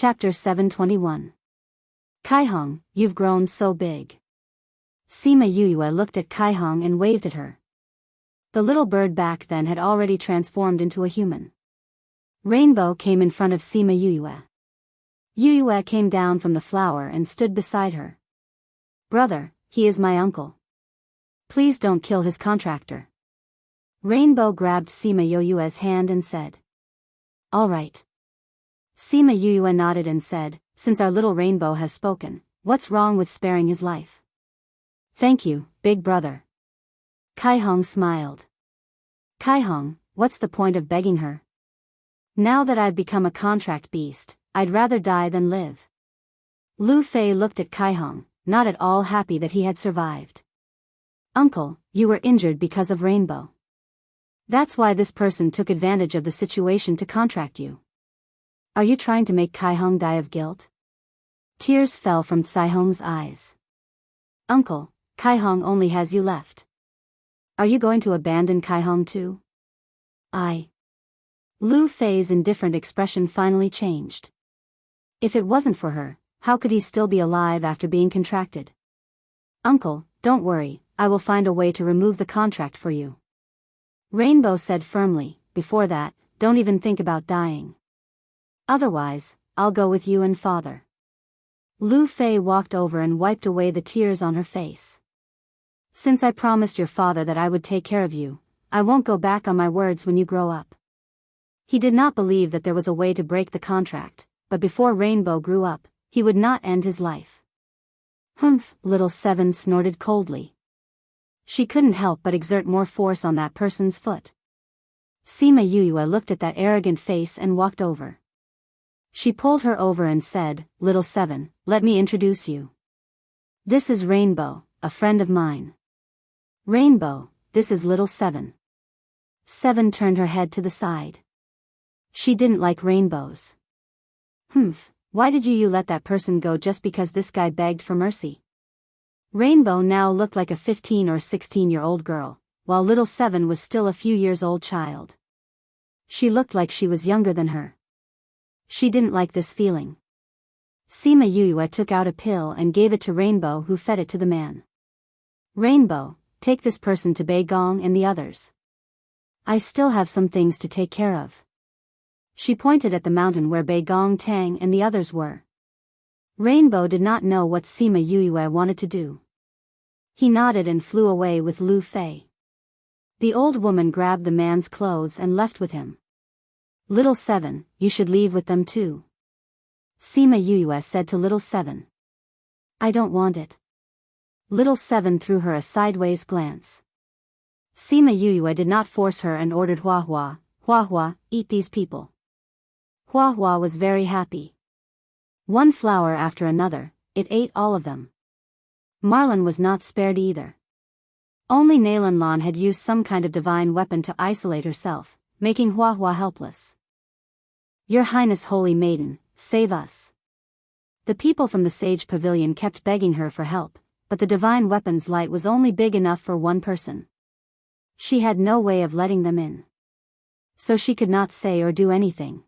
Chapter 721. Kaihong, you've grown so big. Sima Yuyue looked at Kaihong and waved at her. The little bird back then had already transformed into a human. Rainbow came in front of Sima Yuyue. Yuyue came down from the flower and stood beside her. Brother, he is my uncle. Please don't kill his contractor. Rainbow grabbed Sima Yuyue's hand and said. All right. Sima Yuyue nodded and said, since our little Rainbow has spoken, what's wrong with sparing his life? Thank you, big brother. Kaihong smiled. Kaihong, what's the point of begging her? Now that I've become a contract beast, I'd rather die than live. Lu Fei looked at Kaihong, not at all happy that he had survived. Uncle, you were injured because of Rainbow. That's why this person took advantage of the situation to contract you. Are you trying to make Kaihong die of guilt? Tears fell from Caihong's eyes. Uncle, Kaihong only has you left. Are you going to abandon Kaihong too? Lu Fei's indifferent expression finally changed. If it wasn't for her, how could he still be alive after being contracted? Uncle, don't worry, I will find a way to remove the contract for you. Rainbow said firmly, before that, don't even think about dying. Otherwise, I'll go with you and father. Lu Fei walked over and wiped away the tears on her face. Since I promised your father that I would take care of you, I won't go back on my words when you grow up. He did not believe that there was a way to break the contract, but before Rainbow grew up, he would not end his life. Humph, little Seven snorted coldly. She couldn't help but exert more force on that person's foot. Sima Yuyue looked at that arrogant face and walked over. She pulled her over and said, Little Seven, let me introduce you. This is Rainbow, a friend of mine. Rainbow, this is Little Seven. Seven turned her head to the side. She didn't like rainbows. Humph, why did you let that person go just because this guy begged for mercy? Rainbow now looked like a 15 or 16-year-old girl, while Little Seven was still a few years old child. She looked like she was younger than her. She didn't like this feeling. Sima Yuyue took out a pill and gave it to Rainbow, who fed it to the man. Rainbow, take this person to Bei Gong and the others. I still have some things to take care of. She pointed at the mountain where Bei Gong Tang and the others were. Rainbow did not know what Sima Yuyue wanted to do. He nodded and flew away with Lu Fei. The old woman grabbed the man's clothes and left with him. Little Seven, you should leave with them too. Sima Yuyue said to Little Seven. I don't want it. Little Seven threw her a sideways glance. Sima Yuyue did not force her and ordered Hua Hua, eat these people. Hua Hua was very happy. One flower after another, it ate all of them. Marlin was not spared either. Only Nailanlan had used some kind of divine weapon to isolate herself, making Hua Hua helpless. Your Highness Holy Maiden, save us. The people from the Sage Pavilion kept begging her for help, but the divine weapon's light was only big enough for one person. She had no way of letting them in. So she could not say or do anything.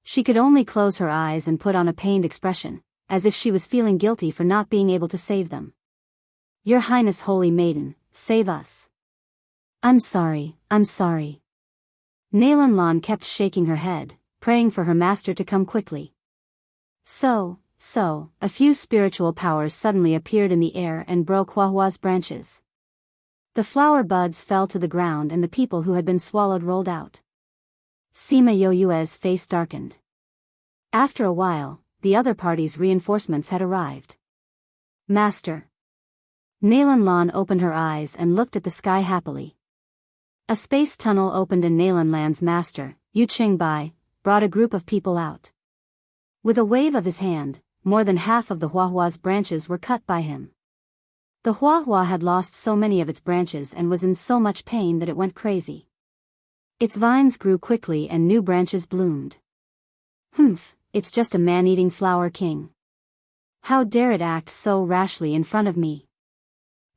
She could only close her eyes and put on a pained expression, as if she was feeling guilty for not being able to save them. Your Highness Holy Maiden, save us. I'm sorry. Nailanlan kept shaking her head, praying for her master to come quickly. So, a few spiritual powers suddenly appeared in the air and broke Hua Hua's branches. The flower buds fell to the ground and the people who had been swallowed rolled out. Sima Yuyue's face darkened. After a while, the other party's reinforcements had arrived. Master. Nailanlan opened her eyes and looked at the sky happily. A space tunnel opened and Nailanlan's master, Yu Qingbai, brought a group of people out. With a wave of his hand, more than half of the Hua Hua's branches were cut by him. The Hua Hua had lost so many of its branches and was in so much pain that it went crazy. Its vines grew quickly and new branches bloomed. Humph, it's just a man-eating flower king. How dare it act so rashly in front of me?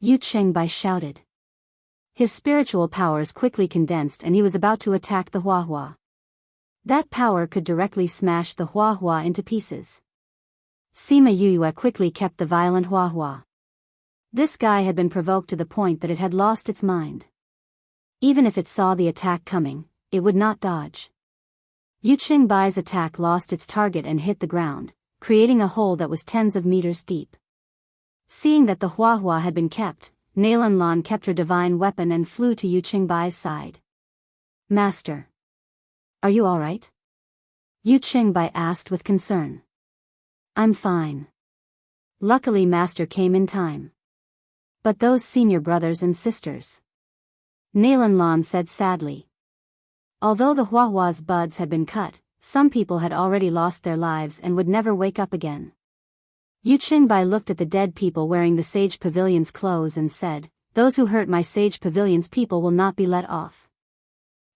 Yu Qingbai shouted. His spiritual powers quickly condensed and he was about to attack the Hua Hua. That power could directly smash the Hua Hua into pieces. Sima Yue quickly kept the violent Hua Hua. This guy had been provoked to the point that it had lost its mind. Even if it saw the attack coming, it would not dodge. Yu Qingbai's attack lost its target and hit the ground, creating a hole that was tens of meters deep. Seeing that the Hua Hua had been kept, Nalan Lan kept her divine weapon and flew to Yu Qingbai's side. Master. Are you alright? Yu Qingbai asked with concern. I'm fine. Luckily Master came in time. But those senior brothers and sisters. Nalan Lan said sadly. Although the Hua Hua's buds had been cut, some people had already lost their lives and would never wake up again. Yu Qingbai looked at the dead people wearing the Sage Pavilion's clothes and said, those who hurt my Sage Pavilion's people will not be let off.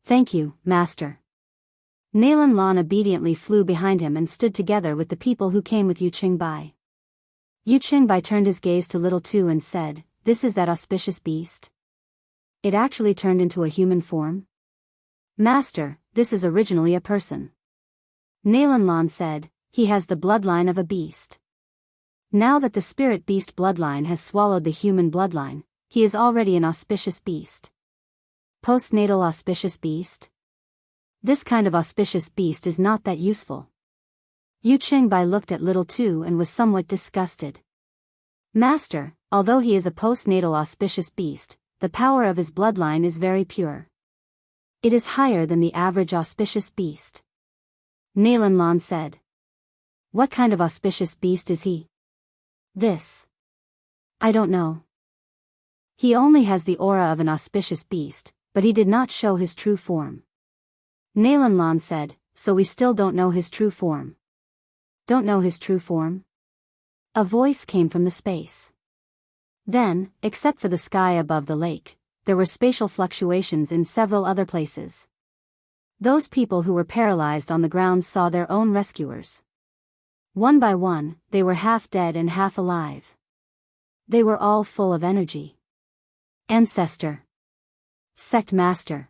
Thank you, Master. Nalan Lan obediently flew behind him and stood together with the people who came with Yu Qingbai. Yu Qingbai turned his gaze to Little Tu and said, this is that auspicious beast? It actually turned into a human form? Master, this is originally a person. Nalan Lan said, he has the bloodline of a beast. Now that the spirit beast bloodline has swallowed the human bloodline, he is already an auspicious beast. Postnatal auspicious beast? This kind of auspicious beast is not that useful. Yu Qingbai looked at Little Tu and was somewhat disgusted. Master, although he is a postnatal auspicious beast, the power of his bloodline is very pure. It is higher than the average auspicious beast. Nalan Lan said. What kind of auspicious beast is he? This. I don't know. He only has the aura of an auspicious beast, but he did not show his true form. Nalan Lan said, so we still don't know his true form. Don't know his true form? A voice came from the space. Then, except for the sky above the lake, there were spatial fluctuations in several other places. Those people who were paralyzed on the ground saw their own rescuers. One by one, they were half dead and half alive. They were all full of energy. Ancestor. Sect Master.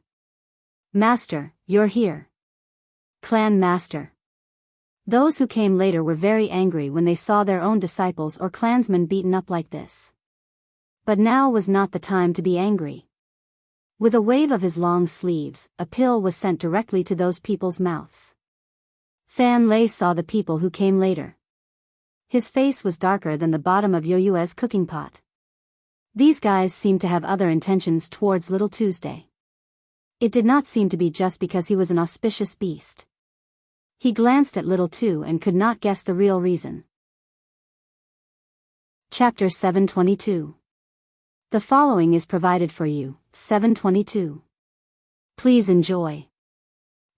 Master, you're here. Clan Master. Those who came later were very angry when they saw their own disciples or clansmen beaten up like this. But now was not the time to be angry. With a wave of his long sleeves, a pill was sent directly to those people's mouths. Fan Lei saw the people who came later. His face was darker than the bottom of Yo-Yue's cooking pot. These guys seemed to have other intentions towards Little Tuesday. It did not seem to be just because he was an auspicious beast. He glanced at Little Tu and could not guess the real reason. Chapter 722. The following is provided for you, 722. Please enjoy.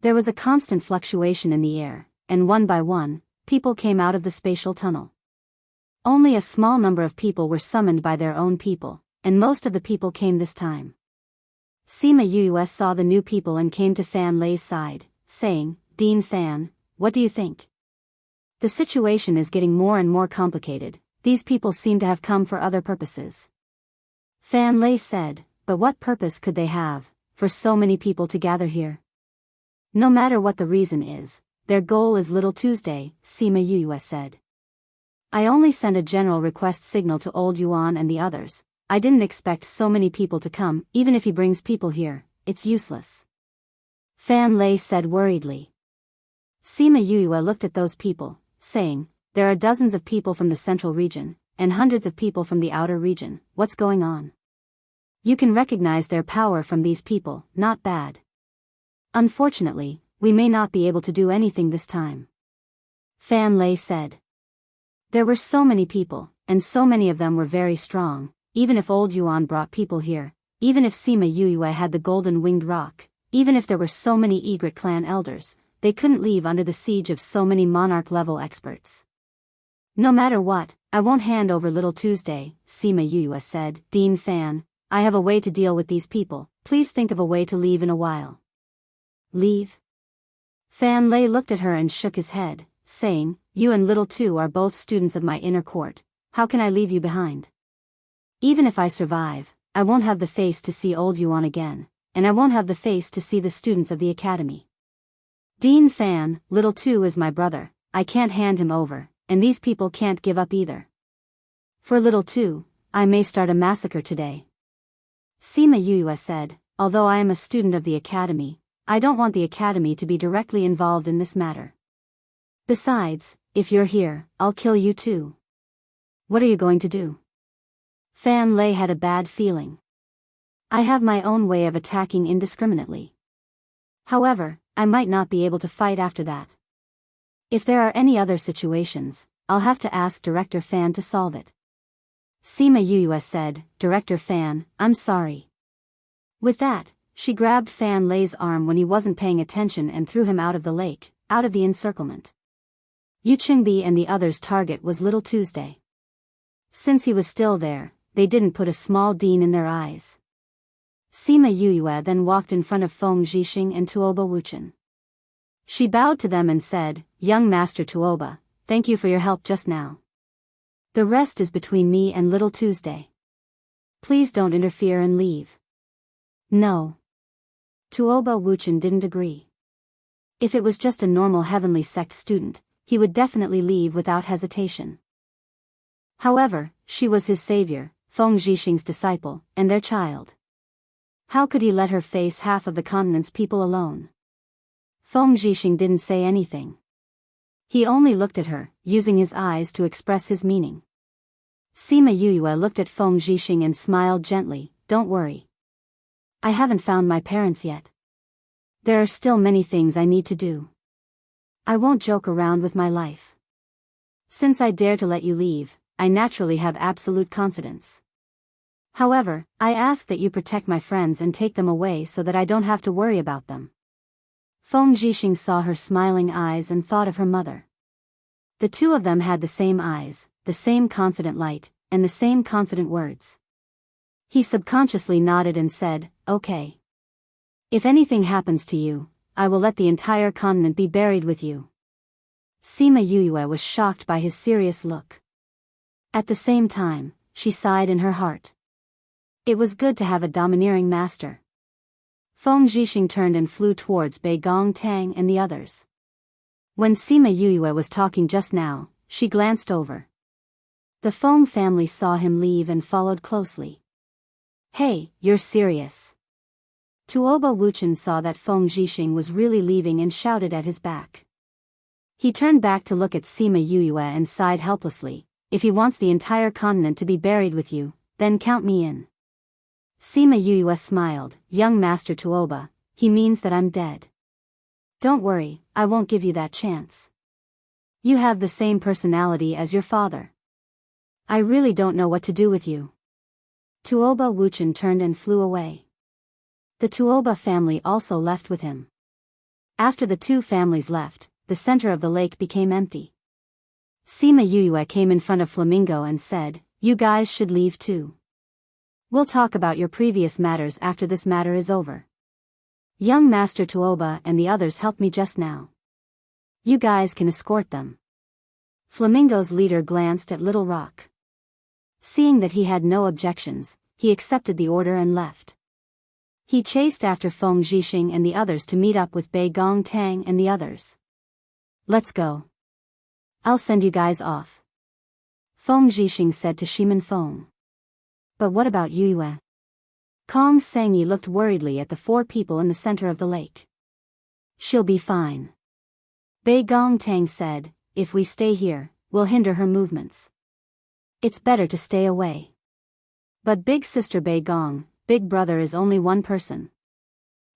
There was a constant fluctuation in the air, and one by one, people came out of the spatial tunnel. Only a small number of people were summoned by their own people, and most of the people came this time. Sima Yue saw the new people and came to Fan Lei's side, saying, Dean Fan, what do you think? The situation is getting more and more complicated. These people seem to have come for other purposes. Fan Lei said, but what purpose could they have, for so many people to gather here? No matter what the reason is, their goal is Little Tuesday, Sima Yue said. I only sent a general request signal to Old Yuan and the others. I didn't expect so many people to come. Even if he brings people here, it's useless. Fan Lei said worriedly. Sima Yue looked at those people, saying, there are dozens of people from the central region, and hundreds of people from the outer region. What's going on? You can recognize their power from these people. Not bad. Unfortunately, we may not be able to do anything this time. Fan Lei said. There were so many people, and so many of them were very strong. Even if Old Yuan brought people here, even if Sima Yue had the golden winged rock, even if there were so many Egret clan elders, they couldn't leave under the siege of so many monarch-level experts. No matter what, I won't hand over Little Tuesday, Sima Yue said. Dean Fan, I have a way to deal with these people. Please think of a way to leave in a while. Leave? Fan Lei looked at her and shook his head, saying, you and Little Tu are both students of my inner court. How can I leave you behind? Even if I survive, I won't have the face to see Old Yuan again, and I won't have the face to see the students of the academy. Dean Fan, little two is my brother, I can't hand him over, and these people can't give up either. For little two, I may start a massacre today. Sima Yuyue said, although I am a student of the academy, I don't want the academy to be directly involved in this matter. Besides, if you're here, I'll kill you too. What are you going to do? Fan Lei had a bad feeling. I have my own way of attacking indiscriminately. However, I might not be able to fight after that. If there are any other situations, I'll have to ask Director Fan to solve it. Sima Yuyue said, Director Fan, I'm sorry. With that, she grabbed Fan Lei's arm when he wasn't paying attention and threw him out of the lake, out of the encirclement. Yu Qingbi and the others' target was Little Tuesday. Since he was still there, they didn't put a small Dean in their eyes. Sima Yuyue then walked in front of Feng Zhixing and Tuoba Wuchen. She bowed to them and said, Young Master Tuoba, thank you for your help just now. The rest is between me and Little Tuesday. Please don't interfere and leave. No. Tuoba Wuchen didn't agree. If it was just a normal heavenly sect student, he would definitely leave without hesitation. However, she was his savior, Feng Zhixing's disciple, and their child. How could he let her face half of the continent's people alone? Feng Zhixing didn't say anything. He only looked at her, using his eyes to express his meaning. Sima Yuyue looked at Feng Zhixing and smiled gently, Don't worry. I haven't found my parents yet. There are still many things I need to do. I won't joke around with my life. Since I dare to let you leave, I naturally have absolute confidence. However, I ask that you protect my friends and take them away so that I don't have to worry about them. Feng Zhixing saw her smiling eyes and thought of her mother. The two of them had the same eyes, the same confident light, and the same confident words. He subconsciously nodded and said, Okay. If anything happens to you, I will let the entire continent be buried with you. Sima Yuyue was shocked by his serious look. At the same time, she sighed in her heart. It was good to have a domineering master. Feng Zhixing turned and flew towards Bei Gong Tang and the others. When Sima Yuyue was talking just now, she glanced over. The Feng family saw him leave and followed closely. Hey, you're serious. Tuoba Wuchen saw that Feng Zhixing was really leaving and shouted at his back. He turned back to look at Sima Yuyue and sighed helplessly, If he wants the entire continent to be buried with you, then count me in. Sima Yuyue smiled, Young Master Tuoba, he means that I'm dead. Don't worry, I won't give you that chance. You have the same personality as your father. I really don't know what to do with you. Tuoba Wuchen turned and flew away. The Tuoba family also left with him. After the two families left, the center of the lake became empty. Sima Yuyue came in front of Flamingo and said, You guys should leave too. We'll talk about your previous matters after this matter is over. Young Master Tuoba and the others helped me just now. You guys can escort them. Flamingo's leader glanced at Little Rock. Seeing that he had no objections, he accepted the order and left. He chased after Feng Zhixing and the others to meet up with Bei Gong Tang and the others. Let's go. I'll send you guys off. Feng Zhixing said to Shimin Feng. But what about Yuyue? Kong Sengyi looked worriedly at the four people in the center of the lake. She'll be fine. Bei Gong Tang said, If we stay here, we'll hinder her movements. It's better to stay away. But big sister Bei Gong, big brother is only one person.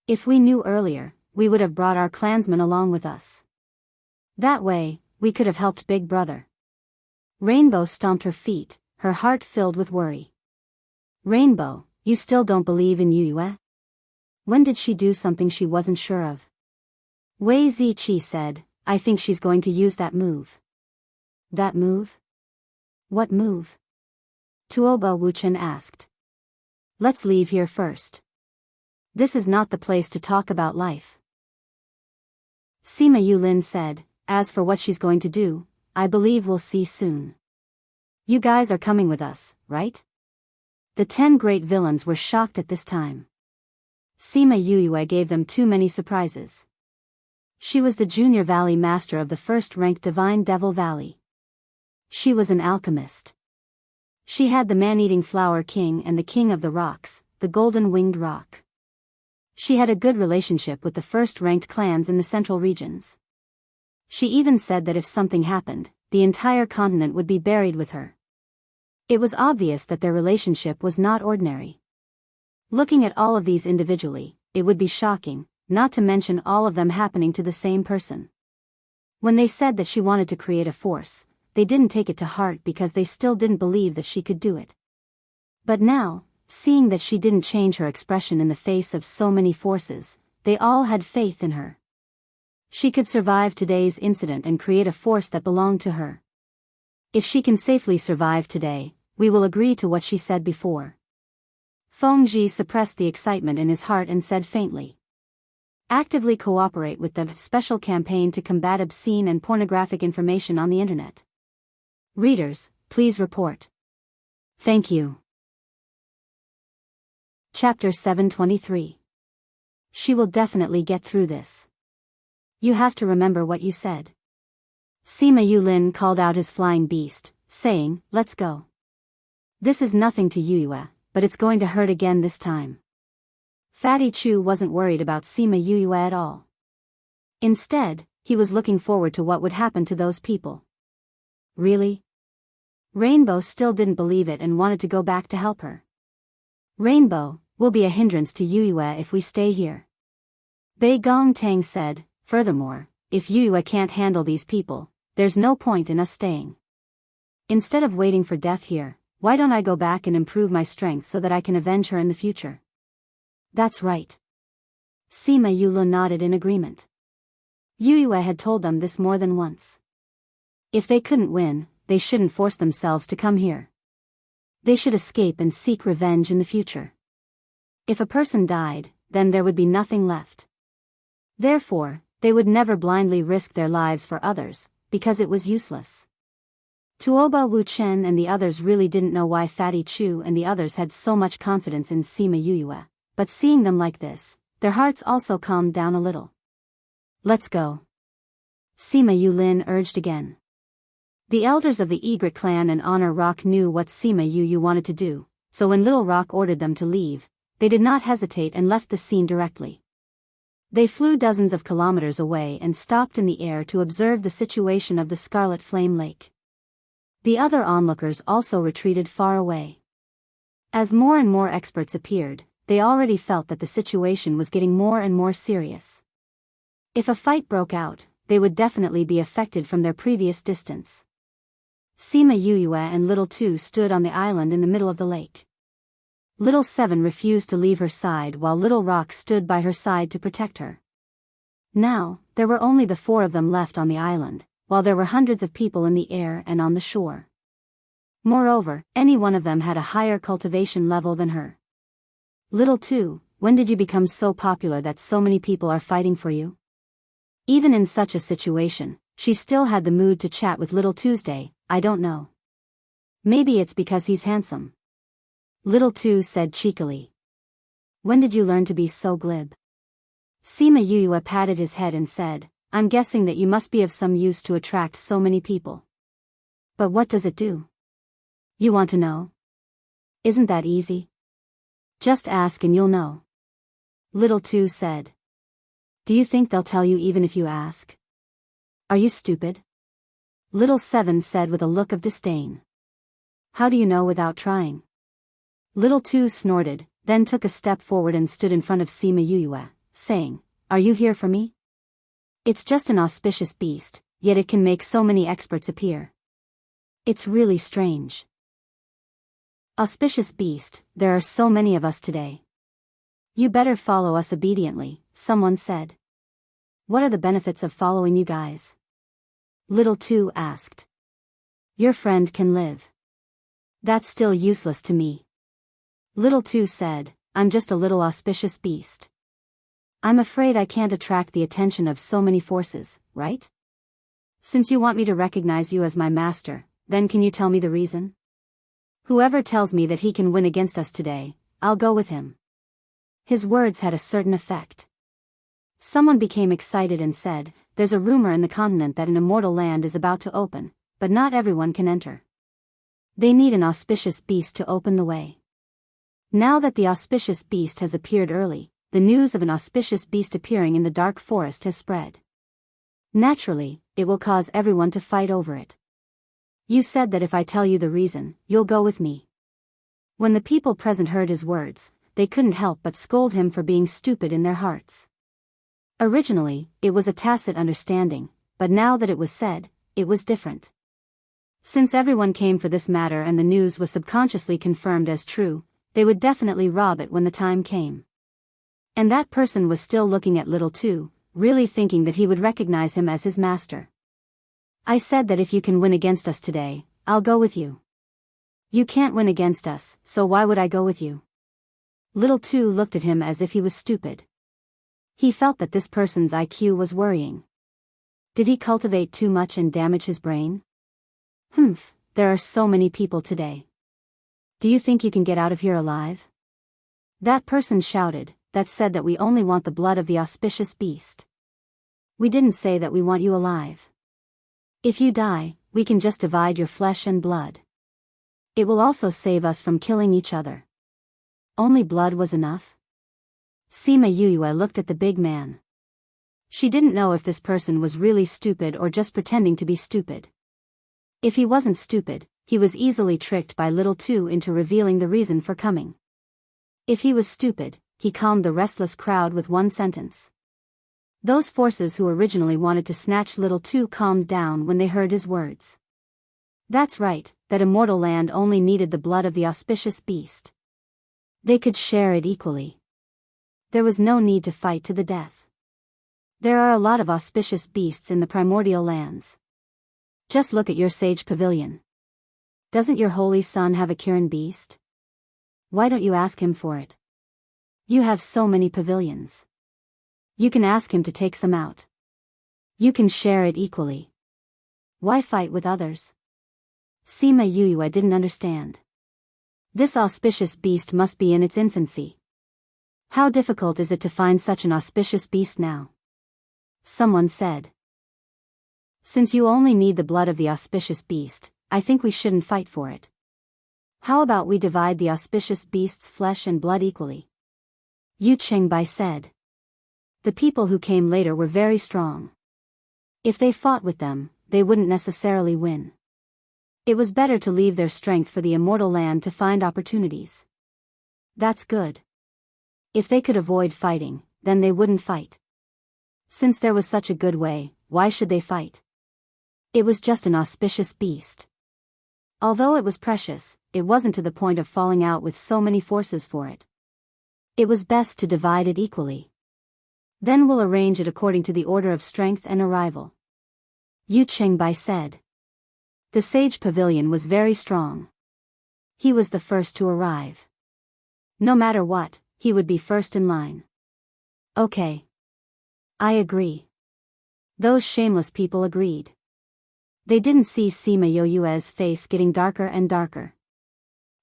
If we knew earlier, we would have brought our clansmen along with us. That way, we could have helped big brother. Rainbow stomped her feet, her heart filled with worry. Rainbow, you still don't believe in Yuyue? When did she do something she wasn't sure of? Wei Ziqi said, I think she's going to use that move. That move? What move? Tuoba Wuchen asked. Let's leave here first. This is not the place to talk about life. Sima Yulin said, As for what she's going to do, I believe we'll see soon. You guys are coming with us, right? The 10 great villains were shocked at this time. Sima Yuyue gave them too many surprises. She was the junior valley master of the first-ranked Divine Devil Valley. She was an alchemist. She had the man-eating flower king and the king of the rocks, the golden-winged rock. She had a good relationship with the first-ranked clans in the central regions. She even said that if something happened, the entire continent would be buried with her. It was obvious that their relationship was not ordinary. Looking at all of these individually, it would be shocking, not to mention all of them happening to the same person. When they said that she wanted to create a force, they didn't take it to heart because they still didn't believe that she could do it. But now, seeing that she didn't change her expression in the face of so many forces, they all had faith in her. She could survive today's incident and create a force that belonged to her. If she can safely survive today, we will agree to what she said before. Fengji suppressed the excitement in his heart and said faintly. Actively cooperate with the special campaign to combat obscene and pornographic information on the internet. Readers, please report. Thank you. Chapter 723. She will definitely get through this. You have to remember what you said. Sima Yulin called out his flying beast, saying, "Let's go." This is nothing to Yuyue, but it's going to hurt again this time. Fatty Chu wasn't worried about Sima Yuyue at all. Instead, he was looking forward to what would happen to those people. Really? Rainbow still didn't believe it and wanted to go back to help her. Rainbow, will be a hindrance to Yuyue if we stay here. Bei Gong Tang said, furthermore, if Yuyue can't handle these people, there's no point in us staying. Instead of waiting for death here, why don't I go back and improve my strength so that I can avenge her in the future? That's right. Sima Yulin nodded in agreement. Yuyue had told them this more than once. If they couldn't win, they shouldn't force themselves to come here. They should escape and seek revenge in the future. If a person died, then there would be nothing left. Therefore, they would never blindly risk their lives for others, because it was useless. Tuoba Wu Chen and the others really didn't know why Fatty Chu and the others had so much confidence in Sima Yuyue, but seeing them like this, their hearts also calmed down a little. Let's go. Sima Yulin urged again. The elders of the Egret clan and Honor Rock knew what Sima Yuyue wanted to do, so when Little Rock ordered them to leave, they did not hesitate and left the scene directly. They flew dozens of kilometers away and stopped in the air to observe the situation of the Scarlet Flame Lake. The other onlookers also retreated far away. As more and more experts appeared, they already felt that the situation was getting more and more serious. If a fight broke out, they would definitely be affected from their previous distance. Sima Yuyue and Little Two stood on the island in the middle of the lake. Little Seven refused to leave her side while Little Rock stood by her side to protect her. Now, there were only the four of them left on the island, while there were hundreds of people in the air and on the shore. Moreover, any one of them had a higher cultivation level than her. Little Two, when did you become so popular that so many people are fighting for you? Even in such a situation, she still had the mood to chat with Little Tuesday. I don't know. Maybe it's because he's handsome. Little Two said cheekily. When did you learn to be so glib? Sima Yuyue patted his head and said, I'm guessing that you must be of some use to attract so many people. But what does it do? You want to know? Isn't that easy? Just ask and you'll know. Little Two said. Do you think they'll tell you even if you ask? Are you stupid? Little Seven said with a look of disdain. How do you know without trying? Little Two snorted, then took a step forward and stood in front of Sima Yuyue, saying, Are you here for me? It's just an auspicious beast, yet it can make so many experts appear. It's really strange. Auspicious beast, there are so many of us today. You better follow us obediently, someone said. What are the benefits of following you guys? Little Two asked. Your friend can live. That's still useless to me. Little Two said, I'm just a little auspicious beast. I'm afraid I can't attract the attention of so many forces, right? Since you want me to recognize you as my master, then can you tell me the reason? Whoever tells me that he can win against us today, I'll go with him. His words had a certain effect. Someone became excited and said, "There's a rumor in the continent that an immortal land is about to open, but not everyone can enter. They need an auspicious beast to open the way." Now that the auspicious beast has appeared early, the news of an auspicious beast appearing in the dark forest has spread. Naturally, it will cause everyone to fight over it. You said that if I tell you the reason, you'll go with me. When the people present heard his words, they couldn't help but scold him for being stupid in their hearts. Originally, it was a tacit understanding, but now that it was said, it was different. Since everyone came for this matter and the news was subconsciously confirmed as true, they would definitely rob it when the time came. And that person was still looking at Little Two, really thinking that he would recognize him as his master. "I said that if you can win against us today, I'll go with you." "You can't win against us, so why would I go with you?" Little Two looked at him as if he was stupid. He felt that this person's IQ was worrying. Did he cultivate too much and damage his brain? There are so many people today. Do you think you can get out of here alive? That person shouted, "That said that we only want the blood of the auspicious beast. We didn't say that we want you alive. If you die, we can just divide your flesh and blood. It will also save us from killing each other." Only blood was enough? Sima Yuyue looked at the big man. She didn't know if this person was really stupid or just pretending to be stupid. If he wasn't stupid, he was easily tricked by Little Two into revealing the reason for coming. If he was stupid, he calmed the restless crowd with one sentence. Those forces who originally wanted to snatch Little Two calmed down when they heard his words. That's right, that immortal land only needed the blood of the auspicious beast. They could share it equally. There was no need to fight to the death. There are a lot of auspicious beasts in the primordial lands. Just look at your sage pavilion. Doesn't your holy son have a Kirin beast? Why don't you ask him for it? You have so many pavilions. You can ask him to take some out. You can share it equally. Why fight with others? Sima Yuyue didn't understand. This auspicious beast must be in its infancy. How difficult is it to find such an auspicious beast now? Someone said. Since you only need the blood of the auspicious beast, I think we shouldn't fight for it. How about we divide the auspicious beast's flesh and blood equally? Yu Qingbai said. The people who came later were very strong. If they fought with them, they wouldn't necessarily win. It was better to leave their strength for the immortal land to find opportunities. That's good. If they could avoid fighting, then they wouldn't fight. Since there was such a good way, why should they fight? It was just an auspicious beast. Although it was precious, it wasn't to the point of falling out with so many forces for it. It was best to divide it equally. Then we'll arrange it according to the order of strength and arrival. Yu Qingbai said. The sage pavilion was very strong. He was the first to arrive. No matter what, he would be first in line. Okay. I agree. Those shameless people agreed. They didn't see Sima Yoyue's face getting darker and darker.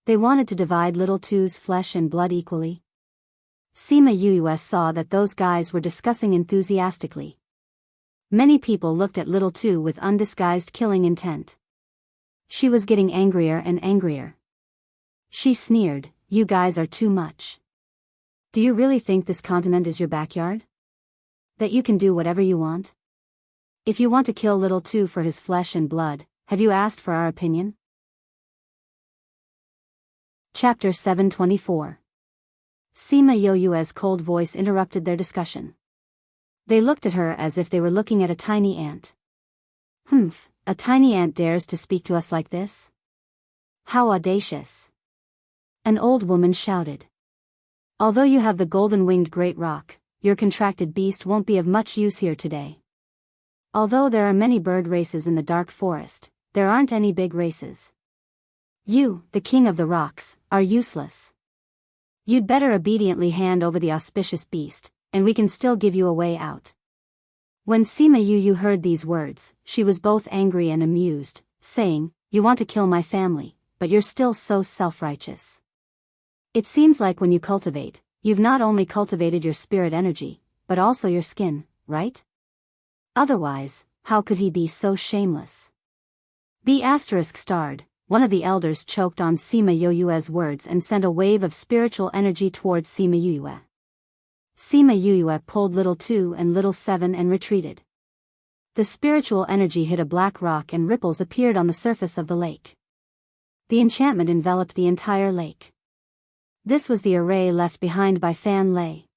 They wanted to divide Little Two's flesh and blood equally. Sima Yuyue saw that those guys were discussing enthusiastically. Many people looked at Little Two with undisguised killing intent. She was getting angrier and angrier. She sneered, "You guys are too much. Do you really think this continent is your backyard? That you can do whatever you want? If you want to kill Little Two for his flesh and blood, have you asked for our opinion?" Chapter 724. Sima Yoyue's cold voice interrupted their discussion. They looked at her as if they were looking at a tiny ant. A tiny ant dares to speak to us like this? How audacious! An old woman shouted. Although you have the golden-winged great roc, your contracted beast won't be of much use here today. Although there are many bird races in the dark forest, there aren't any big races. You, the king of the rocks, are useless. You'd better obediently hand over the auspicious beast, and we can still give you a way out. When Sima Yuyue heard these words, she was both angry and amused, saying, "You want to kill my family, but you're still so self-righteous. It seems like when you cultivate, you've not only cultivated your spirit energy, but also your skin, right? Otherwise, how could he be so shameless? B*****, one of the elders choked on Sima Yoyue's words and sent a wave of spiritual energy towards Sima Yoyue. Sima Yoyue pulled Little 2 and Little 7 and retreated. The spiritual energy hit a black rock and ripples appeared on the surface of the lake. The enchantment enveloped the entire lake. This was the array left behind by Fan Lei.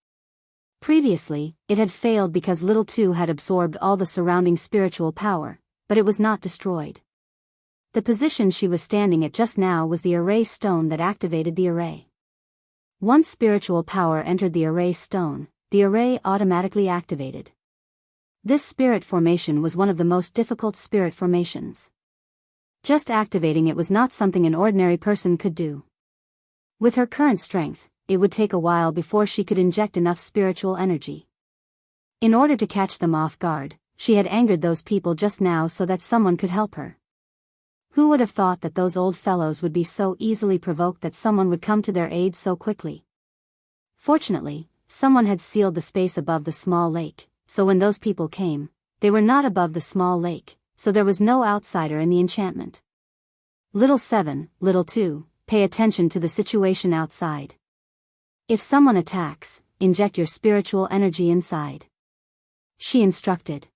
Previously, it had failed because Little 2 had absorbed all the surrounding spiritual power, but it was not destroyed. The position she was standing at just now was the array stone that activated the array. Once spiritual power entered the array stone, the array automatically activated. This spirit formation was one of the most difficult spirit formations. Just activating it was not something an ordinary person could do. With her current strength, it would take a while before she could inject enough spiritual energy. In order to catch them off guard, she had angered those people just now so that someone could help her. Who would have thought that those old fellows would be so easily provoked that someone would come to their aid so quickly? Fortunately, someone had sealed the space above the small lake, so when those people came, they were not above the small lake, so there was no outsider in the enchantment. Little 7, Little 2, pay attention to the situation outside. If someone attacks, inject your spiritual energy inside. She instructed.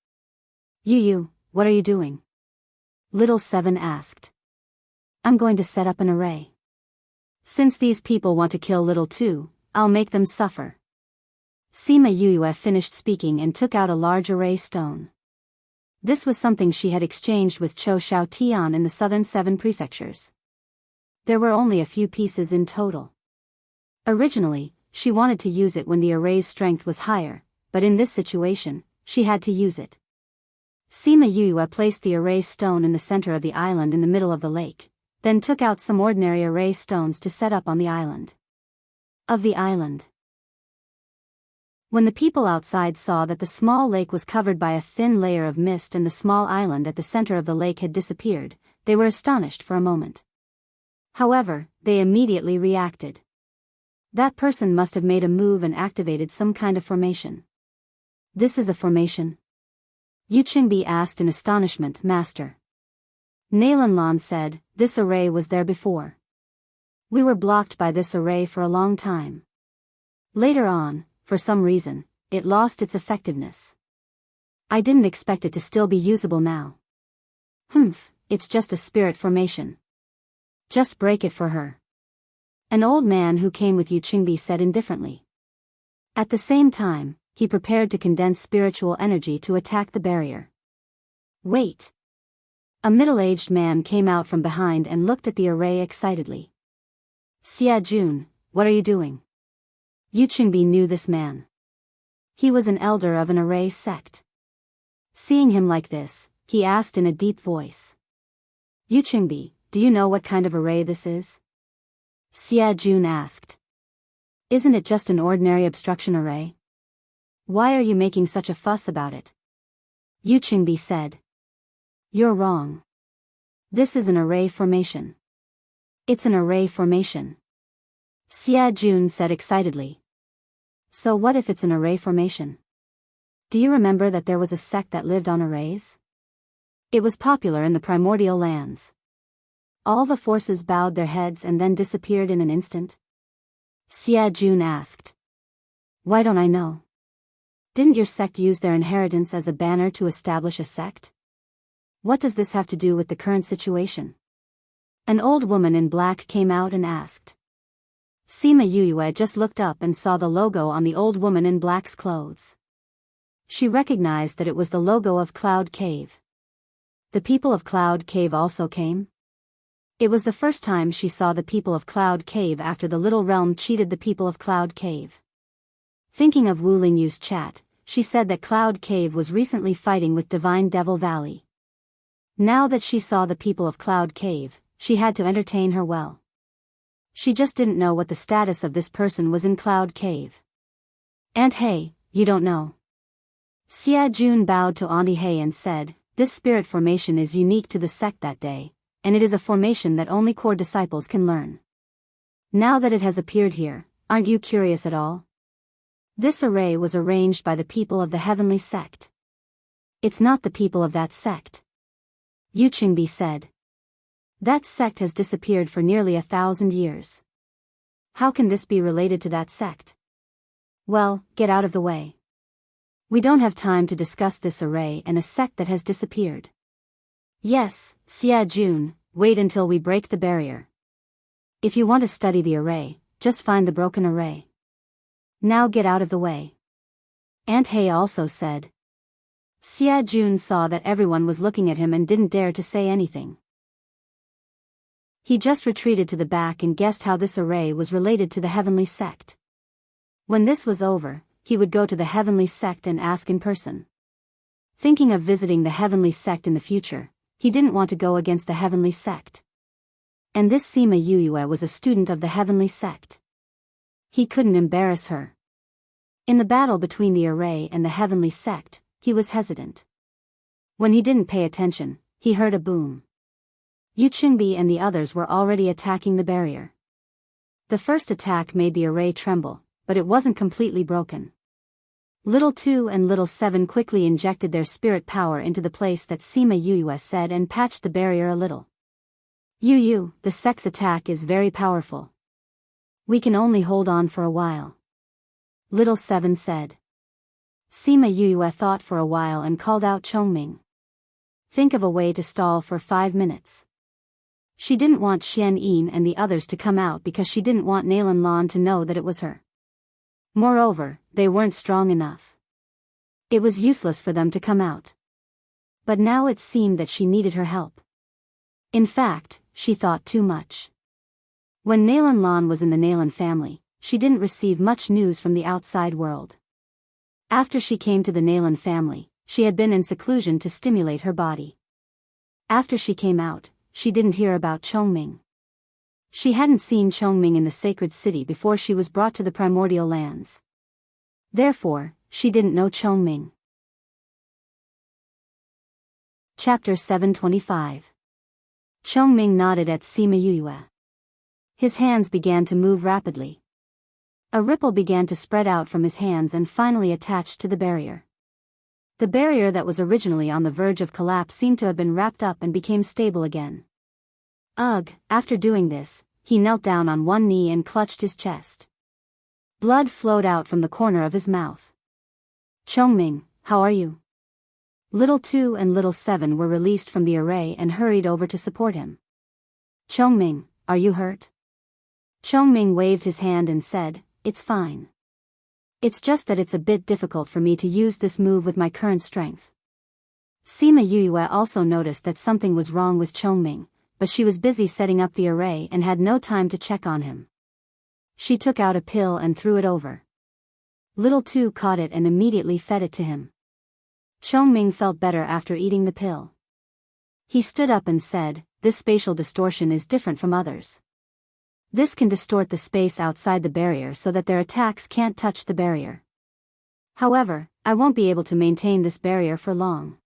You, what are you doing? Little 7 asked. I'm going to set up an array. Since these people want to kill Little 2, I'll make them suffer. Sima Yoyue finished speaking and took out a large array stone. This was something she had exchanged with Cho Xiaotian in the southern 7 prefectures. There were only a few pieces in total. Originally, she wanted to use it when the array's strength was higher, but in this situation, she had to use it. Sima Yoyue placed the array stone in the center of the island in the middle of the lake, then took out some ordinary array stones to set up on the island. Of the island. When the people outside saw that the small lake was covered by a thin layer of mist and the small island at the center of the lake had disappeared, they were astonished for a moment. However, they immediately reacted. That person must have made a move and activated some kind of formation. This is a formation? Yu Qingbi asked in astonishment. Master. Nalanlan said, this array was there before. We were blocked by this array for a long time. Later on, for some reason, it lost its effectiveness. I didn't expect it to still be usable now. It's just a spirit formation. Just break it for her. An old man who came with Yu Qingbi said indifferently. At the same time, he prepared to condense spiritual energy to attack the barrier. Wait. A middle-aged man came out from behind and looked at the array excitedly. Xia Jun, what are you doing? Yu Qingbi knew this man. He was an elder of an array sect. Seeing him like this, he asked in a deep voice. Yu Qingbi, do you know what kind of array this is? Xia Jun asked. Isn't it just an ordinary obstruction array? Why are you making such a fuss about it? Yu Qingbi said. You're wrong. This is an array formation. It's an array formation. Xia Jun said excitedly. So what if it's an array formation? Do you remember that there was a sect that lived on arrays? It was popular in the primordial lands. All the forces bowed their heads and then disappeared in an instant. Xia Jun asked. Why don't I know? Didn't your sect use their inheritance as a banner to establish a sect? What does this have to do with the current situation? An old woman in black came out and asked. Sima Yoyue just looked up and saw the logo on the old woman in black's clothes. She recognized that it was the logo of Cloud Cave. The people of Cloud Cave also came? It was the first time she saw the people of Cloud Cave after the Little Realm cheated the people of Cloud Cave. Thinking of Wu Lingyu's chat, she said that Cloud Cave was recently fighting with Divine Devil Valley. Now that she saw the people of Cloud Cave, she had to entertain her well. She just didn't know what the status of this person was in Cloud Cave. Aunt Hey, you don't know. Xia Jun bowed to Auntie Hey and said, this spirit formation is unique to the sect that day, and it is a formation that only core disciples can learn. Now that it has appeared here, aren't you curious at all? This array was arranged by the people of the heavenly sect. It's not the people of that sect, Yu Qingbi said. That sect has disappeared for nearly 1,000 years. How can this be related to that sect? Well, get out of the way. We don't have time to discuss this array and a sect that has disappeared. Yes, Xia Jun, wait until we break the barrier. If you want to study the array, just find the broken array. Now get out of the way. Aunt He also said. Xia Jun saw that everyone was looking at him and didn't dare to say anything. He just retreated to the back and guessed how this array was related to the heavenly sect. When this was over, he would go to the heavenly sect and ask in person. Thinking of visiting the heavenly sect in the future, he didn't want to go against the heavenly sect. And this Sima Yuyue was a student of the heavenly sect. He couldn't embarrass her. In the battle between the array and the heavenly sect, he was hesitant. When he didn't pay attention, he heard a boom. Yu Qingbi and the others were already attacking the barrier. The first attack made the array tremble, but it wasn't completely broken. Little 2 and Little 7 quickly injected their spirit power into the place that Sima Yuyue said and patched the barrier a little. Yu, the sect's attack is very powerful. We can only hold on for a while, Little 7 said. Sima Yuyue thought for a while and called out Chongming. Think of a way to stall for 5 minutes. She didn't want Xian Yin and the others to come out because she didn't want Nalan Lan to know that it was her. Moreover, they weren't strong enough. It was useless for them to come out. But now it seemed that she needed her help. In fact, she thought too much. When Nalan Lan was in the Nalan family, she didn't receive much news from the outside world. After she came to the Nalan family, she had been in seclusion to stimulate her body. After she came out, she didn't hear about Chongming. She hadn't seen Chongming in the sacred city before she was brought to the primordial lands. Therefore, she didn't know Chongming. Chapter 725. Chongming nodded at Sima Yuyue. His hands began to move rapidly. A ripple began to spread out from his hands and finally attached to the barrier. The barrier that was originally on the verge of collapse seemed to have been wrapped up and became stable again. Ugh, after doing this, he knelt down on one knee and clutched his chest. Blood flowed out from the corner of his mouth. Chongming, how are you? Little 2 and Little 7 were released from the array and hurried over to support him. Chongming, are you hurt? Chongming waved his hand and said, it's fine. It's just that it's a bit difficult for me to use this move with my current strength. Sima Yuyue also noticed that something was wrong with Chongming, but she was busy setting up the array and had no time to check on him. She took out a pill and threw it over. Little 2 caught it and immediately fed it to him. Chongming felt better after eating the pill. He stood up and said, this spatial distortion is different from others. This can distort the space outside the barrier so that their attacks can't touch the barrier. However, I won't be able to maintain this barrier for long.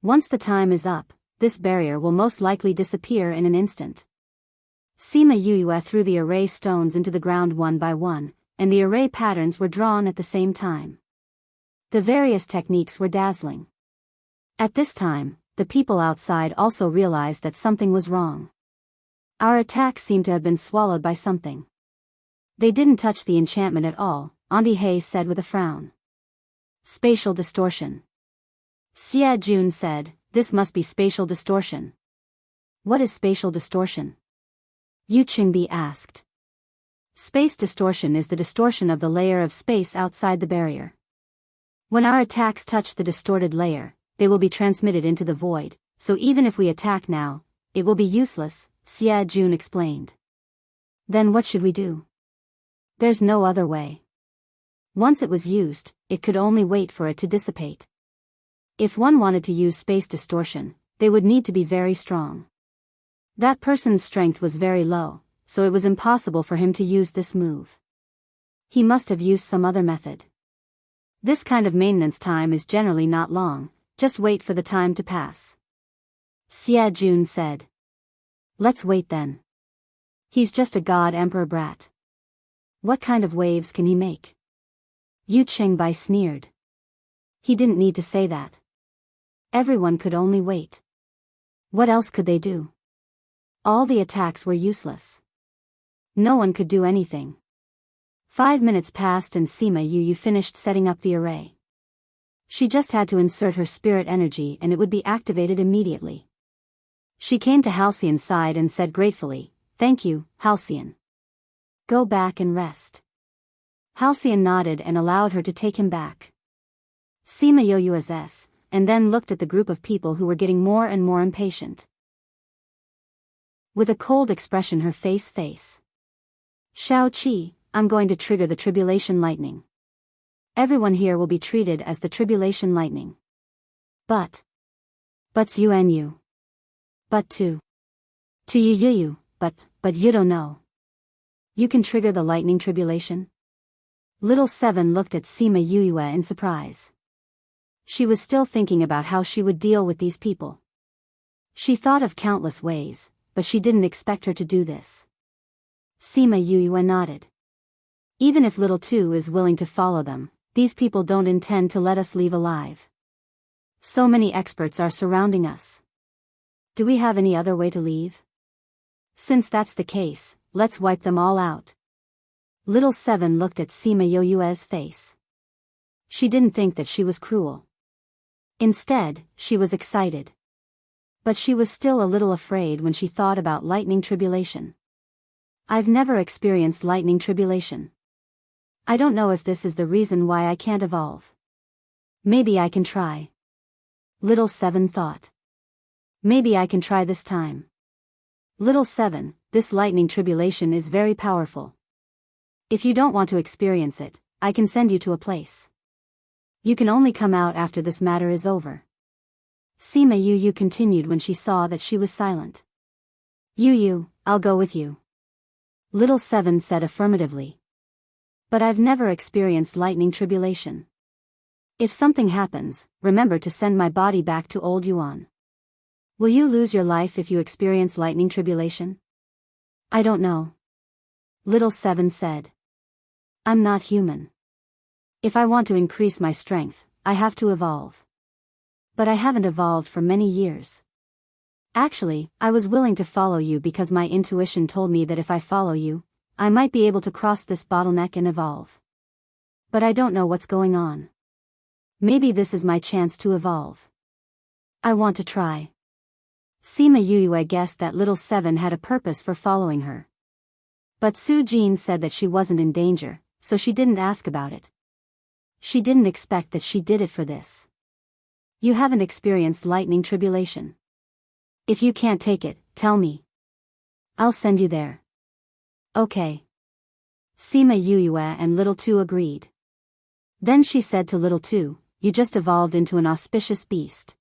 Once the time is up, this barrier will most likely disappear in an instant. Sima Yuyue threw the array stones into the ground one by one, and the array patterns were drawn at the same time. The various techniques were dazzling. At this time, the people outside also realized that something was wrong. Our attack seemed to have been swallowed by something. They didn't touch the enchantment at all, Auntie He said with a frown. Spatial distortion. Xia Jun said, this must be spatial distortion. What is spatial distortion? Yu Qingbi asked. Space distortion is the distortion of the layer of space outside the barrier. When our attacks touch the distorted layer, they will be transmitted into the void, so even if we attack now, it will be useless, Xia Jun explained. Then what should we do? There's no other way. Once it was used, it could only wait for it to dissipate. If one wanted to use space distortion, they would need to be very strong. That person's strength was very low, so it was impossible for him to use this move. He must have used some other method. This kind of maintenance time is generally not long, just wait for the time to pass. Xia Jun said. Let's wait then. He's just a god emperor brat. What kind of waves can he make? Yu Qingbai sneered. He didn't need to say that. Everyone could only wait. What else could they do? All the attacks were useless. No one could do anything. 5 minutes passed and Sima Yu finished setting up the array. She just had to insert her spirit energy and it would be activated immediately. She came to Halcyon's side and said gratefully, "Thank you, Halcyon. Go back and rest." Halcyon nodded and allowed her to take him back. Sima Yu's and then looked at the group of people who were getting more and more impatient. With a cold expression her face. "Shao Qi, I'm going to trigger the tribulation lightning. Everyone here will be treated as the tribulation lightning. But's you and you. But to you, but you don't know. You can trigger the lightning tribulation?" Little Seven looked at Sima Yue in surprise. She was still thinking about how she would deal with these people. She thought of countless ways, but she didn't expect her to do this. Sima Yue nodded. "Even if Little Two is willing to follow them, these people don't intend to let us leave alive. So many experts are surrounding us. Do we have any other way to leave? Since that's the case, let's wipe them all out." Little Seven looked at Sima Yu's face. She didn't think that she was cruel. Instead, she was excited. But she was still a little afraid when she thought about lightning tribulation. "I've never experienced lightning tribulation. I don't know if this is the reason why I can't evolve. Maybe I can try." Little Seven thought. "Maybe I can try this time." "Little Seven, this lightning tribulation is very powerful. If you don't want to experience it, I can send you to a place. You can only come out after this matter is over." Sima Yu continued when she saw that she was silent. Yu, I'll go with you." Little Seven said affirmatively. "But I've never experienced lightning tribulation. If something happens, remember to send my body back to Old Yuan. Will you lose your life if you experience lightning tribulation?" "I don't know." Little Seven said. "I'm not human. If I want to increase my strength, I have to evolve. But I haven't evolved for many years. Actually, I was willing to follow you because my intuition told me that if I follow you, I might be able to cross this bottleneck and evolve. But I don't know what's going on. Maybe this is my chance to evolve. I want to try." Sima Yue guessed that Little Seven had a purpose for following her. But Su Jin said that she wasn't in danger, so she didn't ask about it. She didn't expect that she did it for this. "You haven't experienced lightning tribulation. If you can't take it, tell me. I'll send you there." "Okay." Sima Yue and Little Two agreed. Then she said to Little Two, "You just evolved into an auspicious beast.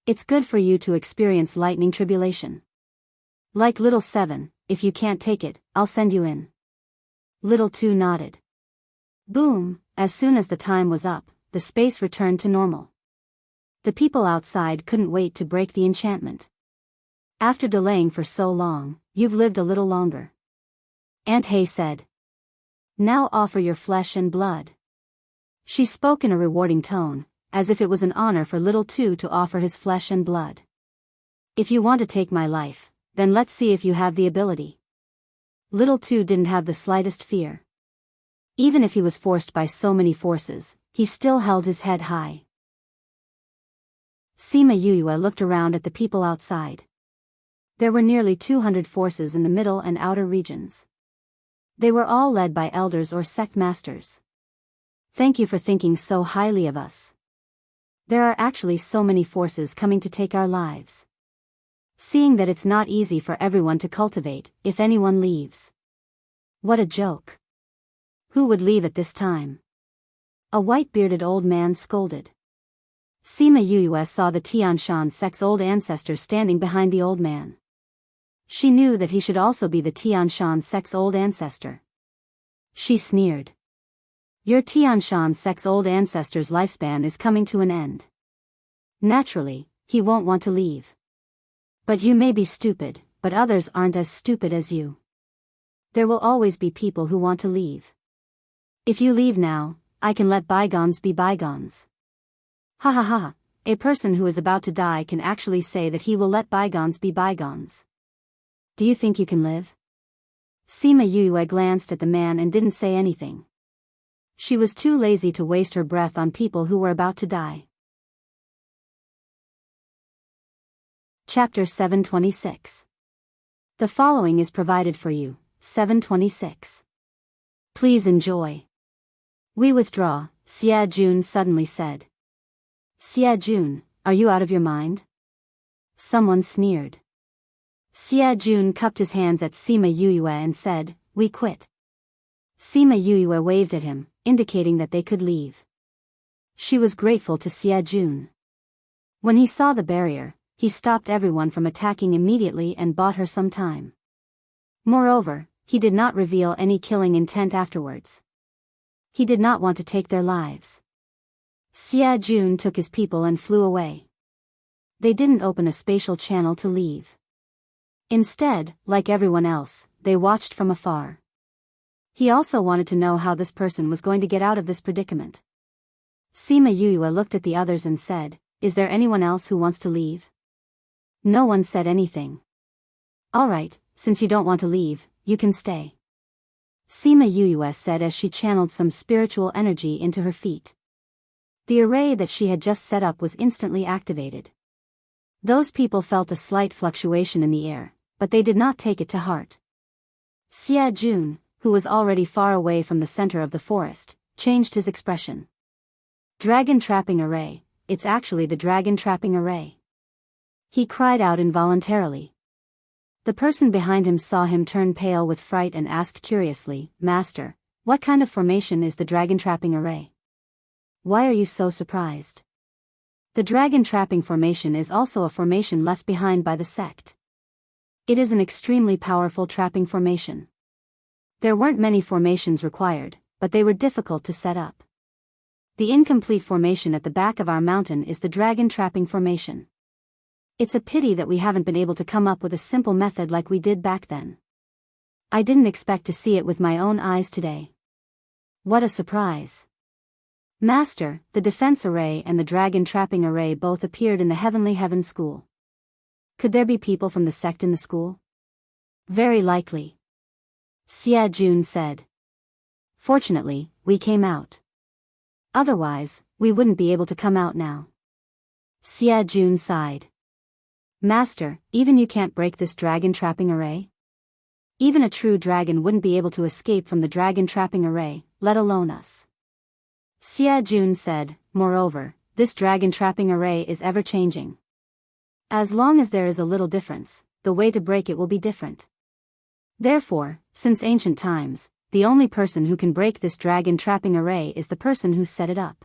It's good for you to experience lightning tribulation. Like Little Seven, if you can't take it, I'll send you in." Little Two nodded. Boom, as soon as the time was up, the space returned to normal. The people outside couldn't wait to break the enchantment. "After delaying for so long, you've lived a little longer," Aunt Hay said. "Now offer your flesh and blood." She spoke in a rewarding tone, as if it was an honor for Little Two to offer his flesh and blood. "If you want to take my life, then let's see if you have the ability." Little Two didn't have the slightest fear. Even if he was forced by so many forces, he still held his head high. Sima Yue looked around at the people outside. There were nearly 200 forces in the middle and outer regions. They were all led by elders or sect masters. "Thank you for thinking so highly of us. There are actually so many forces coming to take our lives. Seeing that it's not easy for everyone to cultivate, if anyone leaves." "What a joke. Who would leave at this time?" A white-bearded old man scolded. Sima Yue saw the Tianshan sect's old ancestor standing behind the old man. She knew that he should also be the Tianshan sect's old ancestor. She sneered. "Your Tianshan sect's old ancestor's lifespan is coming to an end. Naturally, he won't want to leave. But you may be stupid, but others aren't as stupid as you. There will always be people who want to leave. If you leave now, I can let bygones be bygones. Ha ha ha, a person who is about to die can actually say that he will let bygones be bygones. Do you think you can live? Sima Yue glanced at the man and didn't say anything. She was too lazy to waste her breath on people who were about to die. Chapter 726. The following is provided for you, 726. Please enjoy. We withdraw, Xia Jun suddenly said. Xia Jun, are you out of your mind? Someone sneered. Xia Jun cupped his hands at Sima Yue and said, we quit. Sima Yue waved at him, indicating that they could leave. She was grateful to Xia Jun. When he saw the barrier, he stopped everyone from attacking immediately and bought her some time. Moreover, he did not reveal any killing intent afterwards. He did not want to take their lives. Xia Jun took his people and flew away. They didn't open a spatial channel to leave. Instead, like everyone else, they watched from afar. He also wanted to know how this person was going to get out of this predicament. Sima Yue looked at the others and said, is there anyone else who wants to leave? No one said anything. Alright, since you don't want to leave, you can stay. Sima Yue said as she channeled some spiritual energy into her feet. The array that she had just set up was instantly activated. Those people felt a slight fluctuation in the air, but they did not take it to heart. Xia Jun, who was already far away from the center of the forest, changed his expression. Dragon trapping array, it's actually the dragon trapping array. He cried out involuntarily. The person behind him saw him turn pale with fright and asked curiously, Master, what kind of formation is the dragon trapping array? Why are you so surprised? The dragon trapping formation is also a formation left behind by the sect. It is an extremely powerful trapping formation. There weren't many formations required, but they were difficult to set up. The incomplete formation at the back of our mountain is the dragon trapping formation. It's a pity that we haven't been able to come up with a simple method like we did back then. I didn't expect to see it with my own eyes today. What a surprise. Master, the defense array and the dragon trapping array both appeared in the Heavenly Heaven School. Could there be people from the sect in the school? Very likely. Xia Jun said. Fortunately, we came out. Otherwise, we wouldn't be able to come out now. Xia Jun sighed. Master, even you can't break this dragon trapping array? Even a true dragon wouldn't be able to escape from the dragon trapping array, let alone us. Xia Jun said, moreover, this dragon trapping array is ever-changing. As long as there is a little difference, the way to break it will be different. Therefore, since ancient times, the only person who can break this dragon trapping array is the person who set it up.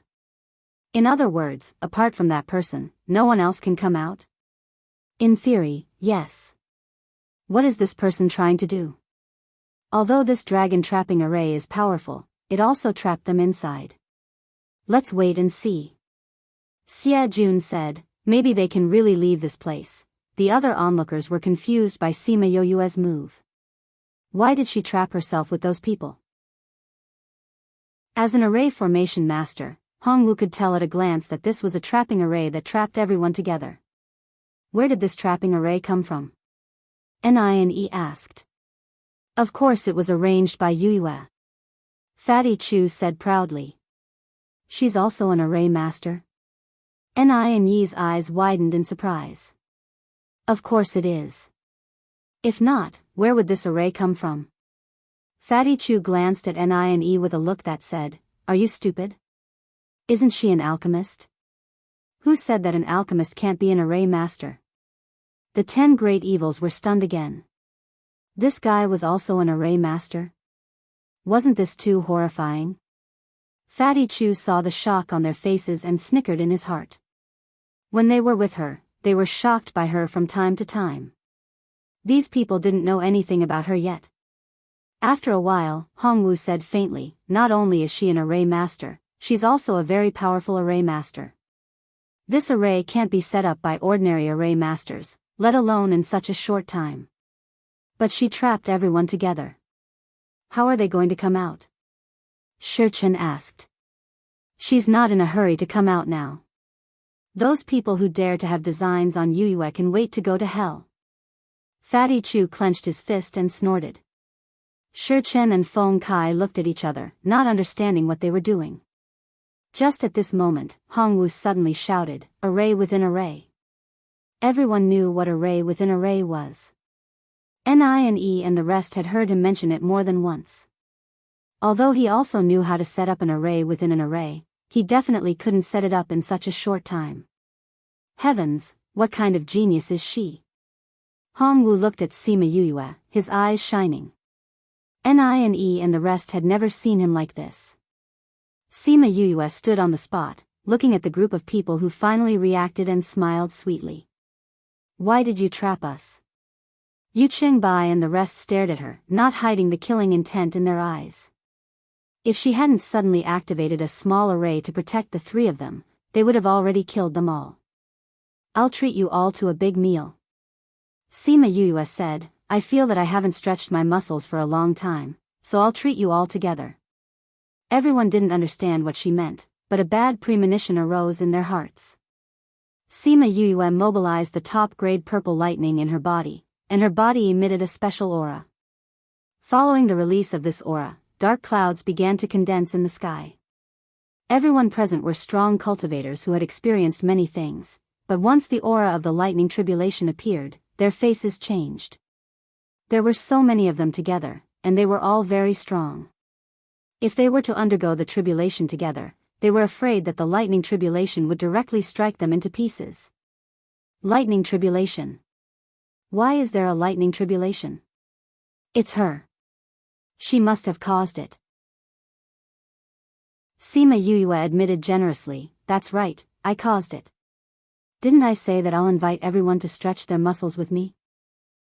In other words, apart from that person, no one else can come out? In theory, yes. What is this person trying to do? Although this dragon trapping array is powerful, it also trapped them inside. Let's wait and see. Xia Jun said, maybe they can really leave this place. The other onlookers were confused by Sima Yue's move. Why did she trap herself with those people? As an array formation master, Hongwu could tell at a glance that this was a trapping array that trapped everyone together. Where did this trapping array come from? Nie asked. Of course it was arranged by Yue. Fatty Chu said proudly. She's also an array master? Nie's eyes widened in surprise. Of course it is. If not, where would this array come from? Fatty Chu glanced at Nie with a look that said, are you stupid? Isn't she an alchemist? Who said that an alchemist can't be an array master? The 10 great evils were stunned again. This guy was also an array master? Wasn't this too horrifying? Fatty Chu saw the shock on their faces and snickered in his heart. When they were with her, they were shocked by her from time to time. These people didn't know anything about her yet. After a while, Hongwu said faintly, not only is she an array master, she's also a very powerful array master. This array can't be set up by ordinary array masters, let alone in such a short time. But she trapped everyone together. How are they going to come out? Shi Chen asked. She's not in a hurry to come out now. Those people who dare to have designs on Yuyue can wait to go to hell. Fatty Chu clenched his fist and snorted. Shi Chen and Feng Kai looked at each other, not understanding what they were doing. Just at this moment, Hongwu suddenly shouted, "Array within array." Everyone knew what array within array was. Nie and the rest had heard him mention it more than once. Although he also knew how to set up an array within an array, he definitely couldn't set it up in such a short time. Heavens, what kind of genius is she? Hongwu looked at Sima Yuyue, his eyes shining. Nie and the rest had never seen him like this. Sima Yuyue stood on the spot, looking at the group of people who finally reacted and smiled sweetly. "Why did you trap us?" Yu Qingbai and the rest stared at her, not hiding the killing intent in their eyes. If she hadn't suddenly activated a small array to protect the three of them, they would have already killed them all. "I'll treat you all to a big meal." Sima Yuyue said, "I feel that I haven't stretched my muscles for a long time, so I'll treat you all together." Everyone didn't understand what she meant, but a bad premonition arose in their hearts. Sima Yuyue mobilized the top-grade purple lightning in her body, and her body emitted a special aura. Following the release of this aura, dark clouds began to condense in the sky. Everyone present were strong cultivators who had experienced many things, but once the aura of the lightning tribulation appeared, their faces changed. There were so many of them together, and they were all very strong. If they were to undergo the tribulation together, they were afraid that the lightning tribulation would directly strike them into pieces. Lightning tribulation. Why is there a lightning tribulation? It's her. She must have caused it. Sima Yuyue admitted generously, "That's right, I caused it. Didn't I say that I'll invite everyone to stretch their muscles with me?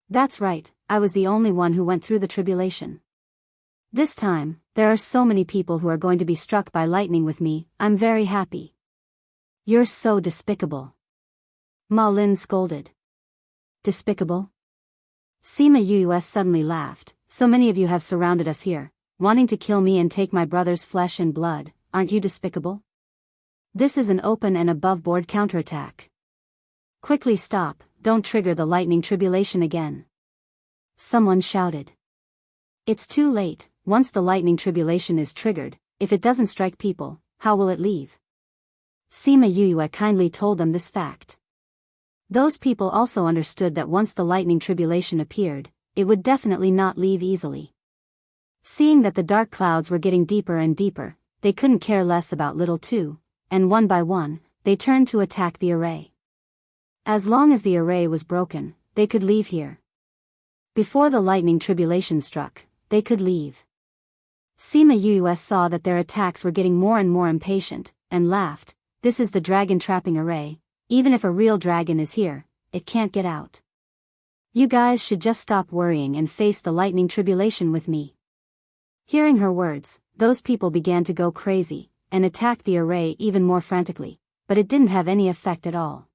That's right, I was the only one who went through the tribulation. This time, there are so many people who are going to be struck by lightning with me, I'm very happy." "You're so despicable," Ma Lin scolded. "Despicable?" Sima Yuyue suddenly laughed. "So many of you have surrounded us here, wanting to kill me and take my brother's flesh and blood, aren't you despicable? This is an open and above-board counterattack. Quickly stop, don't trigger the lightning tribulation again." Someone shouted. "It's too late, once the lightning tribulation is triggered, if it doesn't strike people, how will it leave?" Sima Yuyue kindly told them this fact. Those people also understood that once the lightning tribulation appeared, it would definitely not leave easily. Seeing that the dark clouds were getting deeper and deeper, they couldn't care less about little two, and one by one, they turned to attack the array. As long as the array was broken, they could leave here. Before the lightning tribulation struck, they could leave. Sima Yuyue saw that their attacks were getting more and more impatient, and laughed. "This is the dragon trapping array. Even if a real dragon is here, it can't get out. You guys should just stop worrying and face the lightning tribulation with me." Hearing her words, those people began to go crazy, and attacked the array even more frantically, but it didn't have any effect at all.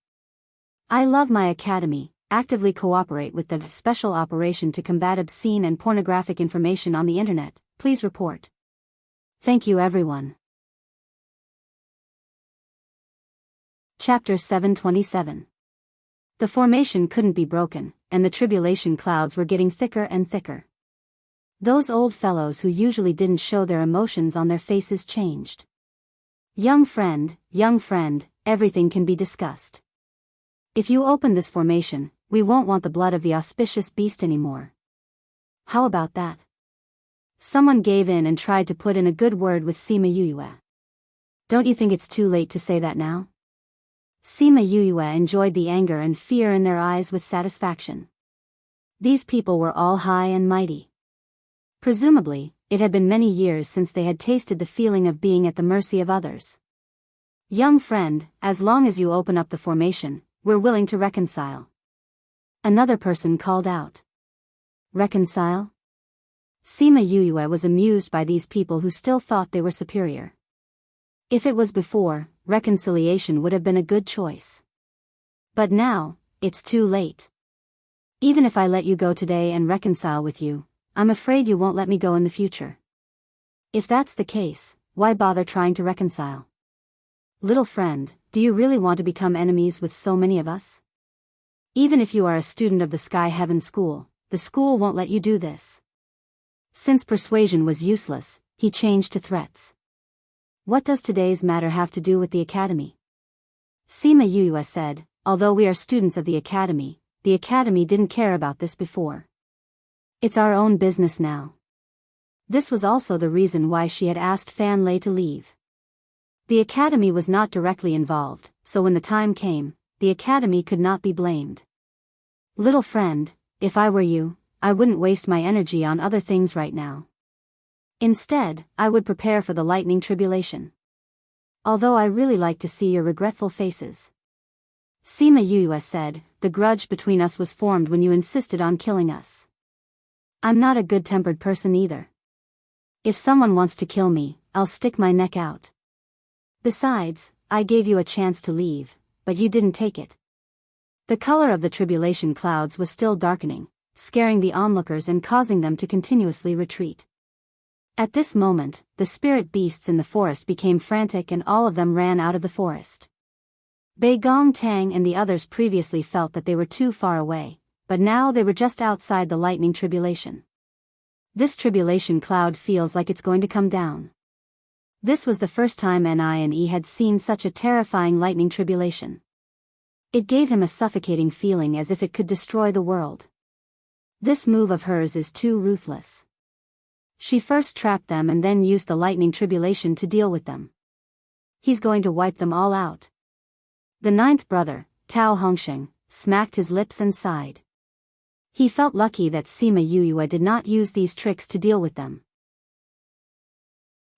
"I love my academy, actively cooperate with the Special Operation to combat obscene and pornographic information on the internet, please report. Thank you everyone." Chapter 727. The formation couldn't be broken, and the tribulation clouds were getting thicker and thicker. Those old fellows who usually didn't show their emotions on their faces changed. Young friend, everything can be discussed. If you open this formation, we won't want the blood of the auspicious beast anymore. How about that?" Someone gave in and tried to put in a good word with Sima Yuyue. "Don't you think it's too late to say that now?" Sima Yuyue enjoyed the anger and fear in their eyes with satisfaction. These people were all high and mighty. Presumably, it had been many years since they had tasted the feeling of being at the mercy of others. "Young friend, as long as you open up the formation, we're willing to reconcile." Another person called out. "Reconcile?" Sima Yuyue was amused by these people who still thought they were superior. If it was before, reconciliation would have been a good choice. But now, it's too late. Even if I let you go today and reconcile with you, I'm afraid you won't let me go in the future. If that's the case, why bother trying to reconcile? Little friend, do you really want to become enemies with so many of us? Even if you are a student of the Sky Heaven School, the school won't let you do this. Since persuasion was useless, he changed to threats. What does today's matter have to do with the academy? Sima Yue said, although we are students of the academy didn't care about this before. It's our own business now. This was also the reason why she had asked Fan Lei to leave. The academy was not directly involved, so when the time came, the academy could not be blamed. Little friend, if I were you, I wouldn't waste my energy on other things right now. Instead, I would prepare for the lightning tribulation. Although I really like to see your regretful faces. Sima Yue said, the grudge between us was formed when you insisted on killing us. I'm not a good-tempered person either. If someone wants to kill me, I'll stick my neck out. Besides, I gave you a chance to leave, but you didn't take it. The color of the tribulation clouds was still darkening, scaring the onlookers and causing them to continuously retreat. At this moment, the spirit beasts in the forest became frantic and all of them ran out of the forest. Bei Gong Tang and the others previously felt that they were too far away, but now they were just outside the lightning tribulation. This tribulation cloud feels like it's going to come down. This was the first time Ni had seen such a terrifying lightning tribulation. It gave him a suffocating feeling as if it could destroy the world. This move of hers is too ruthless. She first trapped them and then used the lightning tribulation to deal with them. He's going to wipe them all out. The ninth brother, Tao Hongsheng, smacked his lips and sighed. He felt lucky that Sima Yue did not use these tricks to deal with them.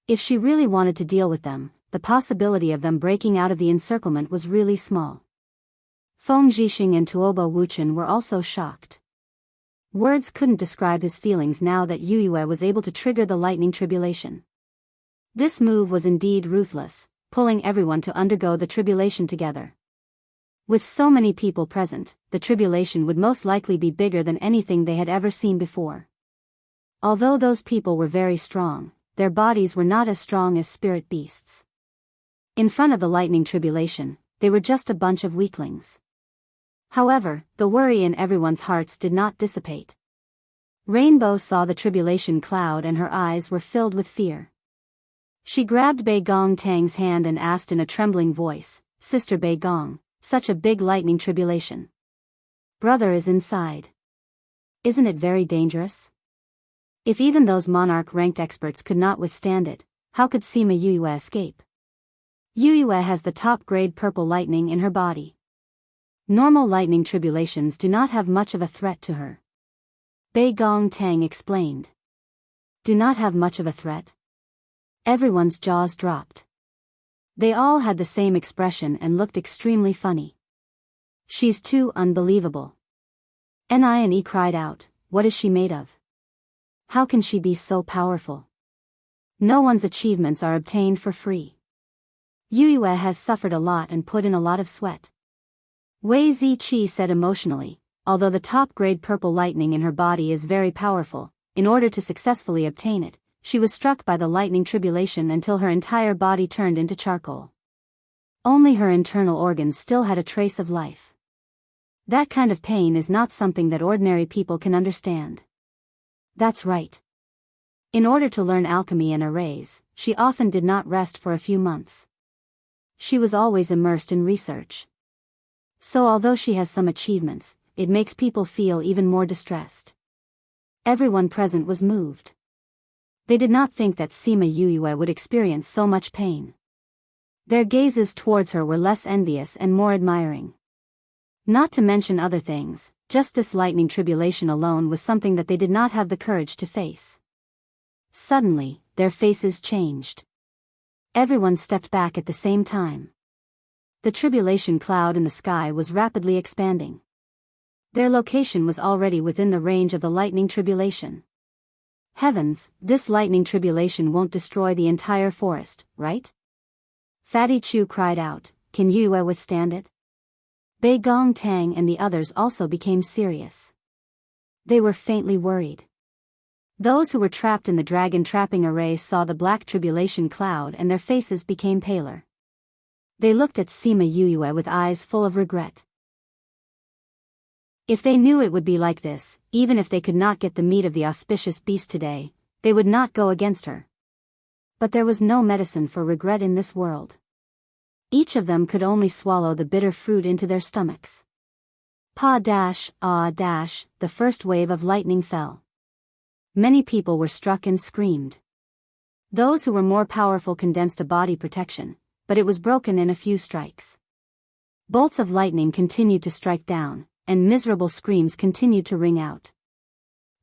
If she really wanted to deal with them, the possibility of them breaking out of the encirclement was really small. Feng Zhixing and Tuobo Wuchen were also shocked. Words couldn't describe his feelings now that Yue was able to trigger the lightning tribulation. This move was indeed ruthless, pulling everyone to undergo the tribulation together. With so many people present, the tribulation would most likely be bigger than anything they had ever seen before. Although those people were very strong, their bodies were not as strong as spirit beasts. In front of the lightning tribulation, they were just a bunch of weaklings. However, the worry in everyone's hearts did not dissipate. Rainbow saw the tribulation cloud and her eyes were filled with fear. She grabbed Bei Gong Tang's hand and asked in a trembling voice, Sister Bei Gong, such a big lightning tribulation. Brother is inside. Isn't it very dangerous? If even those monarch-ranked experts could not withstand it, how could Sima Yue escape? Yue has the top-grade purple lightning in her body. Normal lightning tribulations do not have much of a threat to her. Bei Gong Tang explained. Do not have much of a threat? Everyone's jaws dropped. They all had the same expression and looked extremely funny. She's too unbelievable. Ni cried out, what is she made of? How can she be so powerful? No one's achievements are obtained for free. Yue has suffered a lot and put in a lot of sweat. Wei Ziqi said emotionally, although the top-grade purple lightning in her body is very powerful, in order to successfully obtain it, she was struck by the lightning tribulation until her entire body turned into charcoal. Only her internal organs still had a trace of life. That kind of pain is not something that ordinary people can understand. That's right. In order to learn alchemy and arrays, she often did not rest for a few months. She was always immersed in research. So although she has some achievements, it makes people feel even more distressed. Everyone present was moved. They did not think that Sima Yue would experience so much pain. Their gazes towards her were less envious and more admiring. Not to mention other things, just this lightning tribulation alone was something that they did not have the courage to face. Suddenly, their faces changed. Everyone stepped back at the same time. The tribulation cloud in the sky was rapidly expanding. Their location was already within the range of the lightning tribulation. Heavens, this lightning tribulation won't destroy the entire forest, right? Fatty Chu cried out, can Yue withstand it? Bei Gong Tang and the others also became serious. They were faintly worried. Those who were trapped in the dragon trapping array saw the black tribulation cloud and their faces became paler. They looked at Sima Yuyue with eyes full of regret. If they knew it would be like this, even if they could not get the meat of the auspicious beast today, they would not go against her. But there was no medicine for regret in this world. Each of them could only swallow the bitter fruit into their stomachs. The first wave of lightning fell. Many people were struck and screamed. Those who were more powerful condensed a body protection, but it was broken in a few strikes. Bolts of lightning continued to strike down, and miserable screams continued to ring out.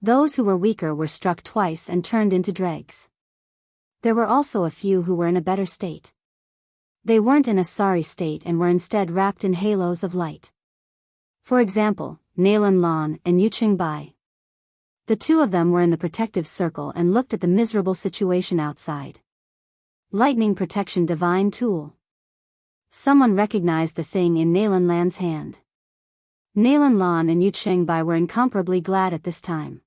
Those who were weaker were struck twice and turned into dregs. There were also a few who were in a better state. They weren't in a sorry state and were instead wrapped in halos of light. For example, Nailan Lan and Yu Qingbai. The two of them were in the protective circle and looked at the miserable situation outside. Lightning protection divine tool. Someone recognized the thing in Nailan Lan's hand. Nailan Lan and Yu Qingbai were incomparably glad at this time.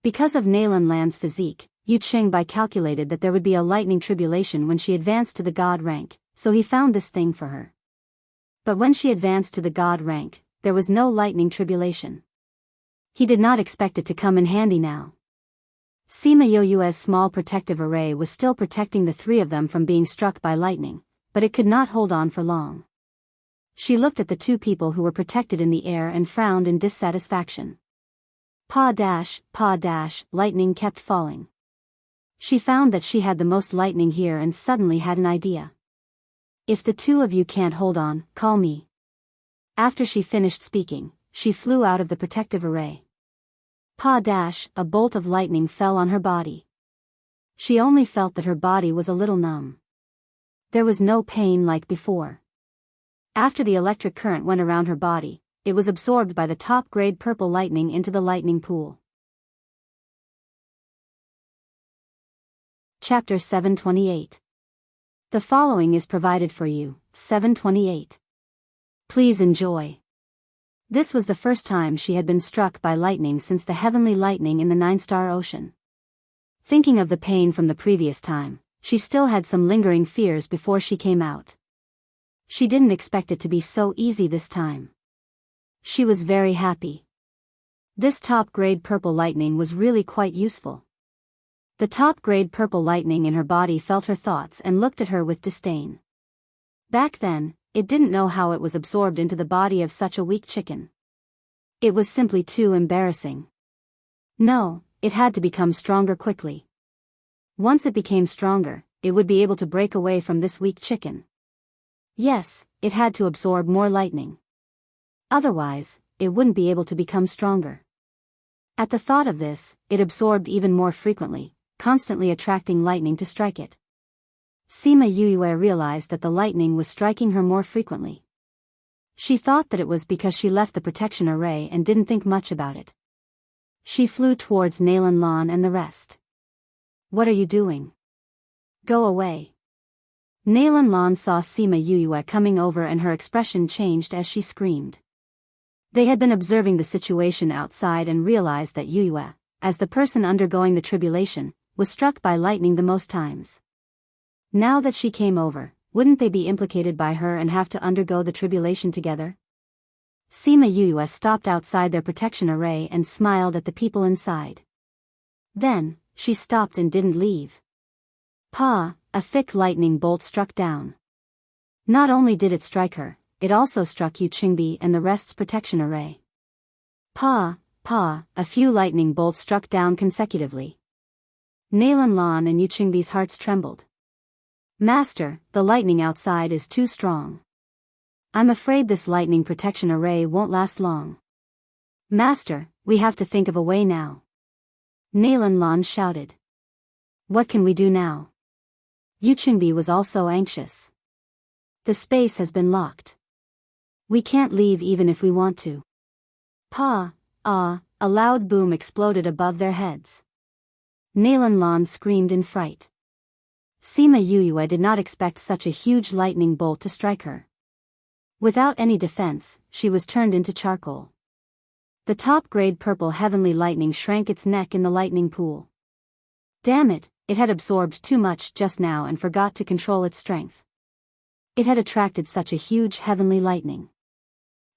Because of Nailan Lan's physique, Yu Qingbai calculated that there would be a lightning tribulation when she advanced to the god rank, so he found this thing for her. But when she advanced to the god rank, there was no lightning tribulation. He did not expect it to come in handy now. Sima Yoyue's small protective array was still protecting the three of them from being struck by lightning, but it could not hold on for long. She looked at the two people who were protected in the air and frowned in dissatisfaction. Lightning kept falling. She found that she had the most lightning here and suddenly had an idea. If the two of you can't hold on, call me. After she finished speaking, she flew out of the protective array. A bolt of lightning fell on her body. She only felt that her body was a little numb. There was no pain like before. After the electric current went around her body, it was absorbed by the top-grade purple lightning into the lightning pool. Chapter 728. The following is provided for you, 728. Please enjoy. This was the first time she had been struck by lightning since the heavenly lightning in the Nine-Star Ocean. Thinking of the pain from the previous time, she still had some lingering fears before she came out. She didn't expect it to be so easy this time. She was very happy. This top-grade purple lightning was really quite useful. The top-grade purple lightning in her body felt her thoughts and looked at her with disdain. Back then, it didn't know how it was absorbed into the body of such a weak chicken. It was simply too embarrassing. No, it had to become stronger quickly. Once it became stronger, it would be able to break away from this weak chicken. Yes, it had to absorb more lightning. Otherwise, it wouldn't be able to become stronger. At the thought of this, it absorbed even more frequently, constantly attracting lightning to strike it. Sima Yuyue realized that the lightning was striking her more frequently. She thought that it was because she left the protection array and didn't think much about it. She flew towards Nailan Lan and the rest. What are you doing? Go away. Nailan Lan saw Sima Yuyue coming over and her expression changed as she screamed. They had been observing the situation outside and realized that Yuyue, as the person undergoing the tribulation, was struck by lightning the most times. Now that she came over, wouldn't they be implicated by her and have to undergo the tribulation together? Sima Yuyue stopped outside their protection array and smiled at the people inside. Then, she stopped and didn't leave. A thick lightning bolt struck down. Not only did it strike her, it also struck Yu Qingbi and the rest's protection array. A few lightning bolts struck down consecutively. Nailan Lan and Yu Qingbi's hearts trembled. Master, the lightning outside is too strong. I'm afraid this lightning protection array won't last long. Master, we have to think of a way now. Nailan Lan shouted. What can we do now? Yu Qingbi was also anxious. The space has been locked. We can't leave even if we want to. A loud boom exploded above their heads. Nailan Lan screamed in fright. Sima Yuyue did not expect such a huge lightning bolt to strike her. Without any defense, she was turned into charcoal. The top-grade purple heavenly lightning shrank its neck in the lightning pool. Damn it, it had absorbed too much just now and forgot to control its strength. It had attracted such a huge heavenly lightning.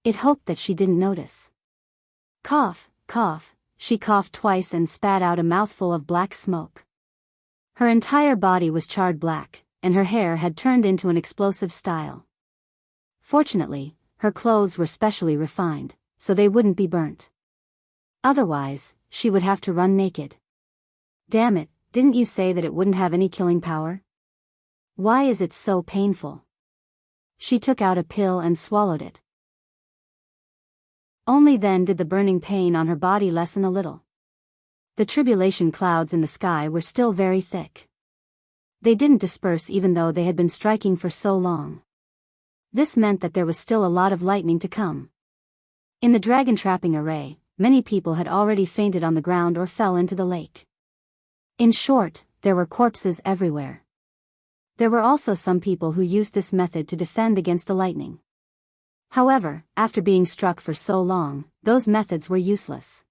It hoped that she didn't notice. Cough, cough, she coughed twice and spat out a mouthful of black smoke. Her entire body was charred black, and her hair had turned into an explosive style. Fortunately, her clothes were specially refined, so they wouldn't be burnt. Otherwise, she would have to run naked. Damn it, didn't you say that it wouldn't have any killing power? Why is it so painful? She took out a pill and swallowed it. Only then did the burning pain on her body lessen a little. The tribulation clouds in the sky were still very thick. They didn't disperse even though they had been striking for so long. This meant that there was still a lot of lightning to come. In the dragon trapping array, many people had already fainted on the ground or fell into the lake. In short, there were corpses everywhere. There were also some people who used this method to defend against the lightning. However, after being struck for so long, those methods were useless.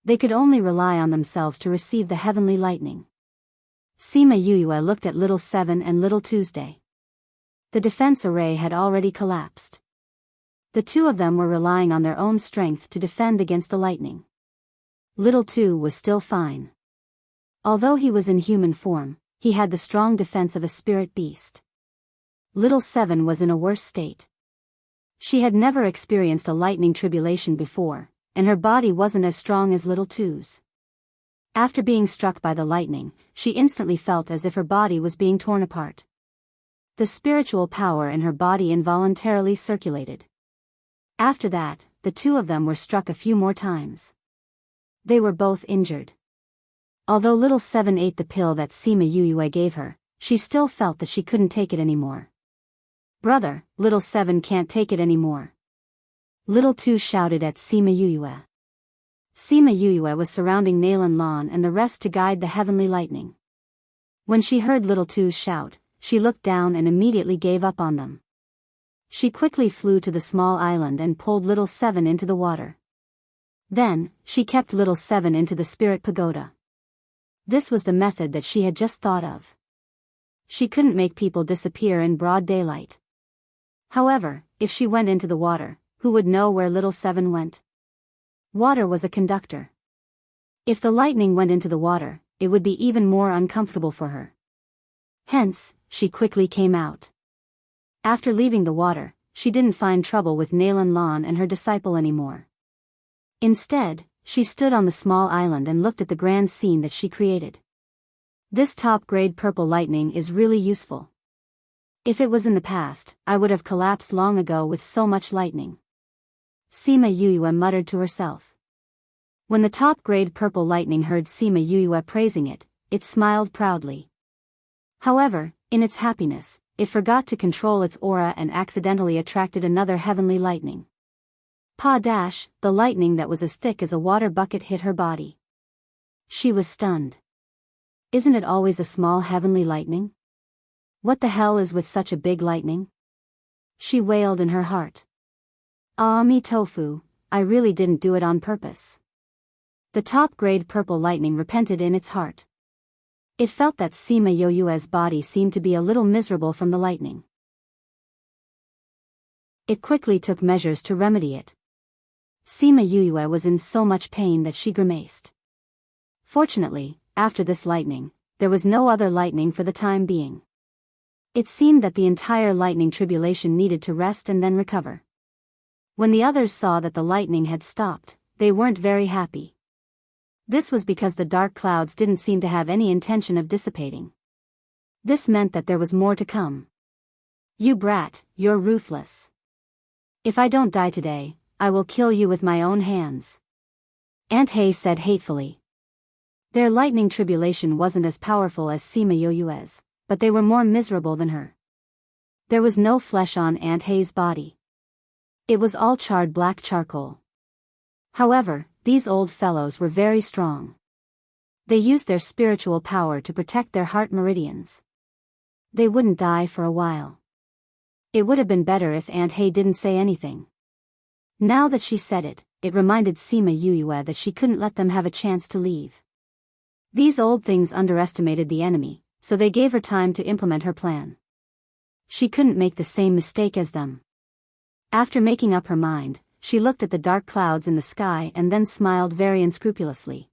They could only rely on themselves to receive the heavenly lightning. Sima Yuyue looked at Little Seven and Little Tuesday. The defense array had already collapsed. The two of them were relying on their own strength to defend against the lightning. Little Two was still fine. Although he was in human form, he had the strong defense of a spirit beast. Little Seven was in a worse state. She had never experienced a lightning tribulation before, and her body wasn't as strong as Little Two's. After being struck by the lightning, she instantly felt as if her body was being torn apart. The spiritual power in her body involuntarily circulated. After that, the two of them were struck a few more times. They were both injured. Although Little Seven ate the pill that Sima Yuyue gave her, she still felt that she couldn't take it anymore. Brother, Little Seven can't take it anymore. Little Two shouted at Sima Yuyue. Sima Yuyue was surrounding Nalan Lan and the rest to guide the heavenly lightning. When she heard Little Two's shout, she looked down and immediately gave up on them. She quickly flew to the small island and pulled Little Seven into the water. Then, she kept Little Seven into the spirit pagoda. This was the method that she had just thought of. She couldn't make people disappear in broad daylight. However, if she went into the water, who would know where Little Seven went? Water was a conductor. If the lightning went into the water, it would be even more uncomfortable for her. Hence, she quickly came out. After leaving the water, she didn't find trouble with Nalan Lan and her disciple anymore. Instead, she stood on the small island and looked at the grand scene that she created. This top-grade purple lightning is really useful. If it was in the past, I would have collapsed long ago with so much lightning. Sima Yuyue muttered to herself. When the top-grade purple lightning heard Sima Yuyue praising it, it smiled proudly. However, in its happiness, it forgot to control its aura and accidentally attracted another heavenly lightning. Pa-dash, the lightning that was as thick as a water bucket hit her body. She was stunned. Isn't it always a small heavenly lightning? What the hell is with such a big lightning? She wailed in her heart. Ah me tofu, I really didn't do it on purpose. The top-grade purple lightning repented in its heart. It felt that Sima Yuyue's body seemed to be a little miserable from the lightning. It quickly took measures to remedy it. Sima Yuyue was in so much pain that she grimaced. Fortunately, after this lightning, there was no other lightning for the time being. It seemed that the entire lightning tribulation needed to rest and then recover. When the others saw that the lightning had stopped, they weren't very happy. This was because the dark clouds didn't seem to have any intention of dissipating. This meant that there was more to come. You brat, you're ruthless. If I don't die today, I will kill you with my own hands. Aunt Hay said hatefully. Their lightning tribulation wasn't as powerful as Sima Yuyue's, but they were more miserable than her. There was no flesh on Aunt Hay's body. It was all charred black charcoal. However, these old fellows were very strong. They used their spiritual power to protect their heart meridians. They wouldn't die for a while. It would have been better if Aunt Hay didn't say anything. Now that she said it, it reminded Sima Yuyue that she couldn't let them have a chance to leave. These old things underestimated the enemy, so they gave her time to implement her plan. She couldn't make the same mistake as them. After making up her mind, she looked at the dark clouds in the sky and then smiled very unscrupulously.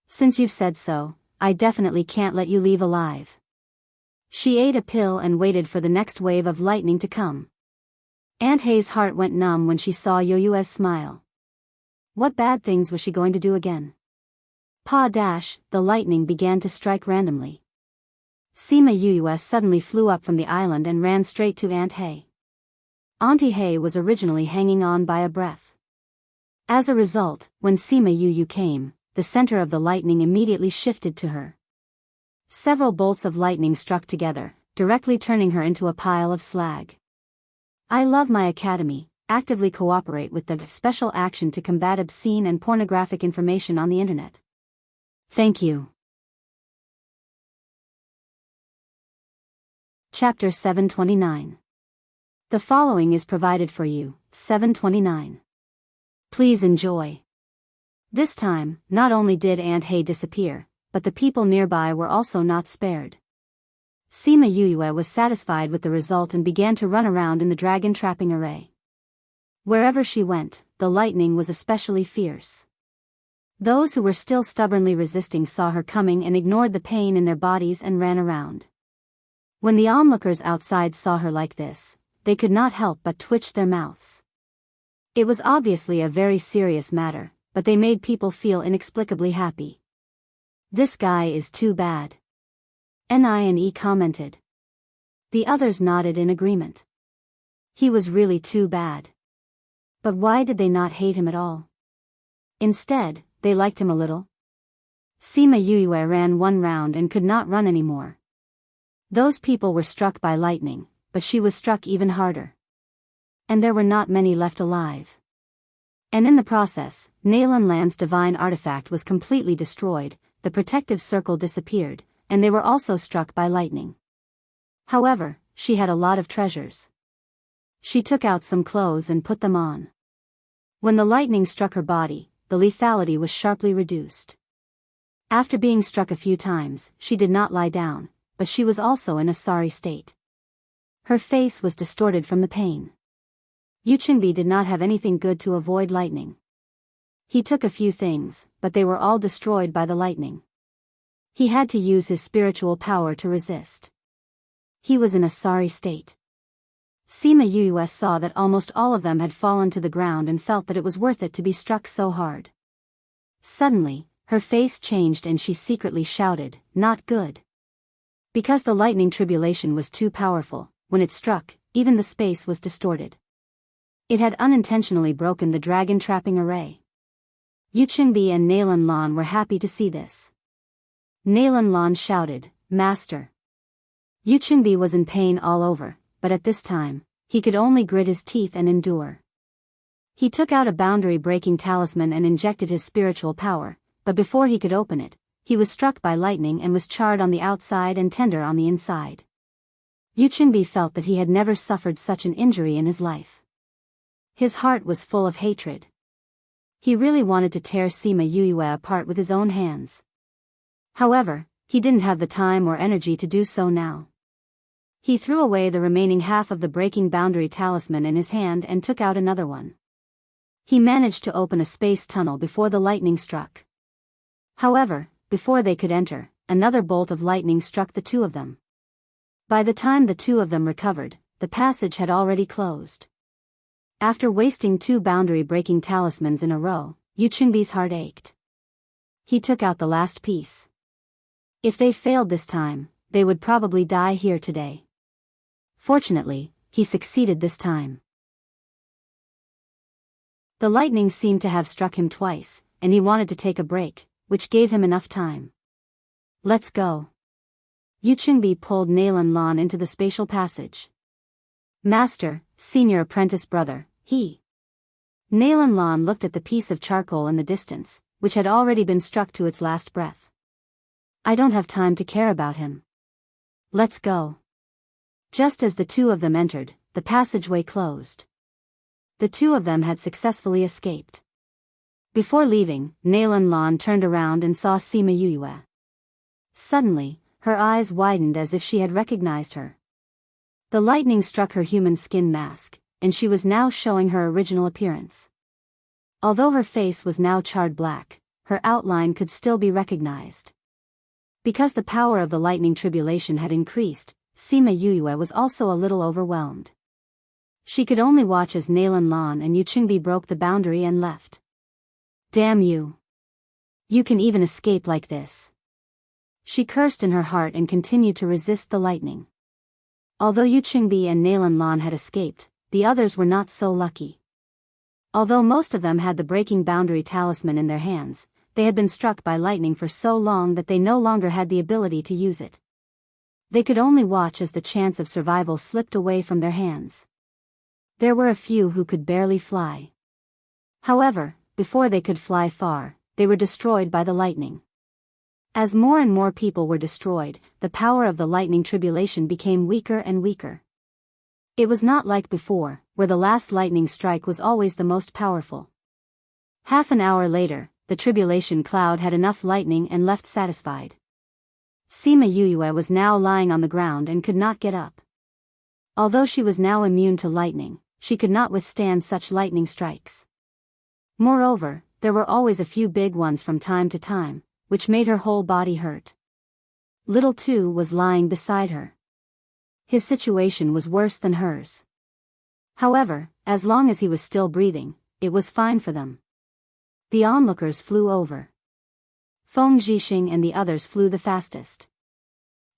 Since you've said so, I definitely can't let you leave alive. She ate a pill and waited for the next wave of lightning to come. Aunt Hay's heart went numb when she saw Yoyue's smile. What bad things was she going to do again? The lightning began to strike randomly. Sima Yuyue suddenly flew up from the island and ran straight to Aunt Hay. Auntie Hay was originally hanging on by a breath. As a result, when Sima Yuyue came, the center of the lightning immediately shifted to her. Several bolts of lightning struck together, directly turning her into a pile of slag. I love my academy, actively cooperate with the Special Action to combat obscene and pornographic information on the internet. Thank you. Chapter 729. The following is provided for you, 729. Please enjoy. This time, not only did Aunt Hay disappear, but the people nearby were also not spared. Sima Yuyue was satisfied with the result and began to run around in the dragon-trapping array. Wherever she went, the lightning was especially fierce. Those who were still stubbornly resisting saw her coming and ignored the pain in their bodies and ran around. When the onlookers outside saw her like this, they could not help but twitch their mouths. It was obviously a very serious matter, but they made people feel inexplicably happy. This guy is too bad. NINE commented. The others nodded in agreement. He was really too bad. But why did they not hate him at all? Instead, they liked him a little. Sima Yuyue ran one round and could not run anymore. Those people were struck by lightning, but she was struck even harder. And there were not many left alive. And in the process, Nalan Land's divine artifact was completely destroyed, the protective circle disappeared, and they were also struck by lightning. However, she had a lot of treasures. She took out some clothes and put them on. When the lightning struck her body, the lethality was sharply reduced. After being struck a few times, she did not lie down, but she was also in a sorry state. Her face was distorted from the pain. Yuchengbi did not have anything good to avoid lightning. He took a few things, but they were all destroyed by the lightning. He had to use his spiritual power to resist. He was in a sorry state. Sima Yuyue saw that almost all of them had fallen to the ground and felt that it was worth it to be struck so hard. Suddenly, her face changed and she secretly shouted, "Not good." Because the lightning tribulation was too powerful, when it struck, even the space was distorted. It had unintentionally broken the dragon-trapping array. Yuchengbi and Nalan Lan were happy to see this. Nalan Lan shouted, "Master." Yuchengbi was in pain all over, but at this time, he could only grit his teeth and endure. He took out a boundary-breaking talisman and injected his spiritual power, but before he could open it, he was struck by lightning and was charred on the outside and tender on the inside. Yuchengbi felt that he had never suffered such an injury in his life. His heart was full of hatred. He really wanted to tear Sima Yuyue apart with his own hands. However, he didn't have the time or energy to do so now. He threw away the remaining half of the breaking boundary talisman in his hand and took out another one. He managed to open a space tunnel before the lightning struck. However, before they could enter, another bolt of lightning struck the two of them. By the time the two of them recovered, the passage had already closed. After wasting 2 boundary-breaking talismans in a row, Yuchengbi's heart ached. He took out the last piece. If they failed this time, they would probably die here today. Fortunately, he succeeded this time. The lightning seemed to have struck him twice, and he wanted to take a break, which gave him enough time. Let's go. Yuchengbi pulled Nalan Lan into the spatial passage. Master, senior apprentice brother, he. Nalan Lan looked at the piece of charcoal in the distance, which had already been struck to its last breath. I don't have time to care about him. Let's go. Just as the two of them entered, the passageway closed. The two of them had successfully escaped. Before leaving, Nalan Lan turned around and saw Sima Yuyue. Suddenly, her eyes widened as if she had recognized her. The lightning struck her human skin mask, and she was now showing her original appearance. Although her face was now charred black, her outline could still be recognized. Because the power of the lightning tribulation had increased, Sima Yuyue was also a little overwhelmed. She could only watch as Nalan Lan and Yu Chengbi broke the boundary and left. Damn you! You can even escape like this. She cursed in her heart and continued to resist the lightning. Although Yu Chengbi and Nalan Lan had escaped, the others were not so lucky. Although most of them had the breaking boundary talisman in their hands, they had been struck by lightning for so long that they no longer had the ability to use it. They could only watch as the chance of survival slipped away from their hands. There were a few who could barely fly. However, before they could fly far, they were destroyed by the lightning. As more and more people were destroyed, the power of the lightning tribulation became weaker and weaker. It was not like before, where the last lightning strike was always the most powerful. Half an hour later, the tribulation cloud had enough lightning and left satisfied. Sima Yuyue was now lying on the ground and could not get up. Although she was now immune to lightning, she could not withstand such lightning strikes. Moreover, there were always a few big ones from time to time, which made her whole body hurt. Little Tu was lying beside her. His situation was worse than hers. However, as long as he was still breathing, it was fine for them. The onlookers flew over. Feng Zhixing and the others flew the fastest.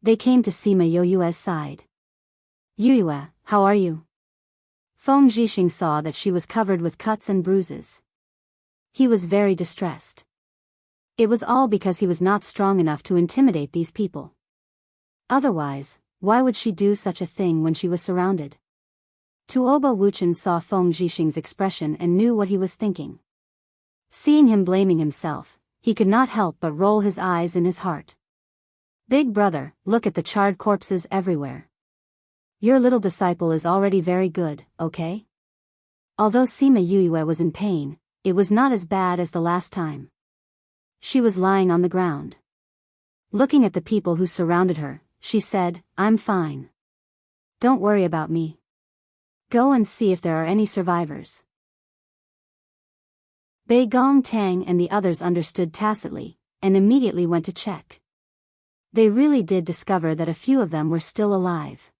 They came to Sima Yuyue's side. Yuyue, how are you? Feng Zhixing saw that she was covered with cuts and bruises. He was very distressed. It was all because he was not strong enough to intimidate these people. Otherwise, why would she do such a thing when she was surrounded? Tuoba Wuchen saw Feng Zhixing's expression and knew what he was thinking. Seeing him blaming himself, he could not help but roll his eyes in his heart. Big brother, look at the charred corpses everywhere. Your little disciple is already very good, okay? Although Sima Yuyue was in pain, it was not as bad as the last time. She was lying on the ground. Looking at the people who surrounded her, she said, I'm fine. Don't worry about me. Go and see if there are any survivors. Bei Gong Tang and the others understood tacitly, and immediately went to check. They really did discover that a few of them were still alive.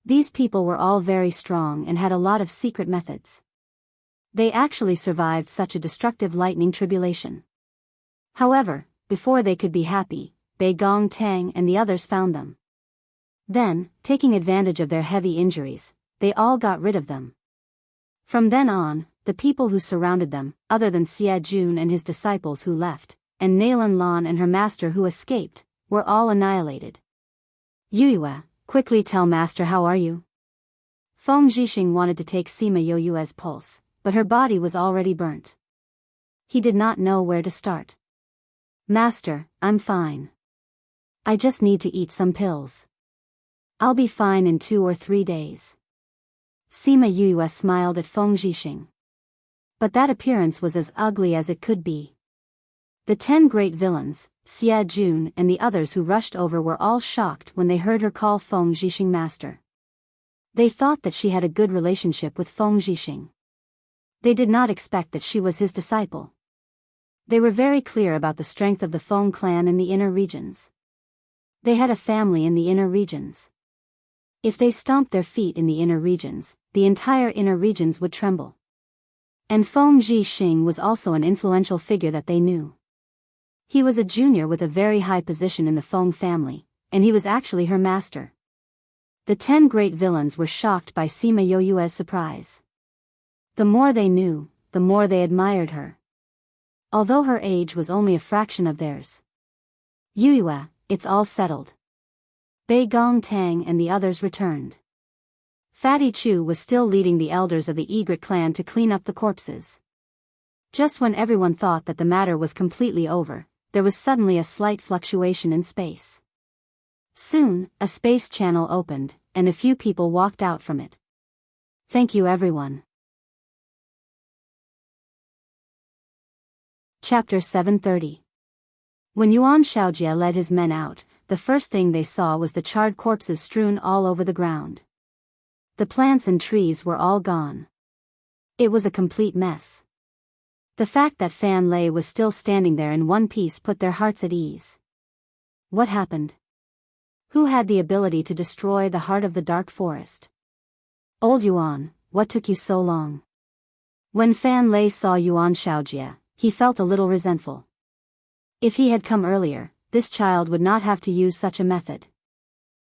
These people were all very strong and had a lot of secret methods. They actually survived such a destructive lightning tribulation. However, before they could be happy, Bei Gong Tang and the others found them. Then, taking advantage of their heavy injuries, they all got rid of them. From then on, the people who surrounded them, other than Xie Jun and his disciples who left, and Nalan Lan and her master who escaped, were all annihilated. Yuyue, quickly tell master how are you? Feng Zhixing wanted to take Sima Yuyue's pulse, but her body was already burnt. He did not know where to start. Master, I'm fine. I just need to eat some pills. I'll be fine in 2 or 3 days. Sima Yuyue smiled at Feng Zhixing. But that appearance was as ugly as it could be. The 10 great villains, Xie Jun and the others who rushed over were all shocked when they heard her call Feng Zhixing master. They thought that she had a good relationship with Feng Zhixing. They did not expect that she was his disciple. They were very clear about the strength of the Feng clan in the inner regions. They had a family in the inner regions. If they stomped their feet in the inner regions, the entire inner regions would tremble. And Feng Zhixing was also an influential figure that they knew. He was a junior with a very high position in the Feng family, and he was actually her master. The 10 great villains were shocked by Sima Yuyue's surprise. The more they knew, the more they admired her. Although her age was only a fraction of theirs. Yuyue, it's all settled. Bei Gong Tang and the others returned. Fatty Chu was still leading the elders of the Egret clan to clean up the corpses. Just when everyone thought that the matter was completely over, there was suddenly a slight fluctuation in space. Soon, a space channel opened, and a few people walked out from it. Thank you everyone. Chapter 730. When Yuan Shaojie led his men out, the first thing they saw was the charred corpses strewn all over the ground. The plants and trees were all gone. It was a complete mess. The fact that Fan Lei was still standing there in one piece put their hearts at ease. What happened? Who had the ability to destroy the heart of the dark forest? Old Yuan, what took you so long? When Fan Lei saw Yuan Shaojie, he felt a little resentful. If he had come earlier, this child would not have to use such a method.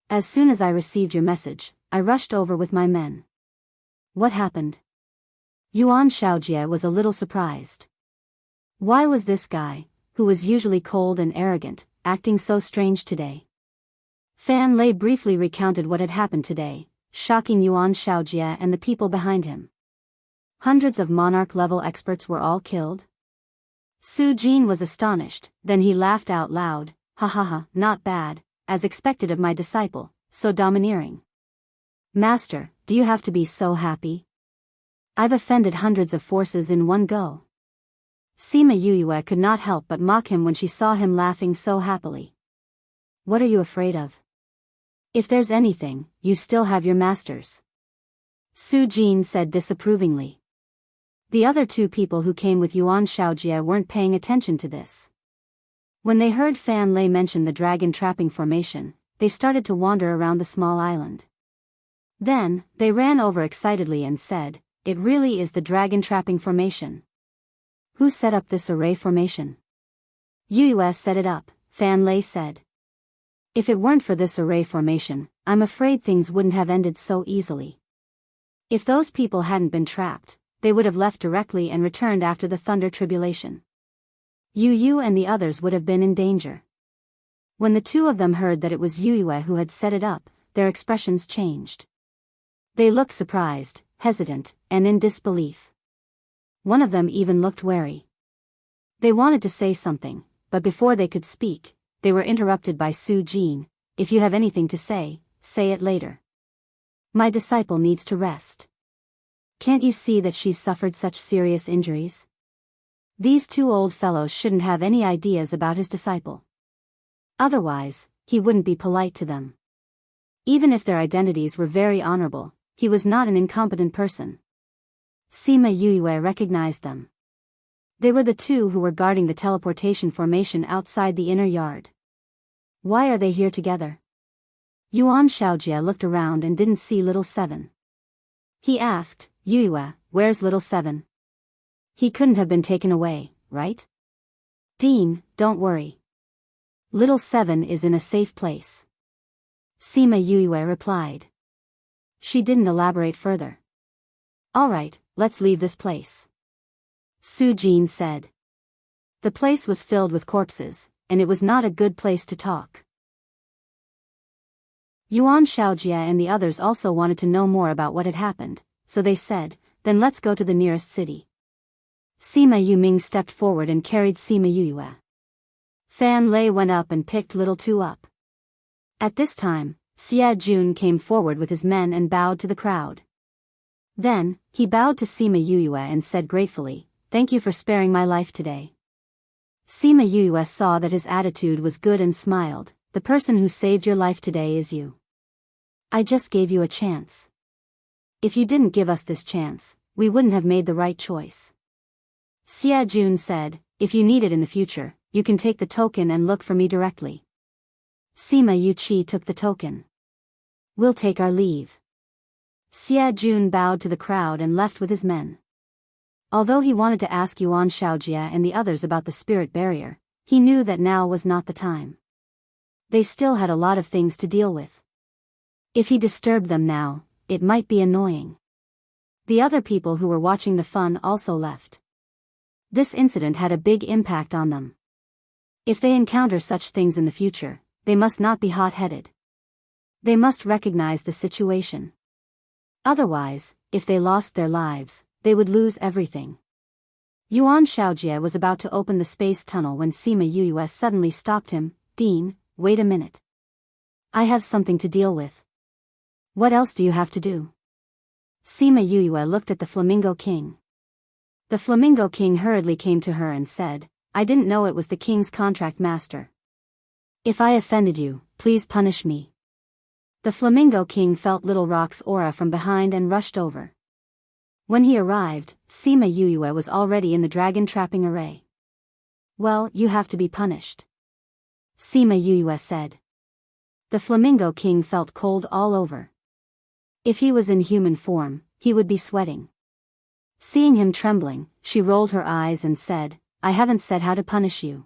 As soon as I received your message, I rushed over with my men. What happened? Yuan Shaojie was a little surprised. Why was this guy, who was usually cold and arrogant, acting so strange today? Fan Lei briefly recounted what had happened today, shocking Yuan Shaojie and the people behind him. Hundreds of monarch-level experts were all killed? Su Jin was astonished, then he laughed out loud, ha ha ha, not bad, as expected of my disciple, so domineering. Master, do you have to be so happy? I've offended hundreds of forces in one go. Sima Yuyue could not help but mock him when she saw him laughing so happily. What are you afraid of? If there's anything, you still have your masters. Su Jin said disapprovingly. The other two people who came with Yuan Shaojie weren't paying attention to this. When they heard Fan Lei mention the dragon trapping formation, they started to wander around the small island. Then, they ran over excitedly and said, "It really is the dragon trapping formation. Who set up this array formation?" Yuyue set it up, Fan Lei said. If it weren't for this array formation, I'm afraid things wouldn't have ended so easily. If those people hadn't been trapped, they would have left directly and returned after the thunder tribulation. Yu and the others would have been in danger. When the two of them heard that it was Yuyue who had set it up, their expressions changed. They looked surprised, hesitant, and in disbelief. One of them even looked wary. They wanted to say something, but before they could speak, they were interrupted by Su Jin. If you have anything to say it later. My disciple needs to rest. Can't you see that she's suffered such serious injuries? These two old fellows shouldn't have any ideas about his disciple. Otherwise, he wouldn't be polite to them. Even if their identities were very honorable, he was not an incompetent person. Sima Yuyue recognized them. They were the two who were guarding the teleportation formation outside the inner yard. Why are they here together? Yuan Shaojie looked around and didn't see Little Seven. He asked, Yuyue, where's Little Seven? He couldn't have been taken away, right? Dean, don't worry. Little Seven is in a safe place. Sima Yuyue replied. She didn't elaborate further. Alright, let's leave this place. Su Jin said. The place was filled with corpses, and it was not a good place to talk. Yuan Shaojie and the others also wanted to know more about what had happened, so they said, then let's go to the nearest city. Sima Yuming stepped forward and carried Sima Yuyue. Fan Lei went up and picked Little Two up. At this time, Xie Jun came forward with his men and bowed to the crowd. Then, he bowed to Sima Yuyue and said gratefully, "Thank you for sparing my life today." Sima Yuyue saw that his attitude was good and smiled. The person who saved your life today is you. I just gave you a chance. If you didn't give us this chance, we wouldn't have made the right choice. Xie Jun said, if you need it in the future, you can take the token and look for me directly. Sima Yuqi took the token. We'll take our leave. Xie Jun bowed to the crowd and left with his men. Although he wanted to ask Yuan Shaojie and the others about the spirit barrier, he knew that now was not the time. They still had a lot of things to deal with. If he disturbed them now, it might be annoying. The other people who were watching the fun also left. This incident had a big impact on them. If they encounter such things in the future, they must not be hot-headed. They must recognize the situation. Otherwise, if they lost their lives, they would lose everything. Yuan Shaojie was about to open the space tunnel when Sima Yuyue suddenly stopped him. Dean, wait a minute. I have something to deal with. What else do you have to do? Sima Yuyue looked at the Flamingo King. The Flamingo King hurriedly came to her and said, I didn't know it was the king's contract master. If I offended you, please punish me. The Flamingo King felt Little Rock's aura from behind and rushed over. When he arrived, Sima Yuyue was already in the dragon trapping array. "Well, you have to be punished," Sima Yuyue said. The Flamingo King felt cold all over. If he was in human form, he would be sweating. Seeing him trembling, she rolled her eyes and said, "I haven't said how to punish you.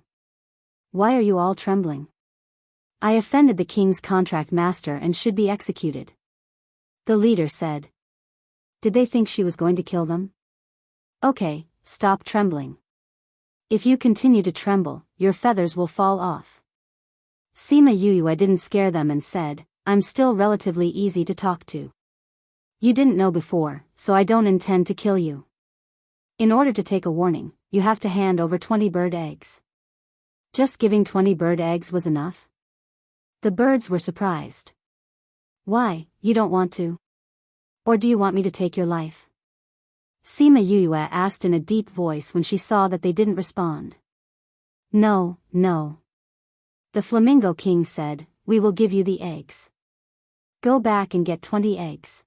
Why are you all trembling?" "I offended the king's contract master and should be executed," the leader said. Did they think she was going to kill them? Okay, stop trembling. If you continue to tremble, your feathers will fall off. Sima Yuyue didn't scare them and said, "I'm still relatively easy to talk to. You didn't know before, so I don't intend to kill you. In order to take a warning, you have to hand over 20 bird eggs." Just giving 20 bird eggs was enough? The birds were surprised. "Why, you don't want to? Or do you want me to take your life?" Sima Yuyue asked in a deep voice when she saw that they didn't respond. "No, no." The Flamingo King said, "We will give you the eggs. Go back and get 20 eggs."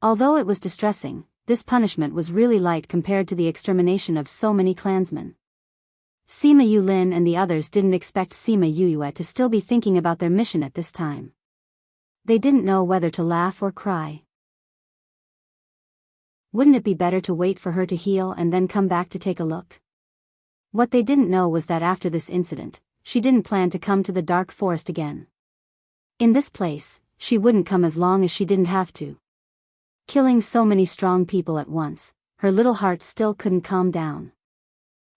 Although it was distressing, this punishment was really light compared to the extermination of so many clansmen. Sima Yulin and the others didn't expect Sima Yuyue to still be thinking about their mission at this time. They didn't know whether to laugh or cry. Wouldn't it be better to wait for her to heal and then come back to take a look? What they didn't know was that after this incident, she didn't plan to come to the dark forest again. In this place, she wouldn't come as long as she didn't have to. Killing so many strong people at once, her little heart still couldn't calm down.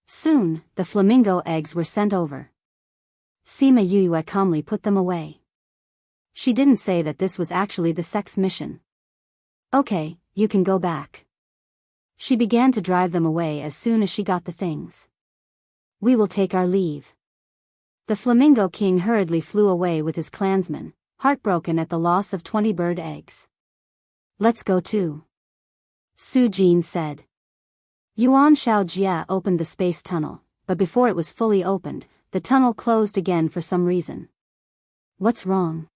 Soon, the flamingo eggs were sent over. Sima Yuyue calmly put them away. She didn't say that this was actually the sex mission. "Okay, you can go back." She began to drive them away as soon as she got the things. "We will take our leave." The Flamingo King hurriedly flew away with his clansmen, heartbroken at the loss of 20 bird eggs. "Let's go too," Su Jin said. Yuan Shaojia opened the space tunnel, but before it was fully opened, the tunnel closed again for some reason. "What's wrong?"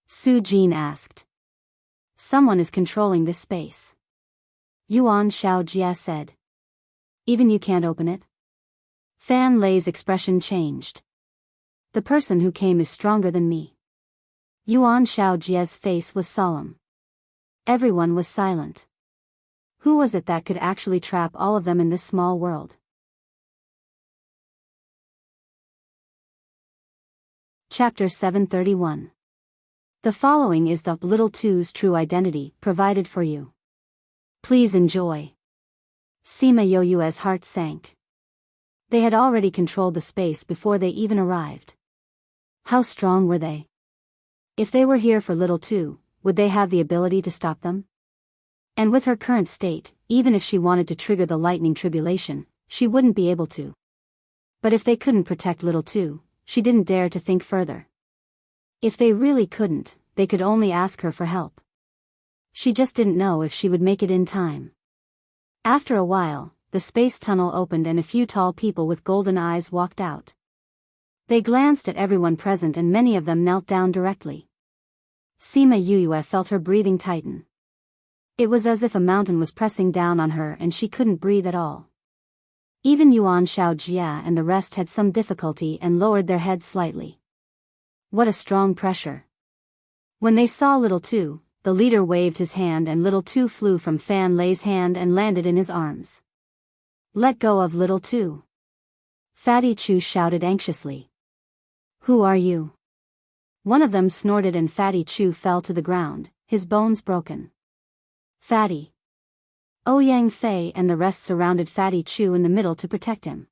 Su Jin asked. "Someone is controlling this space," Yuan Shaojia said. "Even you can't open it?" Fan Lei's expression changed. "The person who came is stronger than me." Yuan Shaojia's face was solemn. Everyone was silent. Who was it that could actually trap all of them in this small world? Chapter 731. The following is the Little Two's true identity, provided for you. Please enjoy. Sima Yoyue's heart sank. They had already controlled the space before they even arrived. How strong were they? If they were here for Little Two, would they have the ability to stop them? And with her current state, even if she wanted to trigger the lightning tribulation, she wouldn't be able to. But if they couldn't protect Little Two, she didn't dare to think further. If they really couldn't, they could only ask her for help. She just didn't know if she would make it in time. After a while, the space tunnel opened and a few tall people with golden eyes walked out. They glanced at everyone present and many of them knelt down directly. Sima Yuyue felt her breathing tighten. It was as if a mountain was pressing down on her and she couldn't breathe at all. Even Yuan Shaojia and the rest had some difficulty and lowered their heads slightly. What a strong pressure. When they saw Little Two, the leader waved his hand and Little Two flew from Fan Lei's hand and landed in his arms. "Let go of Little Two," Fatty Chu shouted anxiously. "Who are you?" One of them snorted and Fatty Chu fell to the ground, his bones broken. "Fatty." Ouyang Fei and the rest surrounded Fatty Chu in the middle to protect him.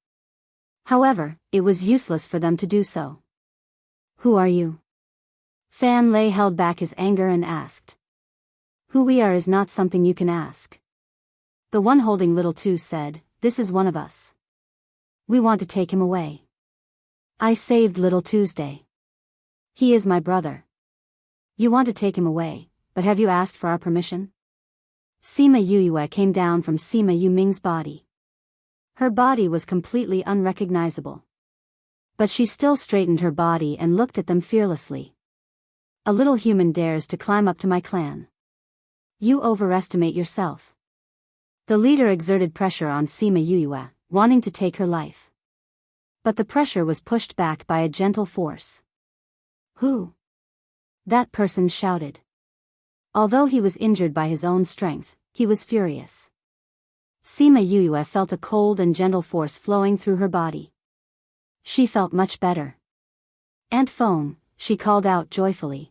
However, it was useless for them to do so. "Who are you?" Fan Lei held back his anger and asked. "Who we are is not something you can ask." The one holding Little Two said, "This is one of us. We want to take him away. I saved Little Tuesday. He is my brother. You want to take him away, but have you asked for our permission?" Sima Yuyue came down from Sima Yuming's body. Her body was completely unrecognizable. But she still straightened her body and looked at them fearlessly. A little human dares to climb up to my clan. You overestimate yourself. The leader exerted pressure on Sima Yuyue, wanting to take her life. But the pressure was pushed back by a gentle force. Who? That person shouted. Although he was injured by his own strength, he was furious. Sima Yuyue felt a cold and gentle force flowing through her body. She felt much better. Aunt Feng, she called out joyfully.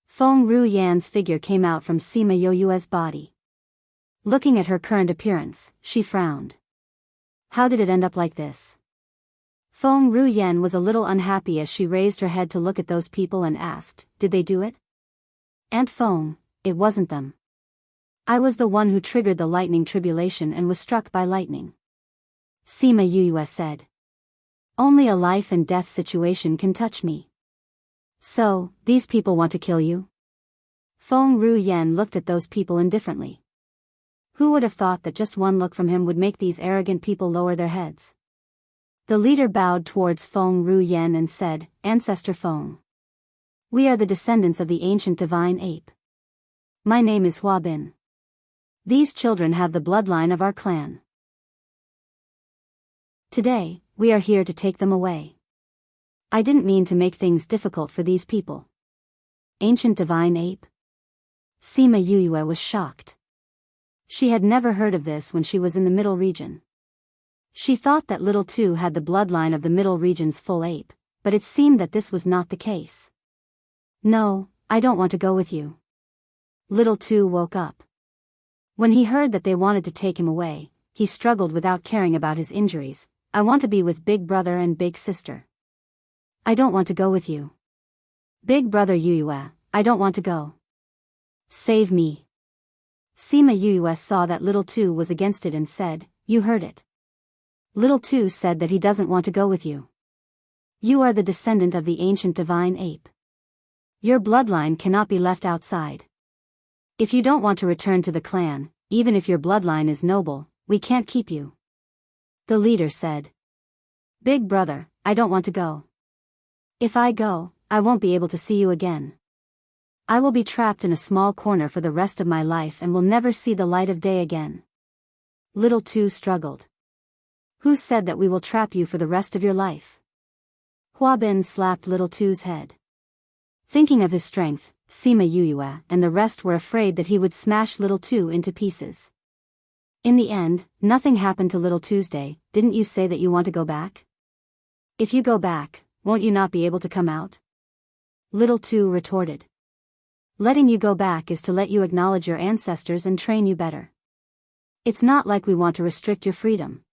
Feng Ru Yan's figure came out from Sima Yuyue's body. Looking at her current appearance, she frowned. How did it end up like this? Feng Ru Yan was a little unhappy as she raised her head to look at those people and asked, did they do it? Aunt Feng, it wasn't them. I was the one who triggered the lightning tribulation and was struck by lightning. Sima Yuyue said. Only a life and death situation can touch me. So, these people want to kill you? Feng Ru Yan looked at those people indifferently. Who would have thought that just one look from him would make these arrogant people lower their heads? The leader bowed towards Feng Ru Yan and said, Ancestor Feng. We are the descendants of the ancient divine ape. My name is Hua Bin. These children have the bloodline of our clan. Today, we are here to take them away. I didn't mean to make things difficult for these people. Ancient divine ape? Sima Yuyue was shocked. She had never heard of this when she was in the Middle Region. She thought that Little Two had the bloodline of the Middle Region's full ape, but it seemed that this was not the case. No, I don't want to go with you. Little Two woke up. When he heard that they wanted to take him away, he struggled without caring about his injuries. I want to be with Big Brother and Big Sister. I don't want to go with you. Big Brother Yuyue, I don't want to go. Save me. Sima Yuyue saw that Little Two was against it and said, you heard it. Little Two said that he doesn't want to go with you. You are the descendant of the ancient divine ape. Your bloodline cannot be left outside. If you don't want to return to the clan, even if your bloodline is noble, we can't keep you. The leader said. Big Brother, I don't want to go. If I go, I won't be able to see you again. I will be trapped in a small corner for the rest of my life and will never see the light of day again. Little Two struggled. Who said that we will trap you for the rest of your life? Hua Bin slapped Little Two's head. Thinking of his strength, Sima Yuyue and the rest were afraid that he would smash Little Two into pieces. In the end, nothing happened to Little Tuesday. Didn't you say that you want to go back? If you go back, won't you not be able to come out? Little Two retorted. Letting you go back is to let you acknowledge your ancestors and train you better. It's not like we want to restrict your freedom.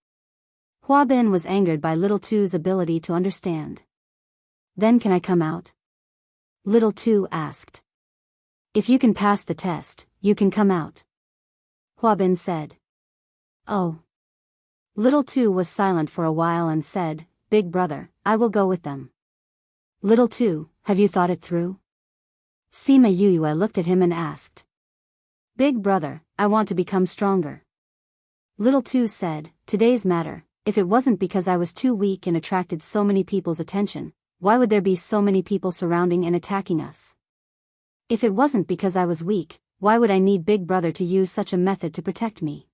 Hua Bin was angered by Little Two's ability to understand. Then can I come out? Little Two asked. If you can pass the test, you can come out. Hua Bin said. Oh. Little Two was silent for a while and said, Big Brother, I will go with them. Little Two, have you thought it through? Sima Yuyue looked at him and asked. Big Brother, I want to become stronger. Little Two said, today's matter, if it wasn't because I was too weak and attracted so many people's attention, why would there be so many people surrounding and attacking us? If it wasn't because I was weak, why would I need Big Brother to use such a method to protect me?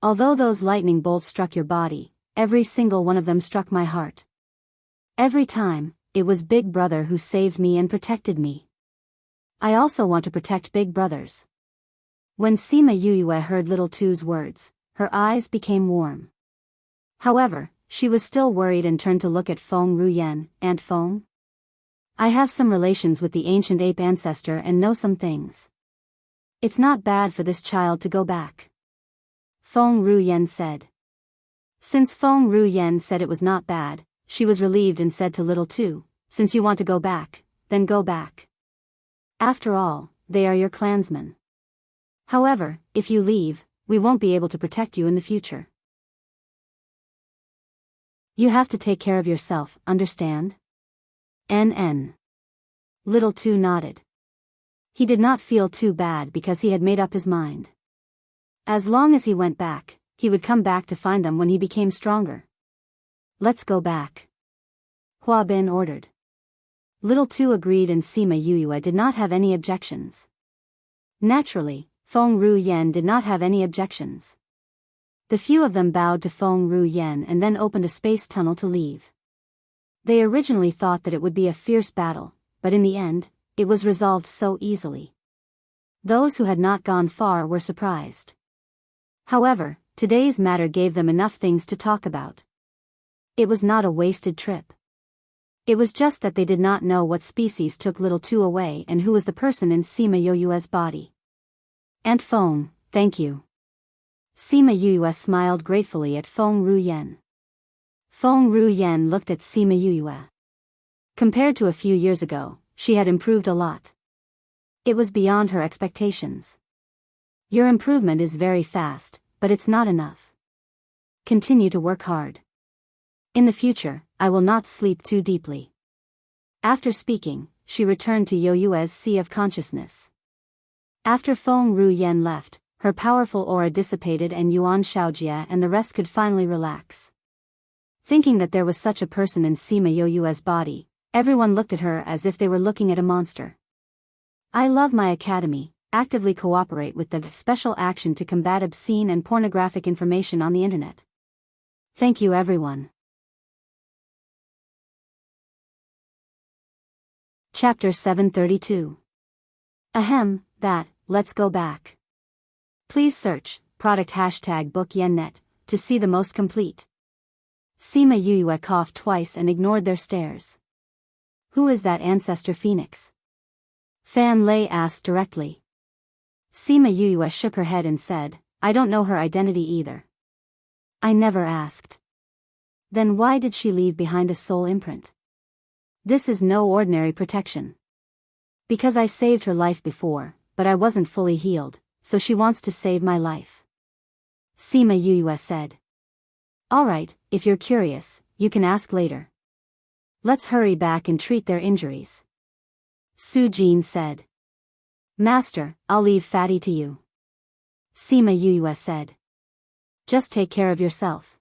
Although those lightning bolts struck your body, every single one of them struck my heart. Every time, it was Big Brother who saved me and protected me. I also want to protect Big Brothers. When Sima Yuyue heard Little Two's words, her eyes became warm. However, she was still worried and turned to look at Feng Ru Yan. Aunt Feng? I have some relations with the ancient ape ancestor and know some things. It's not bad for this child to go back. Feng Ru Yan said. Since Feng Ru Yan said it was not bad, she was relieved and said to Little Two, since you want to go back, then go back. After all, they are your clansmen. However, if you leave, we won't be able to protect you in the future. You have to take care of yourself, understand? NN. Little Two nodded. He did not feel too bad because he had made up his mind. As long as he went back, he would come back to find them when he became stronger. Let's go back. Hua Bin ordered. Little Two agreed and Sima Yuyue did not have any objections. Naturally, Feng Ruyen did not have any objections. The few of them bowed to Feng Ruyen and then opened a space tunnel to leave. They originally thought that it would be a fierce battle, but in the end, it was resolved so easily. Those who had not gone far were surprised. However, today's matter gave them enough things to talk about. It was not a wasted trip. It was just that they did not know what species took Little Two away and who was the person in Sima Yuyue's body. Aunt Feng, thank you. Sima Yuyue smiled gratefully at Feng Ruyen. Feng Ruyen looked at Sima Yuyue. Compared to a few years ago, she had improved a lot. It was beyond her expectations. Your improvement is very fast, but it's not enough. Continue to work hard. In the future, I will not sleep too deeply. After speaking, she returned to Yoyue's sea of consciousness. After Feng Ruyen left, her powerful aura dissipated and Yuan Xiaojie and the rest could finally relax. Thinking that there was such a person in Sima Yoyue's body, everyone looked at her as if they were looking at a monster. I love my academy, actively cooperate with the Special Action to combat obscene and pornographic information on the internet. Thank you everyone. Chapter 732. Ahem, let's go back. Please search, product #bookyennet, to see the most complete. Sima Yuyue coughed twice and ignored their stares. Who is that ancestor phoenix? Fan Lei asked directly. Sima Yuyue shook her head and said, I don't know her identity either. I never asked. Then why did she leave behind a soul imprint? This is no ordinary protection. Because I saved her life before, but I wasn't fully healed, so she wants to save my life. Sima Yuyue said. Alright, if you're curious, you can ask later. Let's hurry back and treat their injuries. Su Jin said. Master, I'll leave Fatty to you. Sima Yuyue said. Just take care of yourself.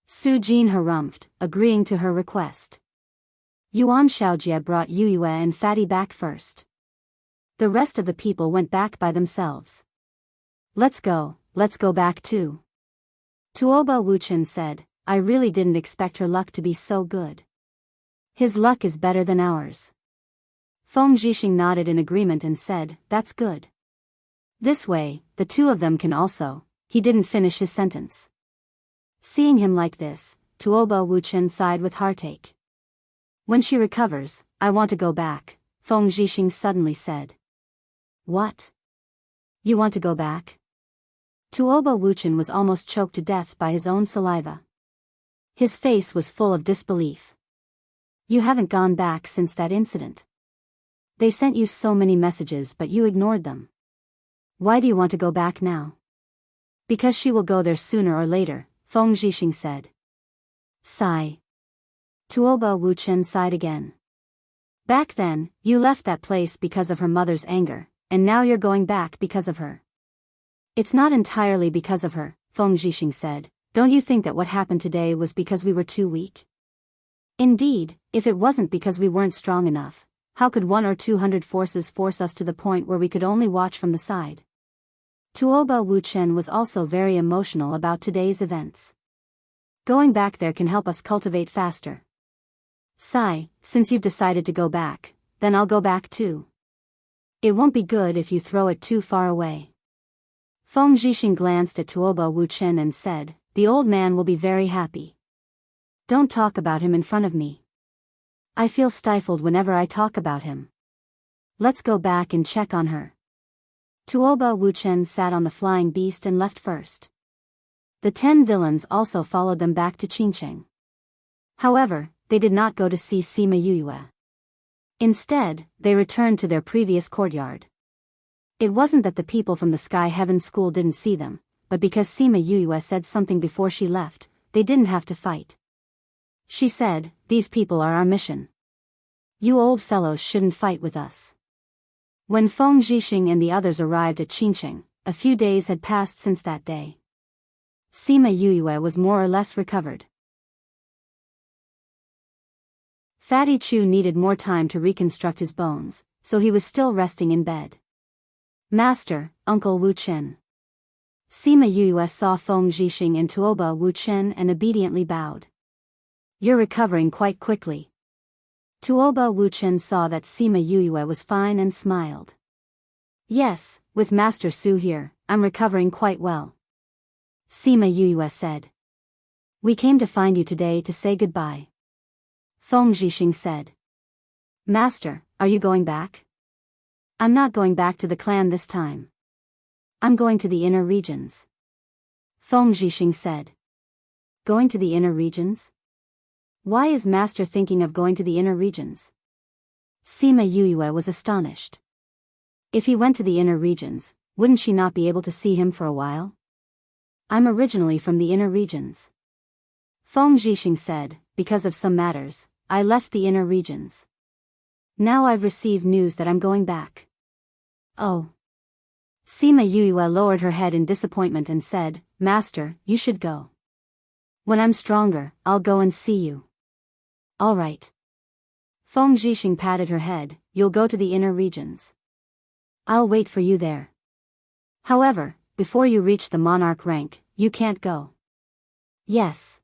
Su Jin harumphed, agreeing to her request. Yuan Xiaojie brought Yuyue and Fatty back first. The rest of the people went back by themselves. Let's go back too. Tuoba Wuchen said, I really didn't expect her luck to be so good. His luck is better than ours. Feng Zhixing nodded in agreement and said, that's good. This way, the two of them can also. He didn't finish his sentence. Seeing him like this, Tuoba Wuchen sighed with heartache. When she recovers, I want to go back, Feng Zhixing suddenly said. What? You want to go back? Tuoba Wuchen was almost choked to death by his own saliva. His face was full of disbelief. You haven't gone back since that incident. They sent you so many messages but you ignored them. Why do you want to go back now? Because she will go there sooner or later, Feng Zhixing said. Sigh. Tuoba Wuchen sighed again. Back then, you left that place because of her mother's anger, and now you're going back because of her. It's not entirely because of her, Feng Zhixing said. Don't you think that what happened today was because we were too weak? Indeed, if it wasn't because we weren't strong enough, how could 100 or 200 forces force us to the point where we could only watch from the side? Tuoba Wuchen was also very emotional about today's events. Going back there can help us cultivate faster. Sigh, since you've decided to go back, then I'll go back too. It won't be good if you throw it too far away. Feng Zhixing glanced at Tuoba Wuchen and said, the old man will be very happy. Don't talk about him in front of me. I feel stifled whenever I talk about him. Let's go back and check on her. Tuoba Wuchen sat on the flying beast and left first. The 10 villains also followed them back to Qingcheng. However, they did not go to see Sima Yuyue. Instead, they returned to their previous courtyard. It wasn't that the people from the Sky Heaven School didn't see them, but because Sima Yuyue said something before she left, they didn't have to fight. She said, these people are our mission. You old fellows shouldn't fight with us. When Feng Zhixing and the others arrived at Qingcheng, a few days had passed since that day. Sima Yuyue was more or less recovered. Fatty Chu needed more time to reconstruct his bones, so he was still resting in bed. Master, Uncle Wu Chen. Sima Yue saw Feng Zhixing and Tuoba Wu Chen and obediently bowed. You're recovering quite quickly. Tuoba Wu Chen saw that Sima Yue was fine and smiled. Yes, with Master Su here, I'm recovering quite well. Sima Yue said. We came to find you today to say goodbye. Feng Zhixing said. Master, are you going back? I'm not going back to the clan this time. I'm going to the inner regions. Feng Zhixing said. Going to the inner regions? Why is Master thinking of going to the inner regions? Sima Yue was astonished. If he went to the inner regions, wouldn't she not be able to see him for a while? I'm originally from the inner regions. Feng Zhixing said, because of some matters, I left the inner regions. Now I've received news that I'm going back. Oh. Sima Yue lowered her head in disappointment and said, Master, you should go. When I'm stronger, I'll go and see you. All right. Feng Zhixing patted her head, you'll go to the inner regions. I'll wait for you there. However, before you reach the monarch rank, you can't go. Yes.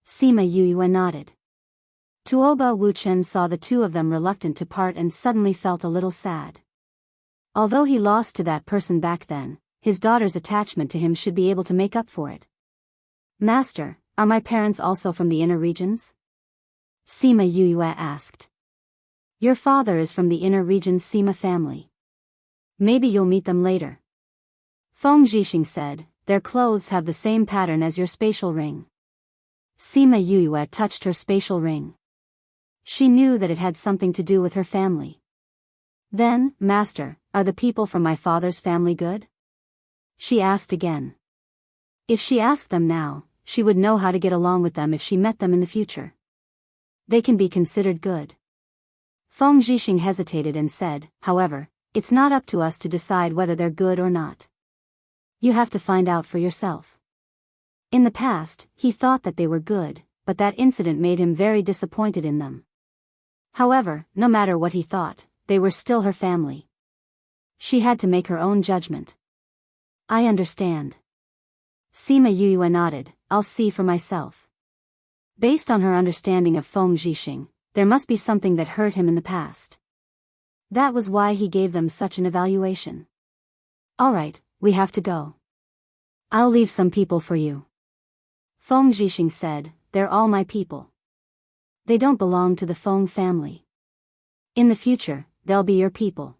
Sima Yue nodded. Tuoba Wu Chen saw the two of them reluctant to part and suddenly felt a little sad. Although he lost to that person back then, his daughter's attachment to him should be able to make up for it. Master, are my parents also from the inner regions? Sima Yue asked. Your father is from the inner regions Sima family. Maybe you'll meet them later. Feng Zhixing said, their clothes have the same pattern as your spatial ring. Sima Yue touched her spatial ring. She knew that it had something to do with her family. Then, Master, are the people from my father's family good? She asked again. If she asked them now, she would know how to get along with them if she met them in the future. They can be considered good. Feng Zhixing hesitated and said, however, it's not up to us to decide whether they're good or not. You have to find out for yourself. In the past, he thought that they were good, but that incident made him very disappointed in them. However, no matter what he thought, they were still her family. She had to make her own judgment. I understand. Sima Yue nodded, I'll see for myself. Based on her understanding of Feng Zhixing, there must be something that hurt him in the past. That was why he gave them such an evaluation. All right, we have to go. I'll leave some people for you. Feng Zhixing said, they're all my people. They don't belong to the Feng family. In the future, they'll be your people.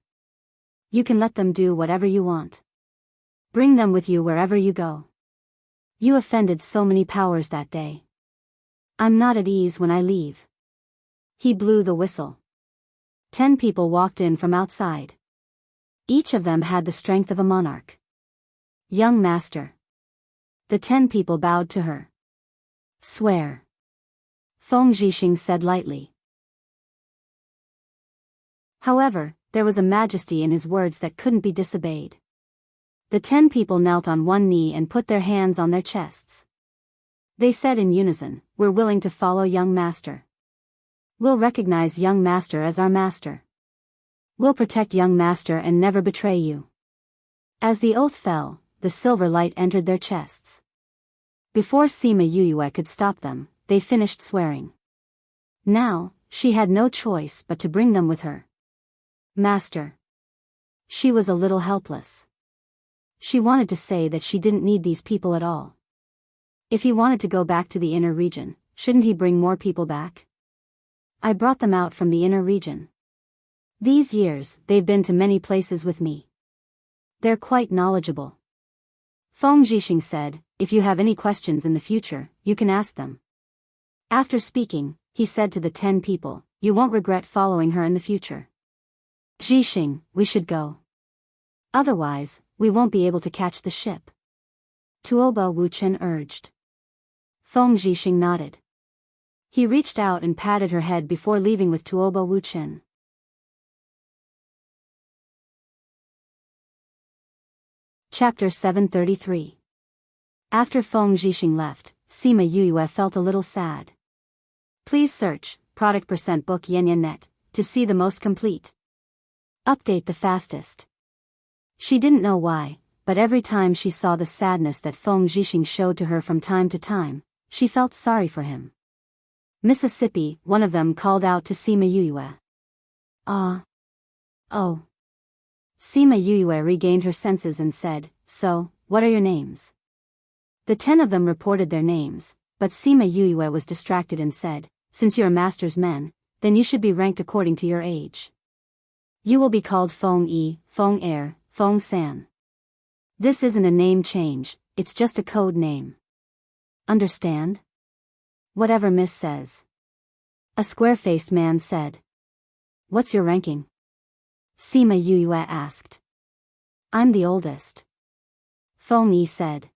You can let them do whatever you want. Bring them with you wherever you go. You offended so many powers that day. I'm not at ease when I leave. He blew the whistle. 10 people walked in from outside. Each of them had the strength of a monarch. Young master. The 10 people bowed to her. Swear. Feng Zhixing said lightly. However, there was a majesty in his words that couldn't be disobeyed. The 10 people knelt on one knee and put their hands on their chests. They said in unison, we're willing to follow young master. We'll recognize young master as our master. We'll protect young master and never betray you. As the oath fell, the silver light entered their chests. Before Sima Yue could stop them, they finished swearing. Now, she had no choice but to bring them with her. Master. She was a little helpless. She wanted to say that she didn't need these people at all. If he wanted to go back to the inner region, shouldn't he bring more people back? I brought them out from the inner region. These years, they've been to many places with me. They're quite knowledgeable. Feng Zhixing said, if you have any questions in the future, you can ask them. After speaking, he said to the 10 people, you won't regret following her in the future. Zhixing, we should go. Otherwise, we won't be able to catch the ship. Tuoba Wu Chen urged. Feng Zhixing nodded. He reached out and patted her head before leaving with Tuoba Wu Chen. Chapter 733. After Feng Zhixing left, Sima Yue felt a little sad. Please search, product percent book yen yen net, to see the most complete. Update the fastest. She didn't know why, but every time she saw the sadness that Feng Zhixing showed to her from time to time, she felt sorry for him. Mississippi, one of them called out to Sima Yuyue. Ah. Oh. Sima Yuyue regained her senses and said, "So, what are your names?" The 10 of them reported their names, but Sima Yuyue was distracted and said, "Since you're a master's men, then you should be ranked according to your age. You will be called Feng Yi, Feng Er, Feng San. This isn't a name change, it's just a code name. Understand? Whatever Miss says." A square-faced man said. "What's your ranking?" Sima Yuyue asked. "I'm the oldest." Feng Yi said.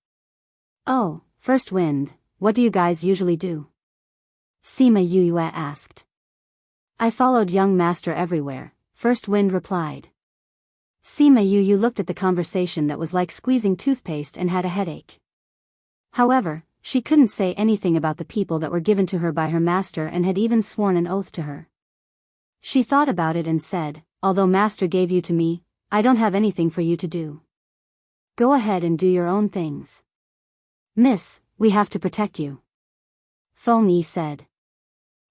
"Oh, first wind, what do you guys usually do?" Sima Yuyue asked. "I followed young master everywhere," First Wind replied. Sima Yuyue looked at the conversation that was like squeezing toothpaste and had a headache. However, she couldn't say anything about the people that were given to her by her master and had even sworn an oath to her. She thought about it and said, "Although master gave you to me, I don't have anything for you to do. Go ahead and do your own things." "Miss, we have to protect you," Feng Yi said.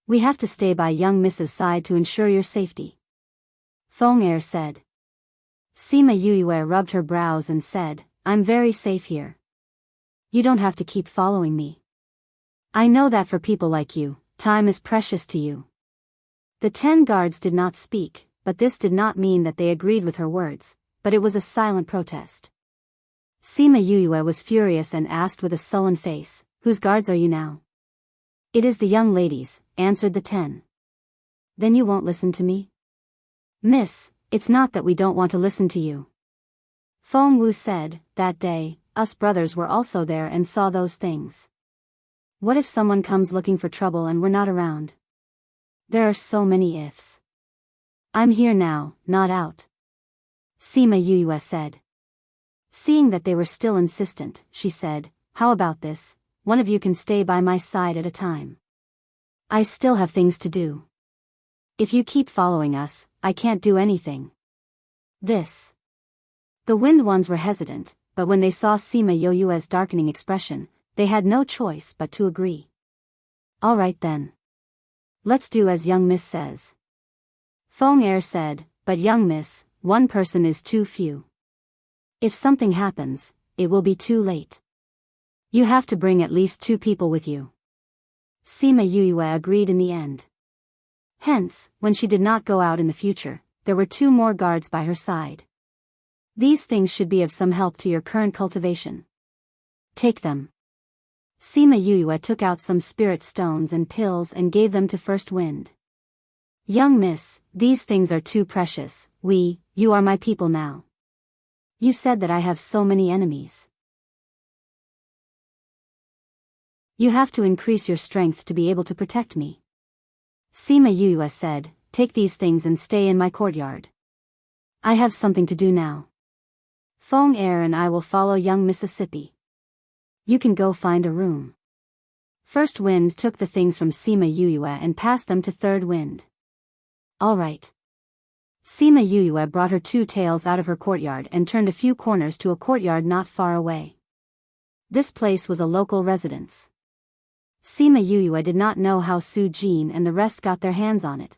"We have to stay by young Miss's side to ensure your safety," Feng Er said. Sima Yuyue rubbed her brows and said, "I'm very safe here. You don't have to keep following me. I know that for people like you, time is precious to you." The 10 guards did not speak, but this did not mean that they agreed with her words, but it was a silent protest. Sima Yuyue was furious and asked with a sullen face, "Whose guards are you now?" "It is the young ladies," answered the 10. "Then you won't listen to me?" "Miss, it's not that we don't want to listen to you." Feng Wu said, "That day, us brothers were also there and saw those things. What if someone comes looking for trouble and we're not around? There are so many ifs. I'm here now, not out," Sima Yuyue said. Seeing that they were still insistent, she said, "How about this? One of you can stay by my side at a time. I still have things to do. If you keep following us, I can't do anything." This. The Wind Ones were hesitant, but when they saw Sima Yuyue's darkening expression, they had no choice but to agree. "All right then. Let's do as young Miss says." Feng Er said, "But young Miss, one person is too few. If something happens, it will be too late. You have to bring at least 2 people with you." Sima Yuyue agreed in the end. Hence, when she did not go out in the future, there were 2 more guards by her side. "These things should be of some help to your current cultivation. Take them." Sima Yuyue took out some spirit stones and pills and gave them to First Wind. "Young Miss, these things are too precious. You are my people now. You said that I have so many enemies. You have to increase your strength to be able to protect me." Sima Yuyue said, "Take these things and stay in my courtyard. I have something to do now. Feng Er and I will follow young Mississippi. You can go find a room." First Wind took the things from Sima Yuyue and passed them to Third Wind. "All right." Sima Yuyue brought her 2 tails out of her courtyard and turned a few corners to a courtyard not far away. This place was a local residence. Sima Yuyue did not know how Su Jin and the rest got their hands on it.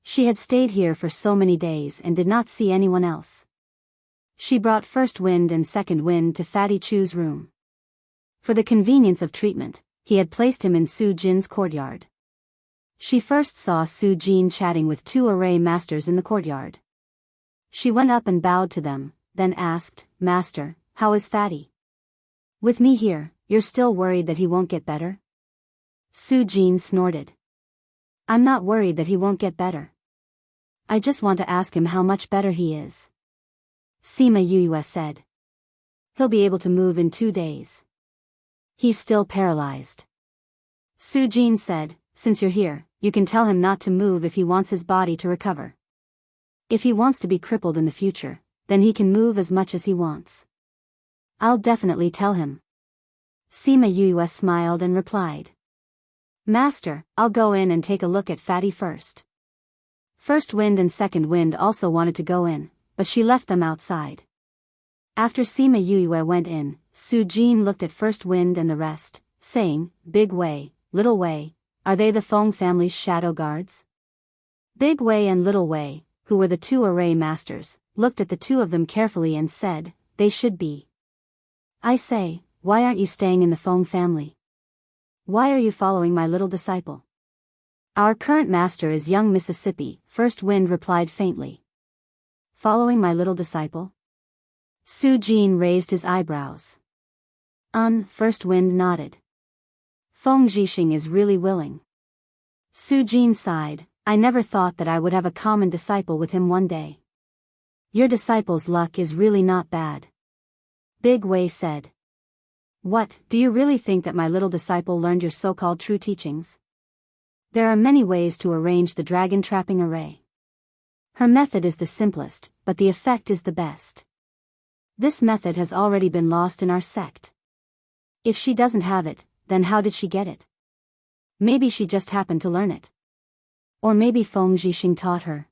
She had stayed here for so many days and did not see anyone else. She brought First Wind and Second Wind to Fatty Chu's room. For the convenience of treatment, he had placed him in Su Jin's courtyard. She first saw Su Jin chatting with 2 array masters in the courtyard. She went up and bowed to them, then asked, "Master, how is Fatty? With me here, you're still worried that he won't get better?" Su Jin snorted. "I'm not worried that he won't get better. I just want to ask him how much better he is." Sima Yuyue said. "He'll be able to move in 2 days. He's still paralyzed." Su Jin said, "Since you're here, you can tell him not to move if he wants his body to recover. If he wants to be crippled in the future, then he can move as much as he wants." "I'll definitely tell him." Sima Yuyue smiled and replied. Master, I'll go in and take a look at Fatty first. First Wind and Second Wind also wanted to go in, but she left them outside. After Sima Yue went in, Su Jin looked at First Wind and the rest, saying, Big Wei, Little Wei, are they the Feng family's shadow guards? Big Wei and Little Wei, who were the two array masters, looked at the two of them carefully and said, they should be. I say, why aren't you staying in the Feng family? Why are you following my little disciple? Our current master is young Mississippi, First Wind replied faintly. Following my little disciple? Su Jin raised his eyebrows. First Wind nodded. Feng Zhixing is really willing. Su Jin sighed, I never thought that I would have a common disciple with him one day. Your disciple's luck is really not bad. Big Wei said. What, do you really think that my little disciple learned your so-called true teachings? There are many ways to arrange the dragon trapping array. Her method is the simplest, but the effect is the best. This method has already been lost in our sect. If she doesn't have it, then how did she get it? Maybe she just happened to learn it. Or maybe Feng Zhixing taught her.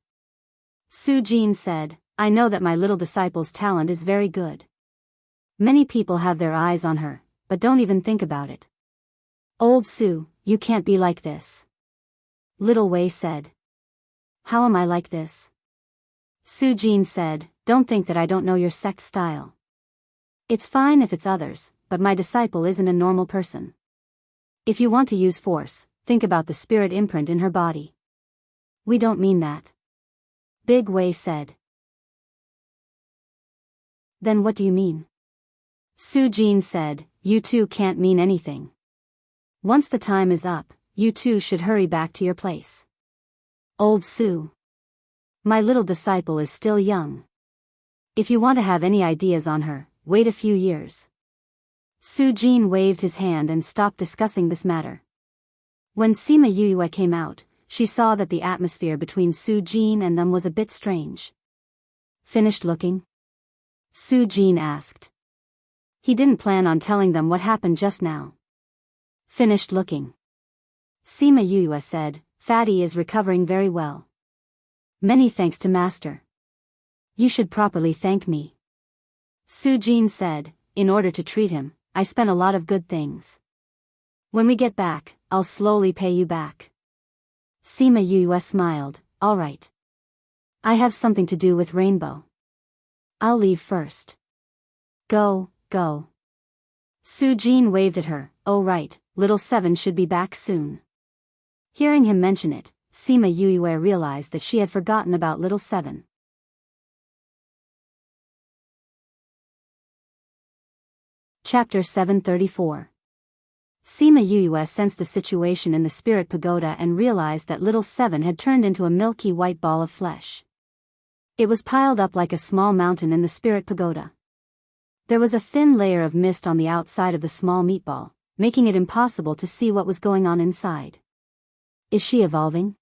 Su Jin said, I know that my little disciple's talent is very good. Many people have their eyes on her, but don't even think about it. Old Su, you can't be like this. Little Wei said. How am I like this? Su Jin said, don't think that I don't know your sect style. It's fine if it's others, but my disciple isn't a normal person. If you want to use force, think about the spirit imprint in her body. We don't mean that. Big Wei said. Then what do you mean? Su Jin said, you two can't mean anything. Once the time is up, you two should hurry back to your place. Old Su. My little disciple is still young. If you want to have any ideas on her, wait a few years. Su Jin waved his hand and stopped discussing this matter. When Sima Yue came out, she saw that the atmosphere between Su Jin and them was a bit strange. Finished looking? Su Jin asked. He didn't plan on telling them what happened just now. Finished looking. Sima Yue said, Fatty is recovering very well. Many thanks to Master. You should properly thank me. Su Jin said, in order to treat him, I spent a lot of good things. When we get back, I'll slowly pay you back. Sima Yue smiled, all right. I have something to do with Rainbow. I'll leave first. Go, go. Su Jin waved at her, oh right, little Seven should be back soon. Hearing him mention it, Sima Yue realized that she had forgotten about little Seven. Chapter 734. Sima Yue sensed the situation in the spirit pagoda and realized that little Seven had turned into a milky white ball of flesh. It was piled up like a small mountain in the spirit pagoda. There was a thin layer of mist on the outside of the small meatball, making it impossible to see what was going on inside. Is she evolving?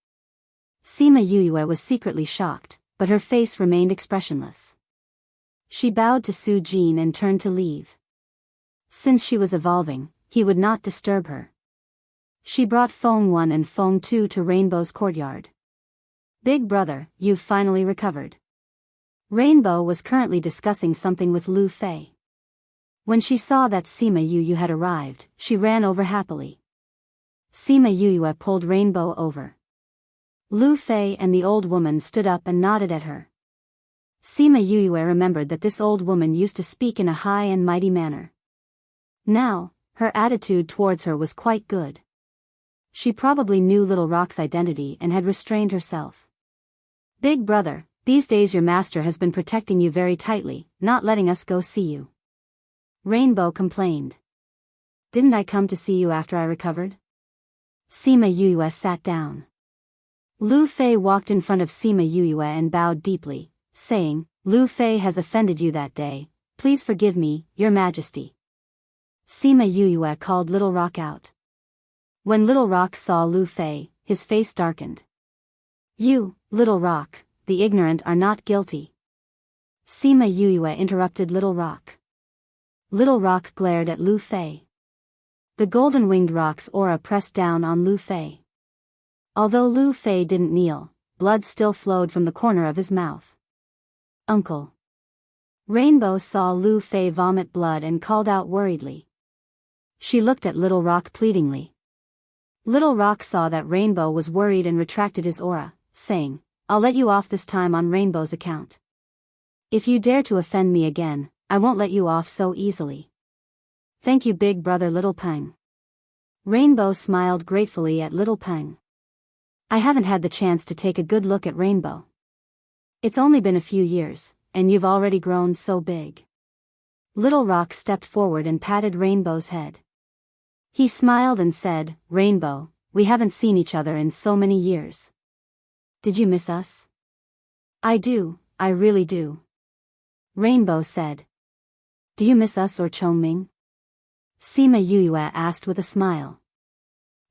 Sima Yue was secretly shocked, but her face remained expressionless. She bowed to Su Jin and turned to leave. Since she was evolving, he would not disturb her. She brought Feng 1 and Feng 2 to Rainbow's courtyard. Big brother, you've finally recovered. Rainbow was currently discussing something with Lu Fei. When she saw that Sima Yue had arrived, she ran over happily. Sima Yue pulled Rainbow over. Lu Fei and the old woman stood up and nodded at her. Sima Yue remembered that this old woman used to speak in a high and mighty manner. Now, her attitude towards her was quite good. She probably knew Little Rock's identity and had restrained herself. Big brother, these days your master has been protecting you very tightly, not letting us go see you. Rainbow complained. Didn't I come to see you after I recovered? Sima Yue sat down. Lu Fei walked in front of Sima Yue and bowed deeply, saying, Lu Fei has offended you that day, please forgive me, your majesty. Sima Yue called Little Rock out. When Little Rock saw Lu Fei, his face darkened. You, Little Rock, the ignorant are not guilty. Sima Yue interrupted Little Rock. Little Rock glared at Lu Fei. The golden-winged rock's aura pressed down on Lu Fei. Although Lu Fei didn't kneel, blood still flowed from the corner of his mouth. Uncle. Rainbow saw Lu Fei vomit blood and called out worriedly. She looked at Little Rock pleadingly. Little Rock saw that Rainbow was worried and retracted his aura, saying, "I'll let you off this time on Rainbow's account. If you dare to offend me again, I won't let you off so easily." "Thank you, big brother Little Peng." Rainbow smiled gratefully at Little Peng. "I haven't had the chance to take a good look at Rainbow. It's only been a few years, and you've already grown so big." Little Rock stepped forward and patted Rainbow's head. He smiled and said, "Rainbow, we haven't seen each other in so many years. Did you miss us?" "I do, I really do." Rainbow said. "Do you miss us or Chongming?" Sima Yuyue asked with a smile.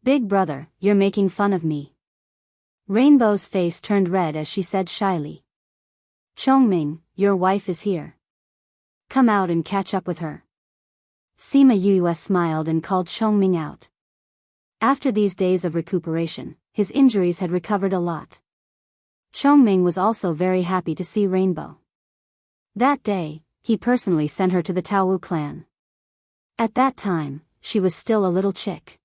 "Big brother, you're making fun of me." Rainbow's face turned red as she said shyly. "Chongming, your wife is here. Come out and catch up with her." Sima Yuyue smiled and called Chongming out. After these days of recuperation, his injuries had recovered a lot. Chongming was also very happy to see Rainbow. That day, he personally sent her to the Taowu clan. At that time, she was still a little chick.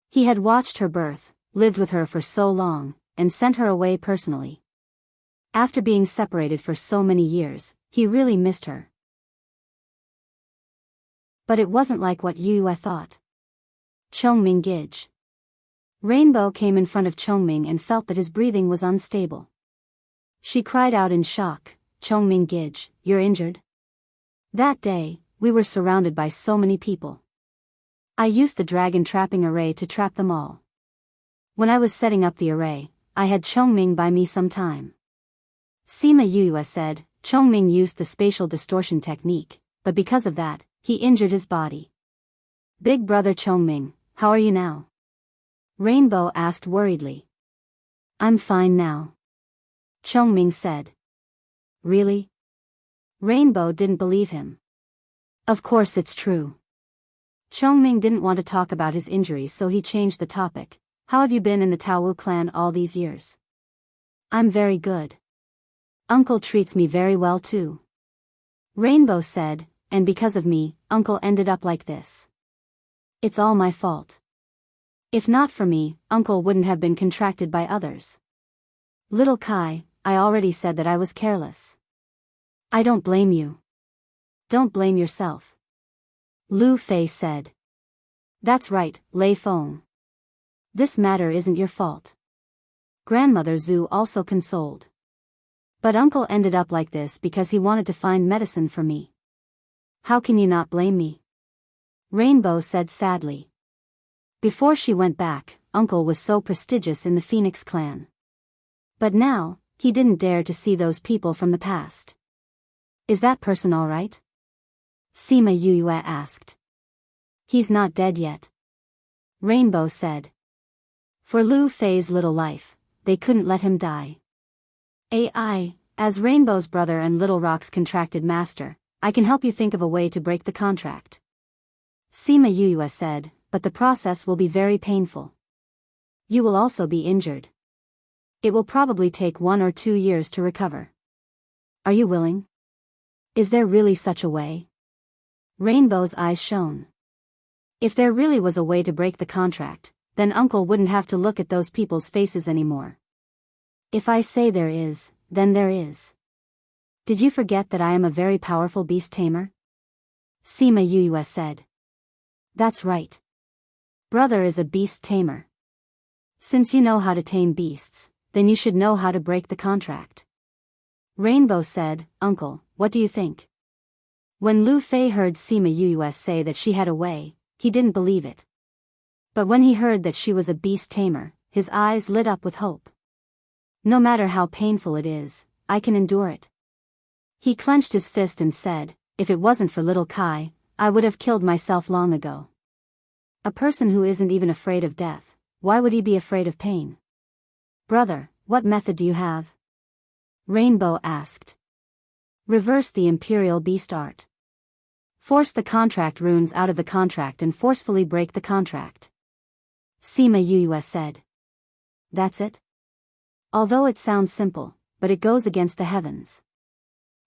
He had watched her birth, lived with her for so long, and sent her away personally. After being separated for so many years, he really missed her. But it wasn't like what Yuyue thought. Chongming Gij. Rainbow came in front of Chongming and felt that his breathing was unstable. She cried out in shock, "Chongming Gij, you're injured?" "That day, we were surrounded by so many people. I used the dragon trapping array to trap them all. When I was setting up the array, I had Chongming by me some time." Sima Yuyue said, "Chongming used the spatial distortion technique, but because of that, he injured his body." "Big brother Chongming, how are you now?" Rainbow asked worriedly. "I'm fine now," Chongming said. "Really?" Rainbow didn't believe him. "Of course it's true." Chongming didn't want to talk about his injuries, so he changed the topic. "How have you been in the Taowu clan all these years?" "I'm very good. Uncle treats me very well too." Rainbow said, "And because of me, Uncle ended up like this. It's all my fault. If not for me, Uncle wouldn't have been contracted by others. Little Kai, I already said that I was careless. I don't blame you. Don't blame yourself." Lu Fei said. "That's right, Lei Feng. This matter isn't your fault." Grandmother Zhu also consoled. "But Uncle ended up like this because he wanted to find medicine for me. How can you not blame me?" Rainbow said sadly. Before she went back, Uncle was so prestigious in the Phoenix clan. But now, he didn't dare to see those people from the past. "Is that person all right?" Sima Yuyue asked. "He's not dead yet," Rainbow said. For Lu Fei's little life, they couldn't let him die. As Rainbow's brother and Little Rock's contracted master, I can help you think of a way to break the contract. Sima Yuyue said, "But the process will be very painful. You will also be injured. It will probably take 1 or 2 years to recover. Are you willing? Is there really such a way?" Rainbow's eyes shone. If there really was a way to break the contract, then Uncle wouldn't have to look at those people's faces anymore. "If I say there is, then there is. Did you forget that I am a very powerful beast tamer?" Sima Yuyue said. "That's right. Brother is a beast tamer. Since you know how to tame beasts, then you should know how to break the contract." Rainbow said, "Uncle, what do you think?" When Lu Fei heard Sima Yuyue say that she had a way, he didn't believe it. But when he heard that she was a beast tamer, his eyes lit up with hope. "No matter how painful it is, I can endure it." He clenched his fist and said, "If it wasn't for little Kai, I would have killed myself long ago." A person who isn't even afraid of death, why would he be afraid of pain? "Brother, what method do you have?" Rainbow asked. "Reverse the Imperial Beast art. Force the contract runes out of the contract and forcefully break the contract. Sima Yue said. That's it? Although it sounds simple, but it goes against the heavens.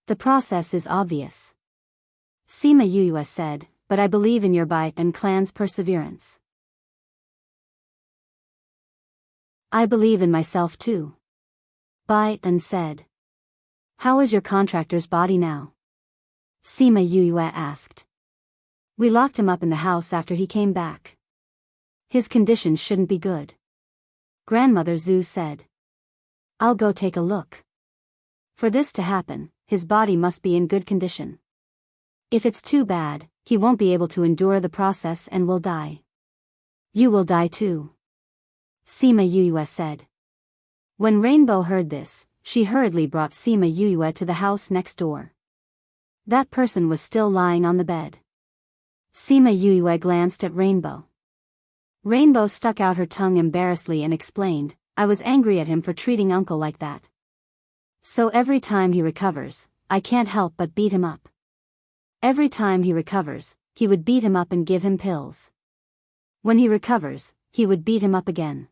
The process is obvious. Sima Yue said, but I believe in your Bai and clan's perseverance. I believe in myself too. Bai and said. How is your contractor's body now? Sima Yue asked. We locked him up in the house after he came back. His condition shouldn't be good. Grandmother Zhu said. I'll go take a look. For this to happen, his body must be in good condition. If it's too bad, he won't be able to endure the process and will die. You will die too. Sima Yue said. When Rainbow heard this, she hurriedly brought Sima Yue to the house next door. That person was still lying on the bed. Sima Yue glanced at Rainbow. Rainbow stuck out her tongue embarrassedly and explained, I was angry at him for treating Uncle like that. So every time he recovers, I can't help but beat him up. Every time he recovers, he would beat him up and give him pills. When he recovers, he would beat him up again.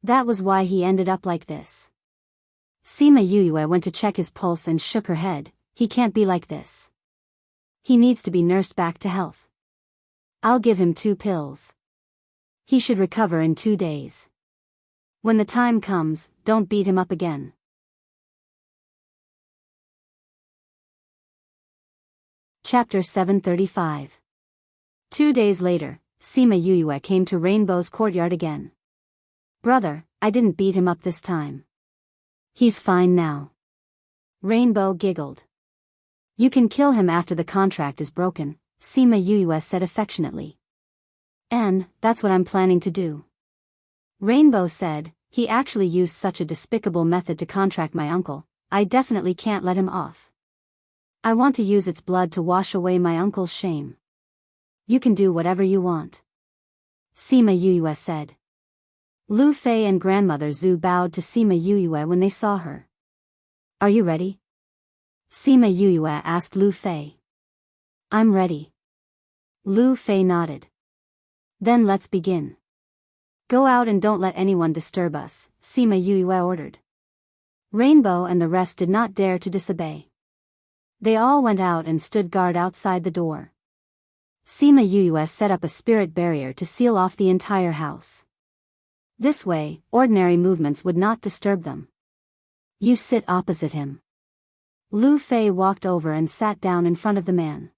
That was why he ended up like this. Sima Yue went to check his pulse and shook her head. He can't be like this. He needs to be nursed back to health. I'll give him 2 pills. He should recover in 2 days. When the time comes, don't beat him up again. Chapter 735. 2 days later, Sima Yue came to Rainbow's courtyard again. Brother, I didn't beat him up this time. He's fine now. Rainbow giggled. You can kill him after the contract is broken, Sima Yue said affectionately. And that's what I'm planning to do. Rainbow said, he actually used such a despicable method to contract my uncle, I definitely can't let him off. I want to use its blood to wash away my uncle's shame. You can do whatever you want. Sima Yue said. Lu Fei and Grandmother Zhu bowed to Sima Yue when they saw her. Are you ready? Sima Yue asked Lu Fei. I'm ready. Lu Fei nodded. Then let's begin. Go out and don't let anyone disturb us, Sima Yue ordered. Rainbow and the rest did not dare to disobey. They all went out and stood guard outside the door. Sima Yue set up a spirit barrier to seal off the entire house. This way, ordinary movements would not disturb them. You sit opposite him. Lu Fei walked over and sat down in front of the man.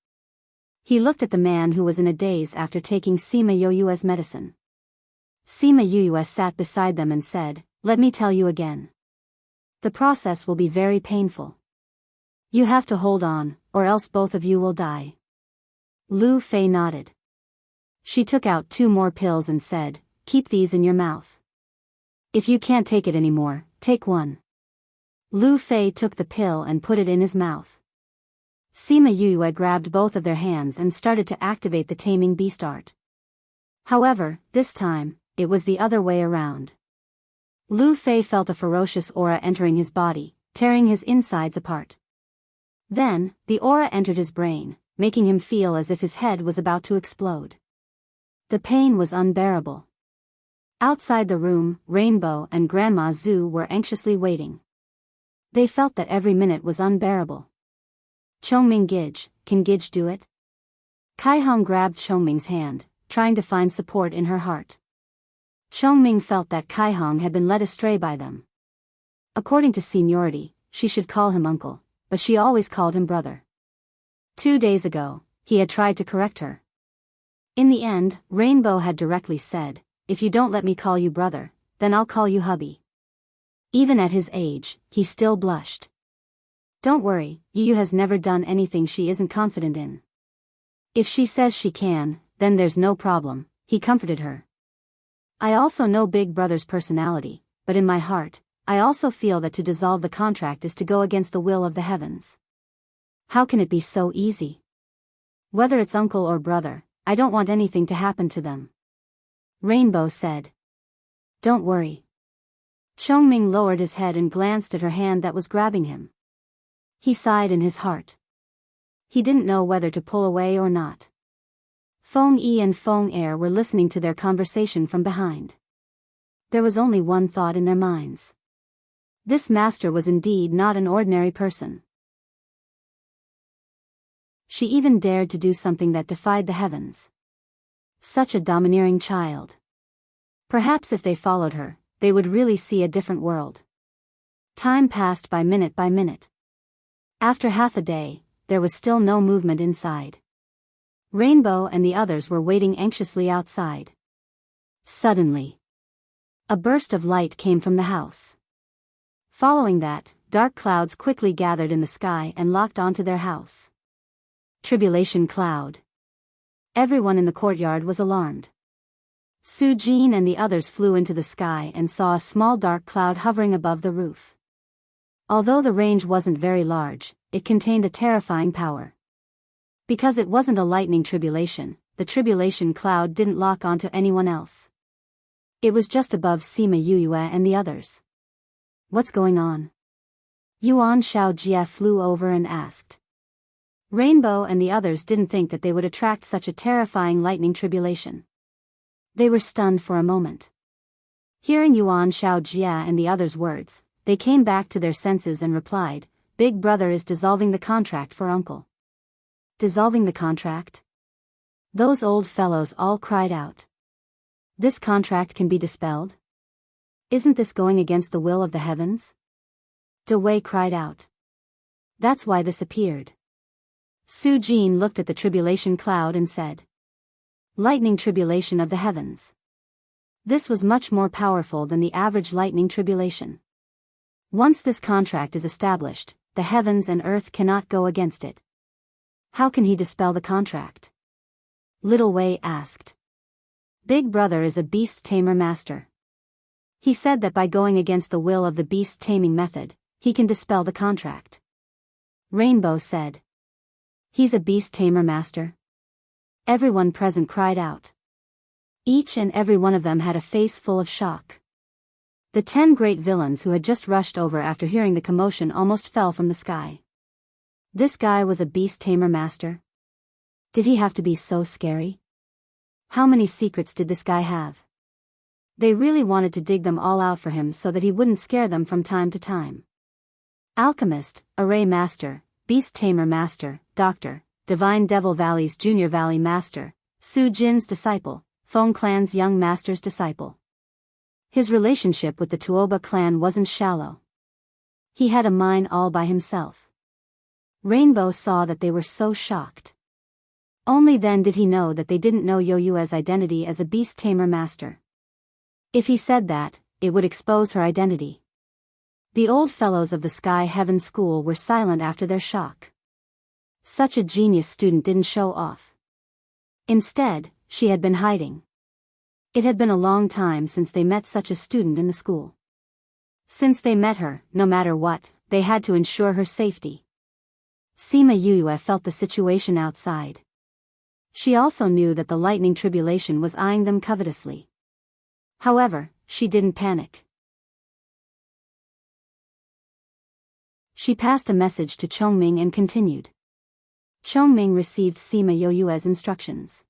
He looked at the man who was in a daze after taking Sima Yue's medicine. Sima Yue sat beside them and said, let me tell you again. The process will be very painful. You have to hold on, or else both of you will die. Lu Fei nodded. She took out 2 more pills and said, keep these in your mouth. If you can't take it anymore, take one. Lu Fei took the pill and put it in his mouth. Sima Yue grabbed both of their hands and started to activate the taming beast art. However, this time, it was the other way around. Lu Fei felt a ferocious aura entering his body, tearing his insides apart. Then, the aura entered his brain, making him feel as if his head was about to explode. The pain was unbearable. Outside the room, Rainbow and Grandma Zhu were anxiously waiting. They felt that every minute was unbearable. Chongming Gige, can Gige do it? Kaihong grabbed Chongming's hand, trying to find support in her heart. Chongming felt that Kaihong had been led astray by them. According to seniority, she should call him uncle, but she always called him brother. 2 days ago, he had tried to correct her. In the end, Rainbow had directly said, if you don't let me call you brother, then I'll call you hubby. Even at his age, he still blushed. Don't worry, Yu has never done anything she isn't confident in. If she says she can, then there's no problem, he comforted her. I also know Big Brother's personality, but in my heart, I also feel that to dissolve the contract is to go against the will of the heavens. How can it be so easy? Whether it's uncle or brother, I don't want anything to happen to them. Rainbow said. Don't worry. Chongming lowered his head and glanced at her hand that was grabbing him. He sighed in his heart. he didn't know whether to pull away or not. Feng Yi and Feng Er were listening to their conversation from behind. There was only one thought in their minds. This master was indeed not an ordinary person. She even dared to do something that defied the heavens. Such a domineering child. Perhaps if they followed her, they would really see a different world. Time passed by minute by minute. After half a day, there was still no movement inside. Rainbow and the others were waiting anxiously outside. Suddenly, a burst of light came from the house. Following that, dark clouds quickly gathered in the sky and locked onto their house. Tribulation cloud. Everyone in the courtyard was alarmed. Su Jin and the others flew into the sky and saw a small dark cloud hovering above the roof. Although the range wasn't very large, it contained a terrifying power. Because it wasn't a lightning tribulation, the tribulation cloud didn't lock onto anyone else. It was just above Sima Yue and the others. What's going on? Yuan Shaojie flew over and asked. Rainbow and the others didn't think that they would attract such a terrifying lightning tribulation. They were stunned for a moment. Hearing Yuan Shaojie and the others' words, they came back to their senses and replied, "Big brother is dissolving the contract for uncle." Dissolving the contract? Those old fellows all cried out. This contract can be dispelled? Isn't this going against the will of the heavens? De Wei cried out. That's why this appeared. Su Jin looked at the tribulation cloud and said, "Lightning tribulation of the heavens." This was much more powerful than the average lightning tribulation. Once this contract is established, the heavens and earth cannot go against it. How can he dispel the contract? Little Wei asked. Big brother is a beast tamer master. He said that by going against the will of the beast taming method, he can dispel the contract. Rainbow said. He's a beast tamer master? Everyone present cried out. Each and every one of them had a face full of shock. The 10 great villains who had just rushed over after hearing the commotion almost fell from the sky. This guy was a beast tamer master? Did he have to be so scary? How many secrets did this guy have? They really wanted to dig them all out for him so that he wouldn't scare them from time to time. Alchemist, Array Master, Beast Tamer Master, Doctor, Divine Devil Valley's Junior Valley Master, Su Jin's disciple, Feng Clan's young master's disciple. His relationship with the Tuoba clan wasn't shallow. He had a mind all by himself. Rainbow saw that they were so shocked. Only then did he know that they didn't know Yoyue's identity as a beast tamer master. If he said that, it would expose her identity. The old fellows of the Sky Heaven School were silent after their shock. Such a genius student didn't show off. Instead, she had been hiding. It had been a long time since they met such a student in the school. Since they met her, no matter what, they had to ensure her safety. Sima Yue felt the situation outside. She also knew that the lightning tribulation was eyeing them covetously. However, she didn't panic. She passed a message to Chongming and continued. Chongming received Sima Yue's instructions.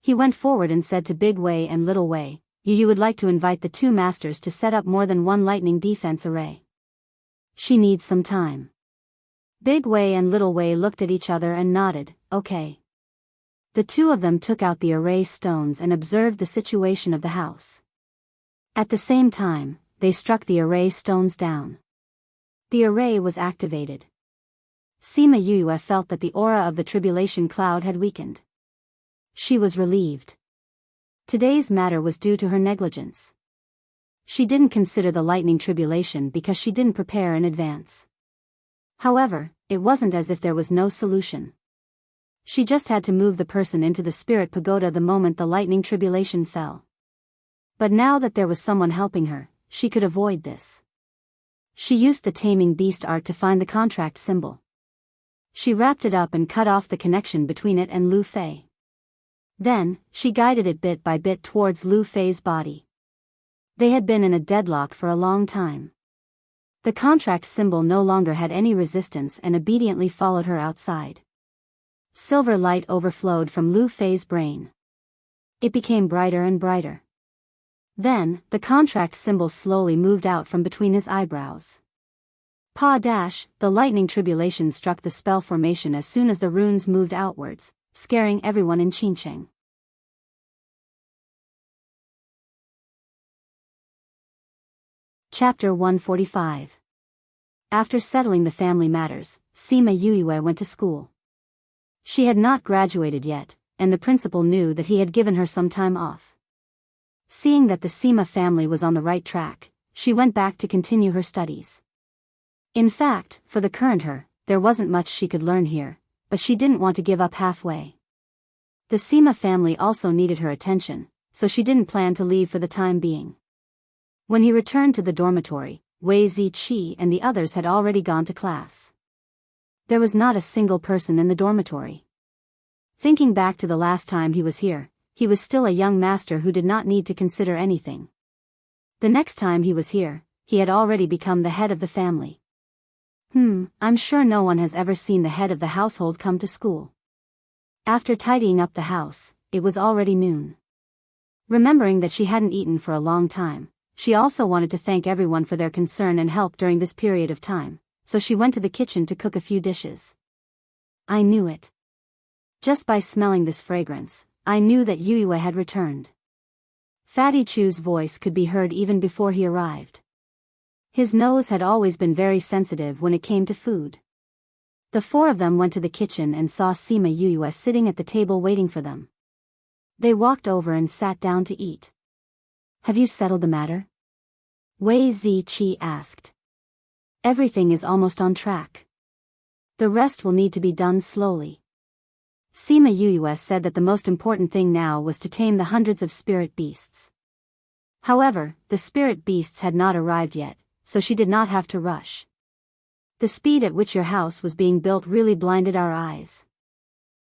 He went forward and said to Big Wei and Little Wei, "You would like to invite the 2 masters to set up more than one lightning defense array. She needs some time." Big Wei and Little Wei looked at each other and nodded, "Okay." The 2 of them took out the array stones and observed the situation of the house. At the same time, they struck the array stones down. The array was activated. Sima Yue felt that the aura of the tribulation cloud had weakened. She was relieved. Today's matter was due to her negligence. She didn't consider the lightning tribulation because she didn't prepare in advance. However, it wasn't as if there was no solution. She just had to move the person into the spirit pagoda the moment the lightning tribulation fell. But now that there was someone helping her, she could avoid this. She used the taming beast art to find the contract symbol. She wrapped it up and cut off the connection between it and Lu Fei. Then, she guided it bit by bit towards Lu Fei's body. They had been in a deadlock for a long time. The contract symbol no longer had any resistance and obediently followed her outside. Silver light overflowed from Lu Fei's brain. It became brighter and brighter. Then, the contract symbol slowly moved out from between his eyebrows. The lightning tribulation struck the spell formation as soon as the runes moved outwards, scaring everyone in Qingcheng. Chapter 145. After settling the family matters, Sima Yueyue went to school. She had not graduated yet, and the principal knew that he had given her some time off. Seeing that the Sima family was on the right track, she went back to continue her studies. In fact, for the current her, there wasn't much she could learn here, but she didn't want to give up halfway. The Sima family also needed her attention, so she didn't plan to leave for the time being. When he returned to the dormitory, Wei Ziqi and the others had already gone to class. There was not a single person in the dormitory. Thinking back to the last time he was here, he was still a young master who did not need to consider anything. The next time he was here, he had already become the head of the family. I'm sure no one has ever seen the head of the household come to school. After tidying up the house, it was already noon. Remembering that she hadn't eaten for a long time, she also wanted to thank everyone for their concern and help during this period of time, so she went to the kitchen to cook a few dishes. I knew it. Just by smelling this fragrance, I knew that Yueyue had returned. Fatty Chu's voice could be heard even before he arrived. His nose had always been very sensitive when it came to food. The four of them went to the kitchen and saw Sima Yueyue sitting at the table waiting for them. They walked over and sat down to eat. Have you settled the matter? Wei Ziqi asked. Everything is almost on track. The rest will need to be done slowly. Sima Yueyue said that the most important thing now was to tame the hundreds of spirit beasts. However, the spirit beasts had not arrived yet, so she did not have to rush. The speed at which your house was being built really blinded our eyes.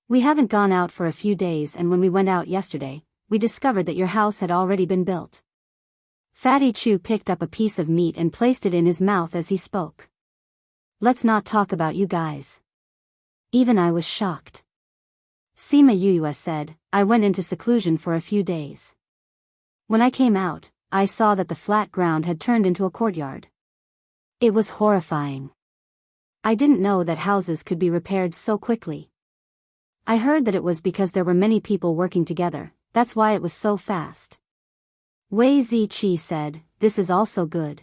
We haven't gone out for a few days, and when we went out yesterday, we discovered that your house had already been built. Fatty Chu picked up a piece of meat and placed it in his mouth as he spoke. Let's not talk about you guys. Even I was shocked. Sima Yueyue said, I went into seclusion for a few days. When I came out, I saw that the flat ground had turned into a courtyard. It was horrifying. I didn't know that houses could be repaired so quickly. I heard that it was because there were many people working together, that's why it was so fast. Wei Ziqi said, this is also good.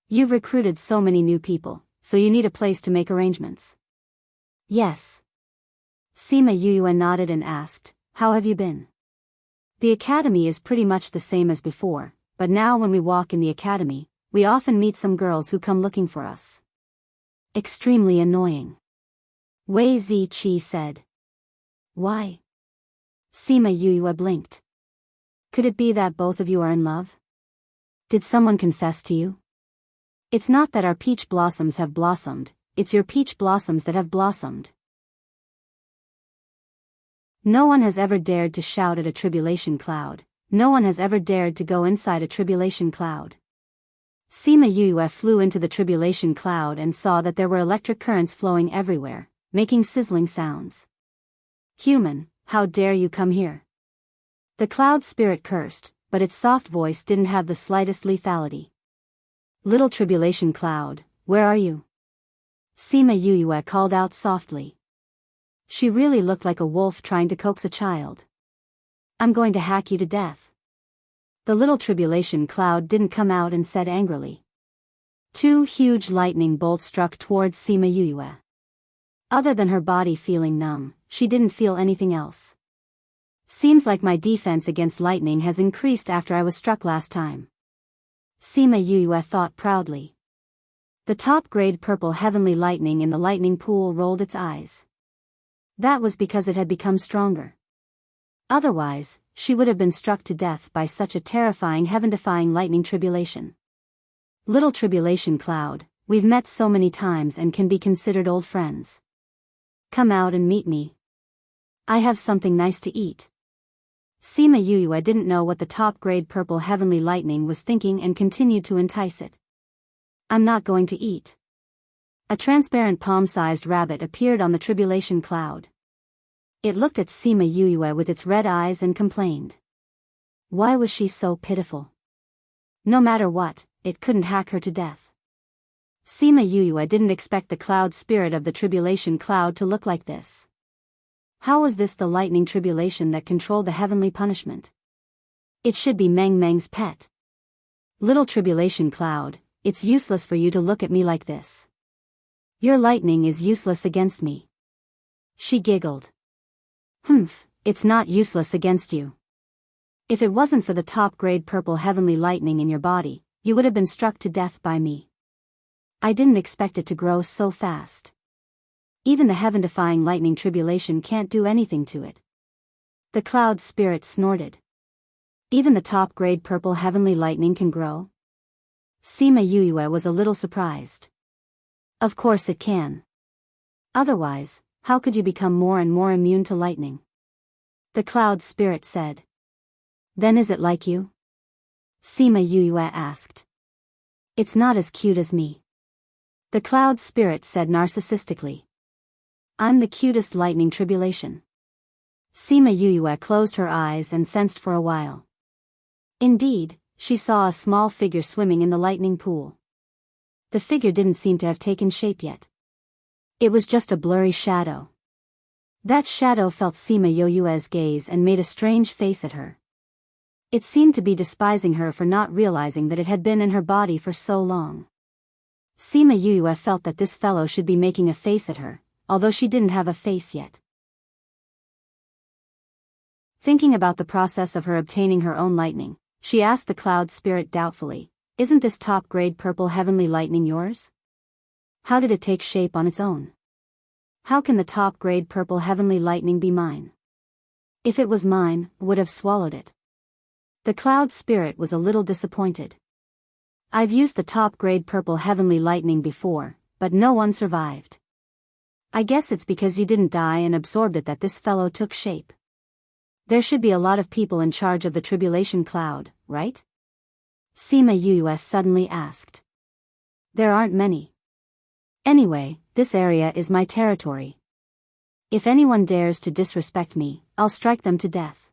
You've recruited so many new people, so you need a place to make arrangements. Yes. Sima Yueyue nodded and asked, how have you been? The academy is pretty much the same as before, but now when we walk in the academy, we often meet some girls who come looking for us. Extremely annoying. Wei Ziqi said. Why? Sima Yueyue blinked. Could it be that both of you are in love? Did someone confess to you? It's not that our peach blossoms have blossomed, it's your peach blossoms that have blossomed. No one has ever dared to shout at a tribulation cloud, no one has ever dared to go inside a tribulation cloud. Sima Yueyue flew into the tribulation cloud and saw that there were electric currents flowing everywhere, making sizzling sounds. Human, how dare you come here? The cloud spirit cursed, but its soft voice didn't have the slightest lethality. Little tribulation cloud, where are you? Sima Yueyue called out softly. She really looked like a wolf trying to coax a child. I'm going to hack you to death. The little tribulation cloud didn't come out and said angrily. Two huge lightning bolts struck towards Sima Yueyue. Other than her body feeling numb, she didn't feel anything else. Seems like my defense against lightning has increased after I was struck last time. Sima Yueyue thought proudly. The top-grade purple heavenly lightning in the lightning pool rolled its eyes. That was because it had become stronger. Otherwise, she would have been struck to death by such a terrifying heaven-defying lightning tribulation. Little tribulation cloud, we've met so many times and can be considered old friends. Come out and meet me. I have something nice to eat. Sima Yueyue didn't know what the top-grade purple heavenly lightning was thinking and continued to entice it. I'm not going to eat. A transparent palm-sized rabbit appeared on the tribulation cloud. It looked at Sima Yue with its red eyes and complained. Why was she so pitiful? No matter what, it couldn't hack her to death. Sima Yue didn't expect the cloud spirit of the tribulation cloud to look like this. How was this the lightning tribulation that controlled the heavenly punishment? It should be Meng Meng's pet. Little tribulation cloud, it's useless for you to look at me like this. Your lightning is useless against me. She giggled. Humph, it's not useless against you. If it wasn't for the top-grade purple heavenly lightning in your body, you would have been struck to death by me. I didn't expect it to grow so fast. Even the heaven-defying lightning tribulation can't do anything to it. The cloud spirit snorted. Even the top-grade purple heavenly lightning can grow? Sima Yue was a little surprised. Of course it can. Otherwise, how could you become more and more immune to lightning? The cloud spirit said. Then is it like you? Sima Yue asked. It's not as cute as me. The cloud spirit said narcissistically. I'm the cutest lightning tribulation. Sima Yue closed her eyes and sensed for a while. Indeed, she saw a small figure swimming in the lightning pool. The figure didn't seem to have taken shape yet. It was just a blurry shadow. That shadow felt Sima Yue's gaze and made a strange face at her. It seemed to be despising her for not realizing that it had been in her body for so long. Sima Yue felt that this fellow should be making a face at her, although she didn't have a face yet. Thinking about the process of her obtaining her own lightning, she asked the cloud spirit doubtfully, isn't this top-grade purple heavenly lightning yours? How did it take shape on its own? How can the top-grade purple heavenly lightning be mine? If it was mine, would have swallowed it. The cloud spirit was a little disappointed. I've used the top-grade purple heavenly lightning before, but no one survived. I guess it's because you didn't die and absorbed it that this fellow took shape. There should be a lot of people in charge of the tribulation cloud, right? Sima Yue suddenly asked. There aren't many. Anyway, this area is my territory. If anyone dares to disrespect me, I'll strike them to death.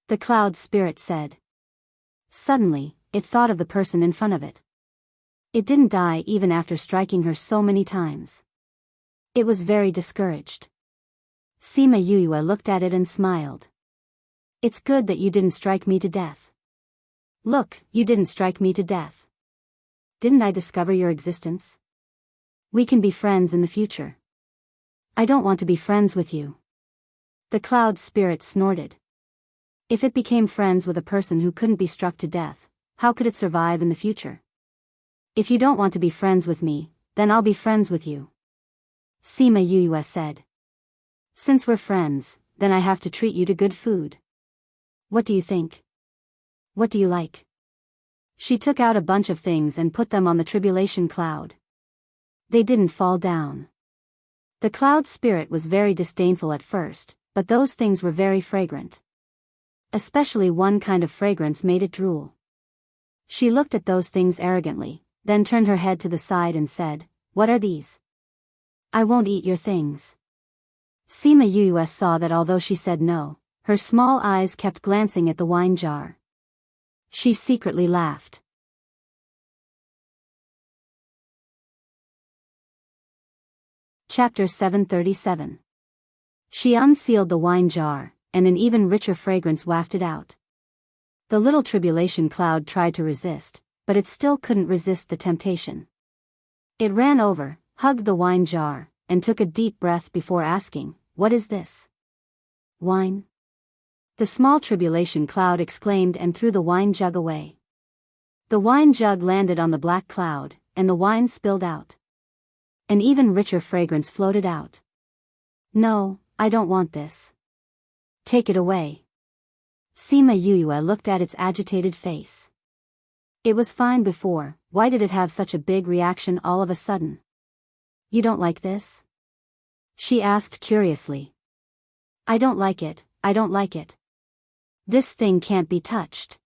The cloud spirit said. Suddenly, it thought of the person in front of it. It didn't die even after striking her so many times. It was very discouraged. Sima Yue looked at it and smiled. It's good that you didn't strike me to death. Look, you didn't strike me to death. Didn't I discover your existence? We can be friends in the future. I don't want to be friends with you. The cloud spirit snorted. If it became friends with a person who couldn't be struck to death, how could it survive in the future? If you don't want to be friends with me, then I'll be friends with you. Sima Yue said. Since we're friends, then I have to treat you to good food. What do you think? What do you like? She took out a bunch of things and put them on the tribulation cloud. They didn't fall down. The cloud spirit was very disdainful at first, but those things were very fragrant. Especially one kind of fragrance made it drool. She looked at those things arrogantly, then turned her head to the side and said, What are these? I won't eat your things. Sima Yue saw that although she said no, her small eyes kept glancing at the wine jar. She secretly laughed. Chapter 737. She unsealed the wine jar, and an even richer fragrance wafted out. The little tribulation cloud tried to resist, but it still couldn't resist the temptation. It ran over, hugged the wine jar, and took a deep breath before asking, What is this? Wine? The small tribulation cloud exclaimed and threw the wine jug away. The wine jug landed on the black cloud, and the wine spilled out. An even richer fragrance floated out. No, I don't want this. Take it away. Sima Yue looked at its agitated face. It was fine before, why did it have such a big reaction all of a sudden? You don't like this? She asked curiously. I don't like it, I don't like it. This thing can't be touched.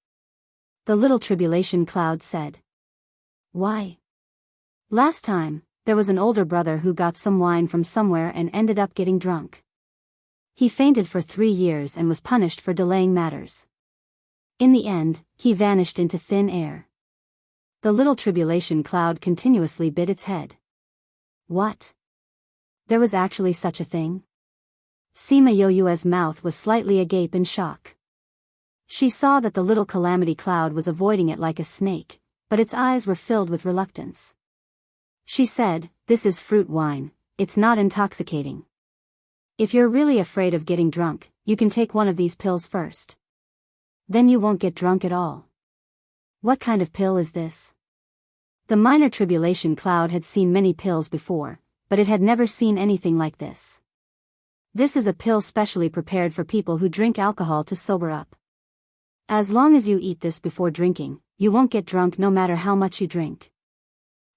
The little tribulation cloud said. Why? Last time, there was an older brother who got some wine from somewhere and ended up getting drunk. He fainted for 3 years and was punished for delaying matters. In the end, he vanished into thin air. The little tribulation cloud continuously bit its head. What? There was actually such a thing? Sima Yoyue's mouth was slightly agape in shock. She saw that the little calamity cloud was avoiding it like a snake, but its eyes were filled with reluctance. She said, "This is fruit wine, it's not intoxicating. If you're really afraid of getting drunk, you can take one of these pills first. Then you won't get drunk at all." What kind of pill is this? The minor tribulation cloud had seen many pills before, but it had never seen anything like this. This is a pill specially prepared for people who drink alcohol to sober up. As long as you eat this before drinking, you won't get drunk no matter how much you drink.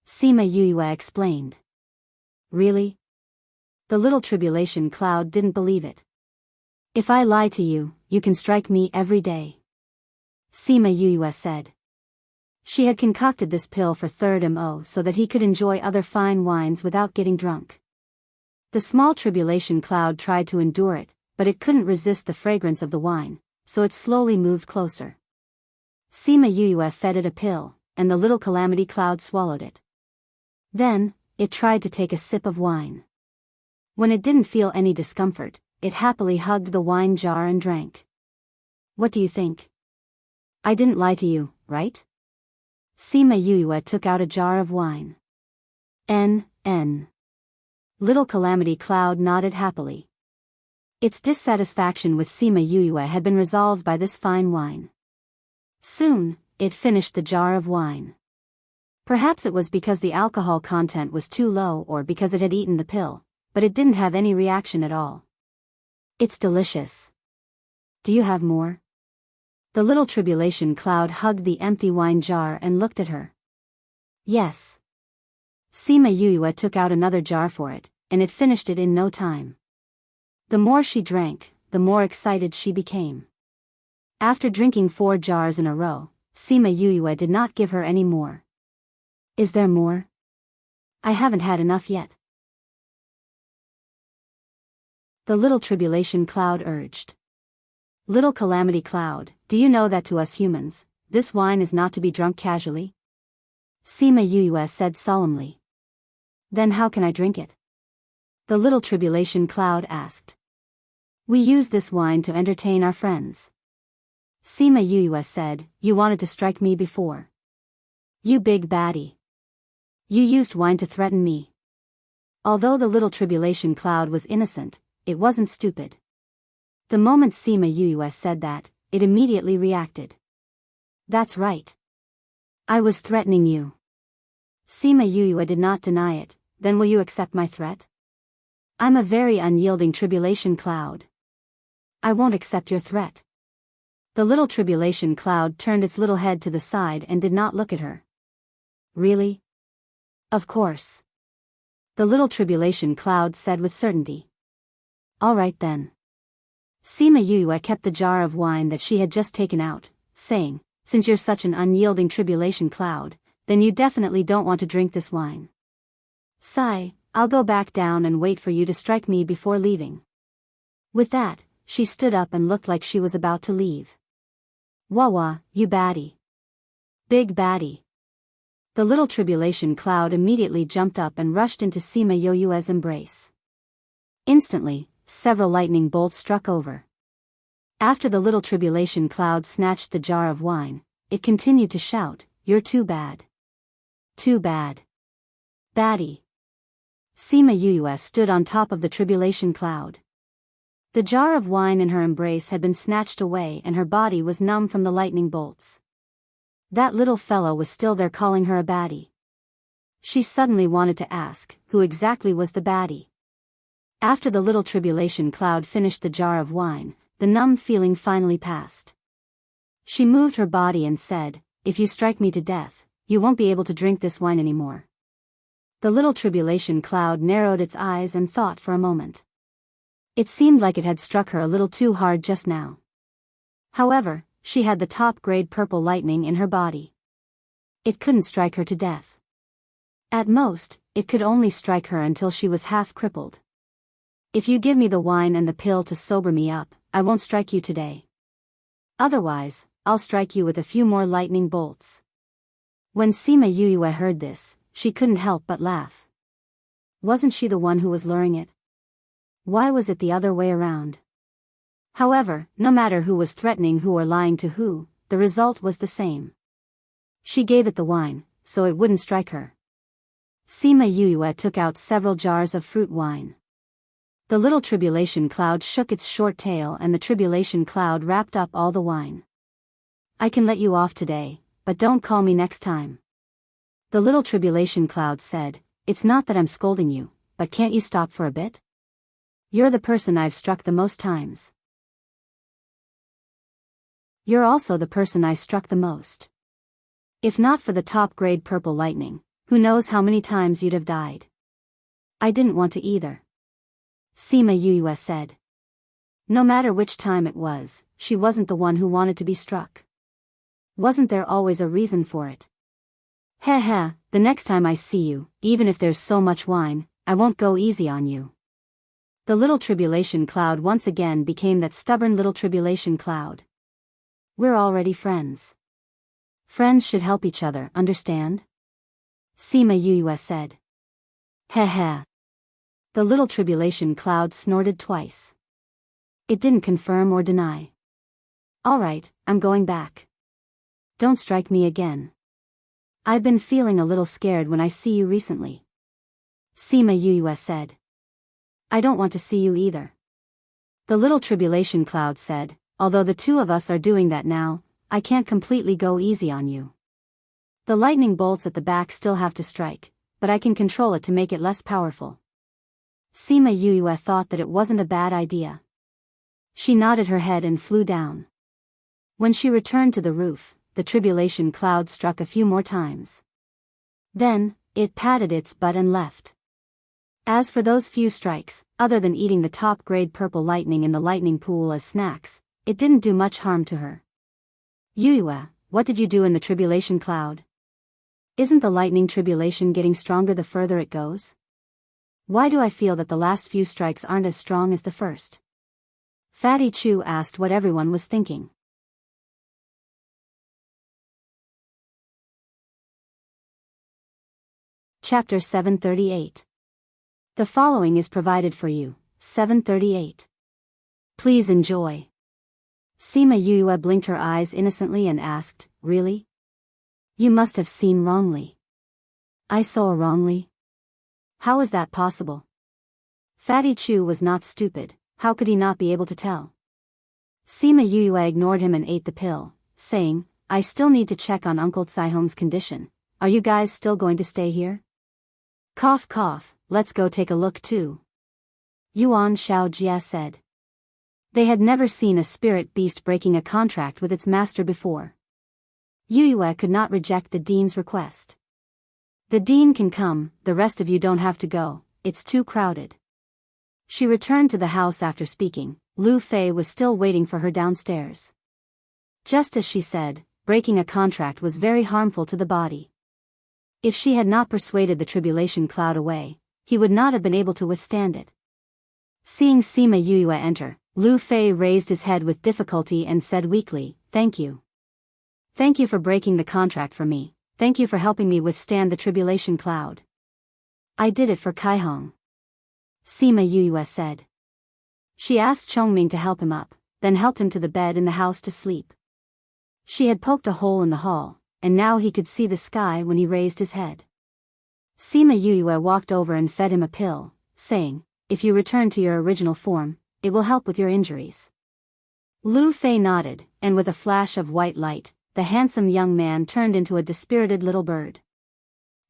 Sima Yuyue explained. Really? The little tribulation cloud didn't believe it. If I lie to you, you can strike me every day. Sima Yuyue said. She had concocted this pill for Third Mo so that he could enjoy other fine wines without getting drunk. The small tribulation cloud tried to endure it, but it couldn't resist the fragrance of the wine, so it slowly moved closer. Sima Yuyue fed it a pill, and the little calamity cloud swallowed it. Then, it tried to take a sip of wine. When it didn't feel any discomfort, it happily hugged the wine jar and drank. What do you think? I didn't lie to you, right? Sima Yuyue took out a jar of wine. N. Little calamity cloud nodded happily. Its dissatisfaction with Sima Yuyue had been resolved by this fine wine. Soon, it finished the jar of wine. Perhaps it was because the alcohol content was too low or because it had eaten the pill, but it didn't have any reaction at all. It's delicious. Do you have more? The little tribulation cloud hugged the empty wine jar and looked at her. Yes. Sima Yuyue took out another jar for it, and it finished it in no time. The more she drank, the more excited she became. After drinking 4 jars in a row, Sima Yuyue did not give her any more. Is there more? I haven't had enough yet. The little tribulation cloud urged. Little calamity cloud, do you know that to us humans, this wine is not to be drunk casually? Sima Yuyue said solemnly. Then how can I drink it? The little tribulation cloud asked. We use this wine to entertain our friends. Sima Yuyue said, you wanted to strike me before. You big baddie. You used wine to threaten me. Although the little tribulation cloud was innocent, it wasn't stupid. The moment Sima Yuyue said that, it immediately reacted. That's right. I was threatening you. Sima Yuyue did not deny it. Then will you accept my threat? I'm a very unyielding tribulation cloud. I won't accept your threat. The little tribulation cloud turned its little head to the side and did not look at her. Really? Of course. The little tribulation cloud said with certainty. All right then. Sima Yuyue kept the jar of wine that she had just taken out, saying, since you're such an unyielding tribulation cloud, then you definitely don't want to drink this wine. Sigh, I'll go back down and wait for you to strike me before leaving. With that, she stood up and looked like she was about to leave. Wah, you baddie. Big baddie. The little tribulation cloud immediately jumped up and rushed into Sima Yoyue's embrace. Instantly, several lightning bolts struck over. After the little tribulation cloud snatched the jar of wine, it continued to shout, you're too bad. Too bad. Baddie. Sima Yuyue stood on top of the tribulation cloud. The jar of wine in her embrace had been snatched away and her body was numb from the lightning bolts. That little fellow was still there calling her a baddie. She suddenly wanted to ask, who exactly was the baddie? After the little tribulation cloud finished the jar of wine, the numb feeling finally passed. She moved her body and said, if you strike me to death, you won't be able to drink this wine anymore. The little tribulation cloud narrowed its eyes and thought for a moment. It seemed like it had struck her a little too hard just now. However, she had the top-grade purple lightning in her body. It couldn't strike her to death. At most, it could only strike her until she was half crippled. If you give me the wine and the pill to sober me up, I won't strike you today. Otherwise, I'll strike you with a few more lightning bolts. When Sima Yuyue heard this, she couldn't help but laugh. Wasn't she the one who was luring it? Why was it the other way around? However, no matter who was threatening who or lying to who, the result was the same. She gave it the wine, so it wouldn't strike her. Sima Yuyue took out several jars of fruit wine. The little tribulation cloud shook its short tail and the tribulation cloud wrapped up all the wine. I can let you off today, but don't call me next time. The little tribulation cloud said, it's not that I'm scolding you, but can't you stop for a bit? You're the person I've struck the most times. You're also the person I struck the most. If not for the top-grade purple lightning, who knows how many times you'd have died. I didn't want to either. Sima Yuyue said. No matter which time it was, she wasn't the one who wanted to be struck. Wasn't there always a reason for it? Heh heh, the next time I see you, even if there's so much wine, I won't go easy on you. The little tribulation cloud once again became that stubborn little tribulation cloud. We're already friends. Friends should help each other, understand? Sima Yuyue said. Heh heh. The little tribulation cloud snorted twice. It didn't confirm or deny. All right, I'm going back. Don't strike me again. I've been feeling a little scared when I see you recently. Sima Yuyue said. I don't want to see you either. The little tribulation cloud said, although the two of us are doing that now, I can't completely go easy on you. The lightning bolts at the back still have to strike, but I can control it to make it less powerful. Sima Yuyue thought that it wasn't a bad idea. She nodded her head and flew down. When she returned to the roof, the tribulation cloud struck a few more times. Then, it patted its butt and left. As for those few strikes, other than eating the top-grade purple lightning in the lightning pool as snacks, it didn't do much harm to her. Yuyue, what did you do in the tribulation cloud? Isn't the lightning tribulation getting stronger the further it goes? Why do I feel that the last few strikes aren't as strong as the first? Fatty Chu asked what everyone was thinking. Chapter 738. The following is provided for you, 738. Please enjoy. Sima Yuyue blinked her eyes innocently and asked, really? You must have seen wrongly. I saw wrongly? How is that possible? Fatty Chu was not stupid, how could he not be able to tell? Sima Yuyue ignored him and ate the pill, saying, I still need to check on Uncle Caihong's condition. Are you guys still going to stay here? Cough cough, let's go take a look too. Yuan Xiaojie said. They had never seen a spirit beast breaking a contract with its master before. Yuyue could not reject the dean's request. The dean can come, the rest of you don't have to go, it's too crowded. She returned to the house after speaking. Lu Fei was still waiting for her downstairs. Just as she said, breaking a contract was very harmful to the body. If she had not persuaded the tribulation cloud away, he would not have been able to withstand it. Seeing Sima Yuyue enter, Lu Fei raised his head with difficulty and said weakly, thank you. Thank you for breaking the contract for me, thank you for helping me withstand the tribulation cloud. I did it for Caihong. Sima Yuyue said. She asked Chongming to help him up, then helped him to the bed in the house to sleep. She had poked a hole in the hall, and now he could see the sky when he raised his head. Sima Yuyue walked over and fed him a pill, saying, if you return to your original form, it will help with your injuries. Lu Fei nodded, and with a flash of white light, the handsome young man turned into a dispirited little bird.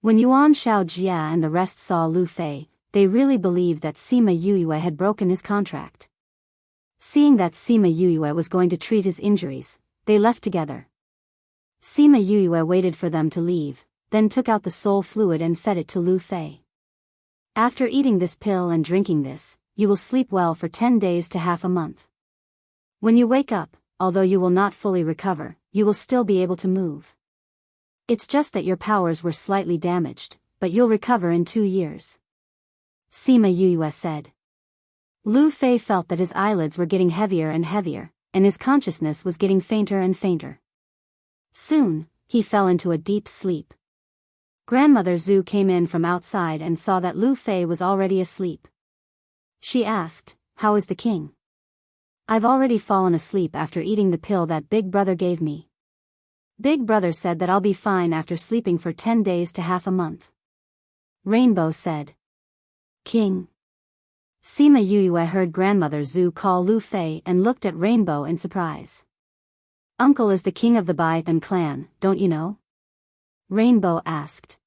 When Yuan Xiaojie and the rest saw Lu Fei, they really believed that Sima Yuyue had broken his contract. Seeing that Sima Yuyue was going to treat his injuries, they left together. Sima Yuyue waited for them to leave, then took out the soul fluid and fed it to Lu Fei. After eating this pill and drinking this, you will sleep well for 10 days to half a month. When you wake up, although you will not fully recover, you will still be able to move. It's just that your powers were slightly damaged, but you'll recover in 2 years. Sima Yuyue said. Lu Fei felt that his eyelids were getting heavier and heavier, and his consciousness was getting fainter and fainter. Soon, he fell into a deep sleep. Grandmother Zhu came in from outside and saw that Lu Fei was already asleep. She asked, "How is the king?" "I've already fallen asleep after eating the pill that Big Brother gave me. Big Brother said that I'll be fine after sleeping for 10 days to half a month." Rainbow said. "King?" Sima Yuyue heard Grandmother Zhu call Lu Fei and looked at Rainbow in surprise. "Uncle is the king of the Baitan clan, don't you know?" Rainbow asked.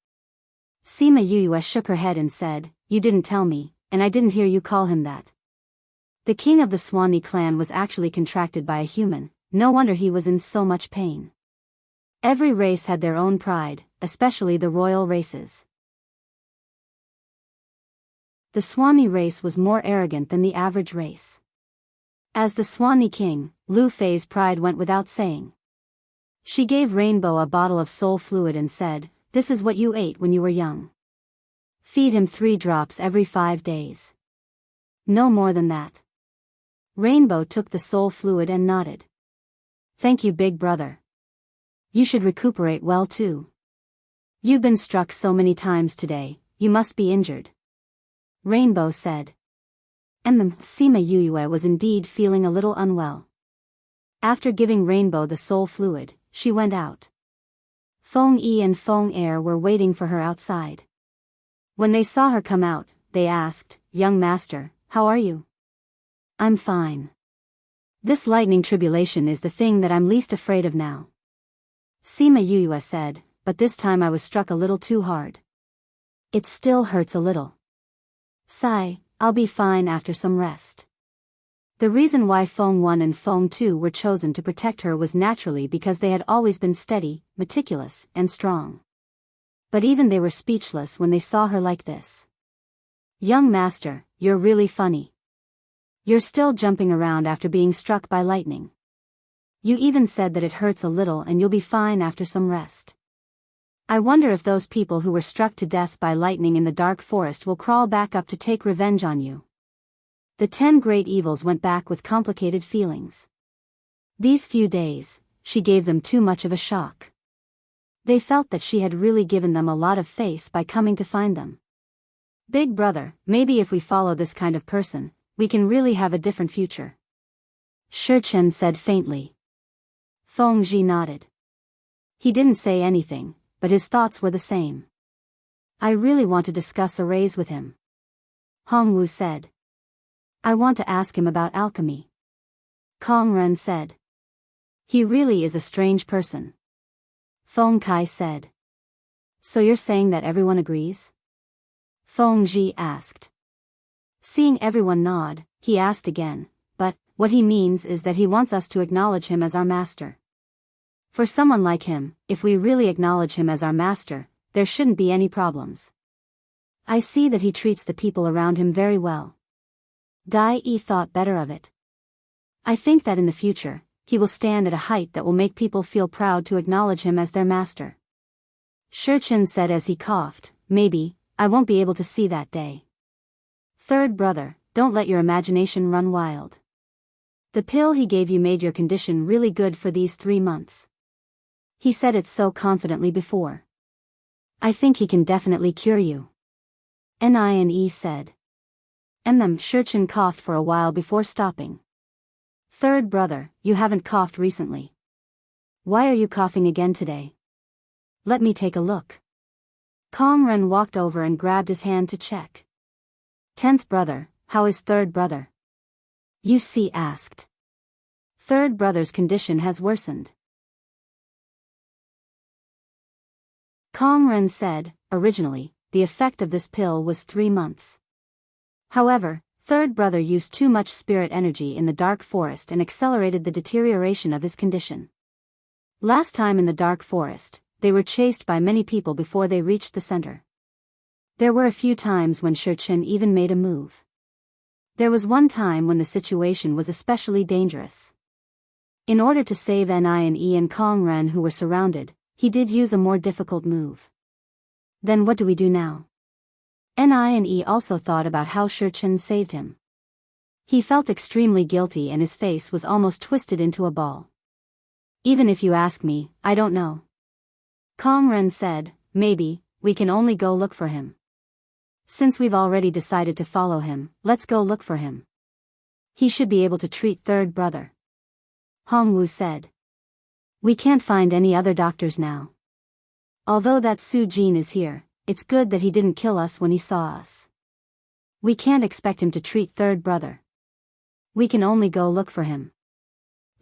Sima Yuyue shook her head and said, "You didn't tell me, and I didn't hear you call him that. The king of the Swanee clan was actually contracted by a human, no wonder he was in so much pain." Every race had their own pride, especially the royal races. The Swanee race was more arrogant than the average race. As the Swanee king, Lu Fei's pride went without saying. She gave Rainbow a bottle of soul fluid and said, "This is what you ate when you were young. Feed him 3 drops every 5 days. No more than that." Rainbow took the soul fluid and nodded. "Thank you, Big Brother. You should recuperate well too. You've been struck so many times today, you must be injured." Rainbow said. Sima Yuyue was indeed feeling a little unwell. After giving Rainbow the soul fluid, she went out. Feng Yi and Feng Er were waiting for her outside. When they saw her come out, they asked, "Young master, how are you?" "I'm fine. This lightning tribulation is the thing that I'm least afraid of now." Sima Yuyue said, "But this time I was struck a little too hard. It still hurts a little. Sigh, I'll be fine after some rest." The reason why Feng 1 and Feng 2 were chosen to protect her was naturally because they had always been steady, meticulous, and strong. But even they were speechless when they saw her like this. "Young master, you're really funny. You're still jumping around after being struck by lightning. You even said that it hurts a little and you'll be fine after some rest. I wonder if those people who were struck to death by lightning in the dark forest will crawl back up to take revenge on you." The 10 great evils went back with complicated feelings. These few days, she gave them too much of a shock. They felt that she had really given them a lot of face by coming to find them. "Big Brother, maybe if we follow this kind of person, we can really have a different future," Shi Chen said faintly. Feng Ji nodded. He didn't say anything, but his thoughts were the same. "I really want to discuss a raise with him," Hong Wu said. "I want to ask him about alchemy," Kong Ren said. "He really is a strange person," Feng Kai said. "So you're saying that everyone agrees?" Feng Ji asked. Seeing everyone nod, he asked again, "But, what he means is that he wants us to acknowledge him as our master. For someone like him, if we really acknowledge him as our master, there shouldn't be any problems. I see that he treats the people around him very well." Dai Yi thought better of it. "I think that in the future, he will stand at a height that will make people feel proud to acknowledge him as their master." Shi Chen said as he coughed, "Maybe, I won't be able to see that day." "Third brother, don't let your imagination run wild. The pill he gave you made your condition really good for these 3 months. He said it so confidently before. I think he can definitely cure you," Nine said. Shi Chen coughed for a while before stopping. "Third brother, you haven't coughed recently. Why are you coughing again today? Let me take a look." Kong Ren walked over and grabbed his hand to check. "10th brother, how is third brother?" Yu Si asked. "Third brother's condition has worsened," Kong Ren said. Originally, the effect of this pill was 3 months. However, third brother used too much spirit energy in the dark forest and accelerated the deterioration of his condition. Last time in the dark forest, they were chased by many people before they reached the center. There were a few times when Shi Chen even made a move. There was one time when the situation was especially dangerous. In order to save Nie and Kong Ren who were surrounded, he did use a more difficult move. Then what do we do now? Nie also thought about how Shi Chen saved him. He felt extremely guilty and his face was almost twisted into a ball. Even if you ask me, I don't know. Kong Ren said, maybe, we can only go look for him. Since we've already decided to follow him, let's go look for him. He should be able to treat third brother. Hong Wu said. We can't find any other doctors now. Although that Su Jin is here, it's good that he didn't kill us when he saw us. We can't expect him to treat third brother. We can only go look for him.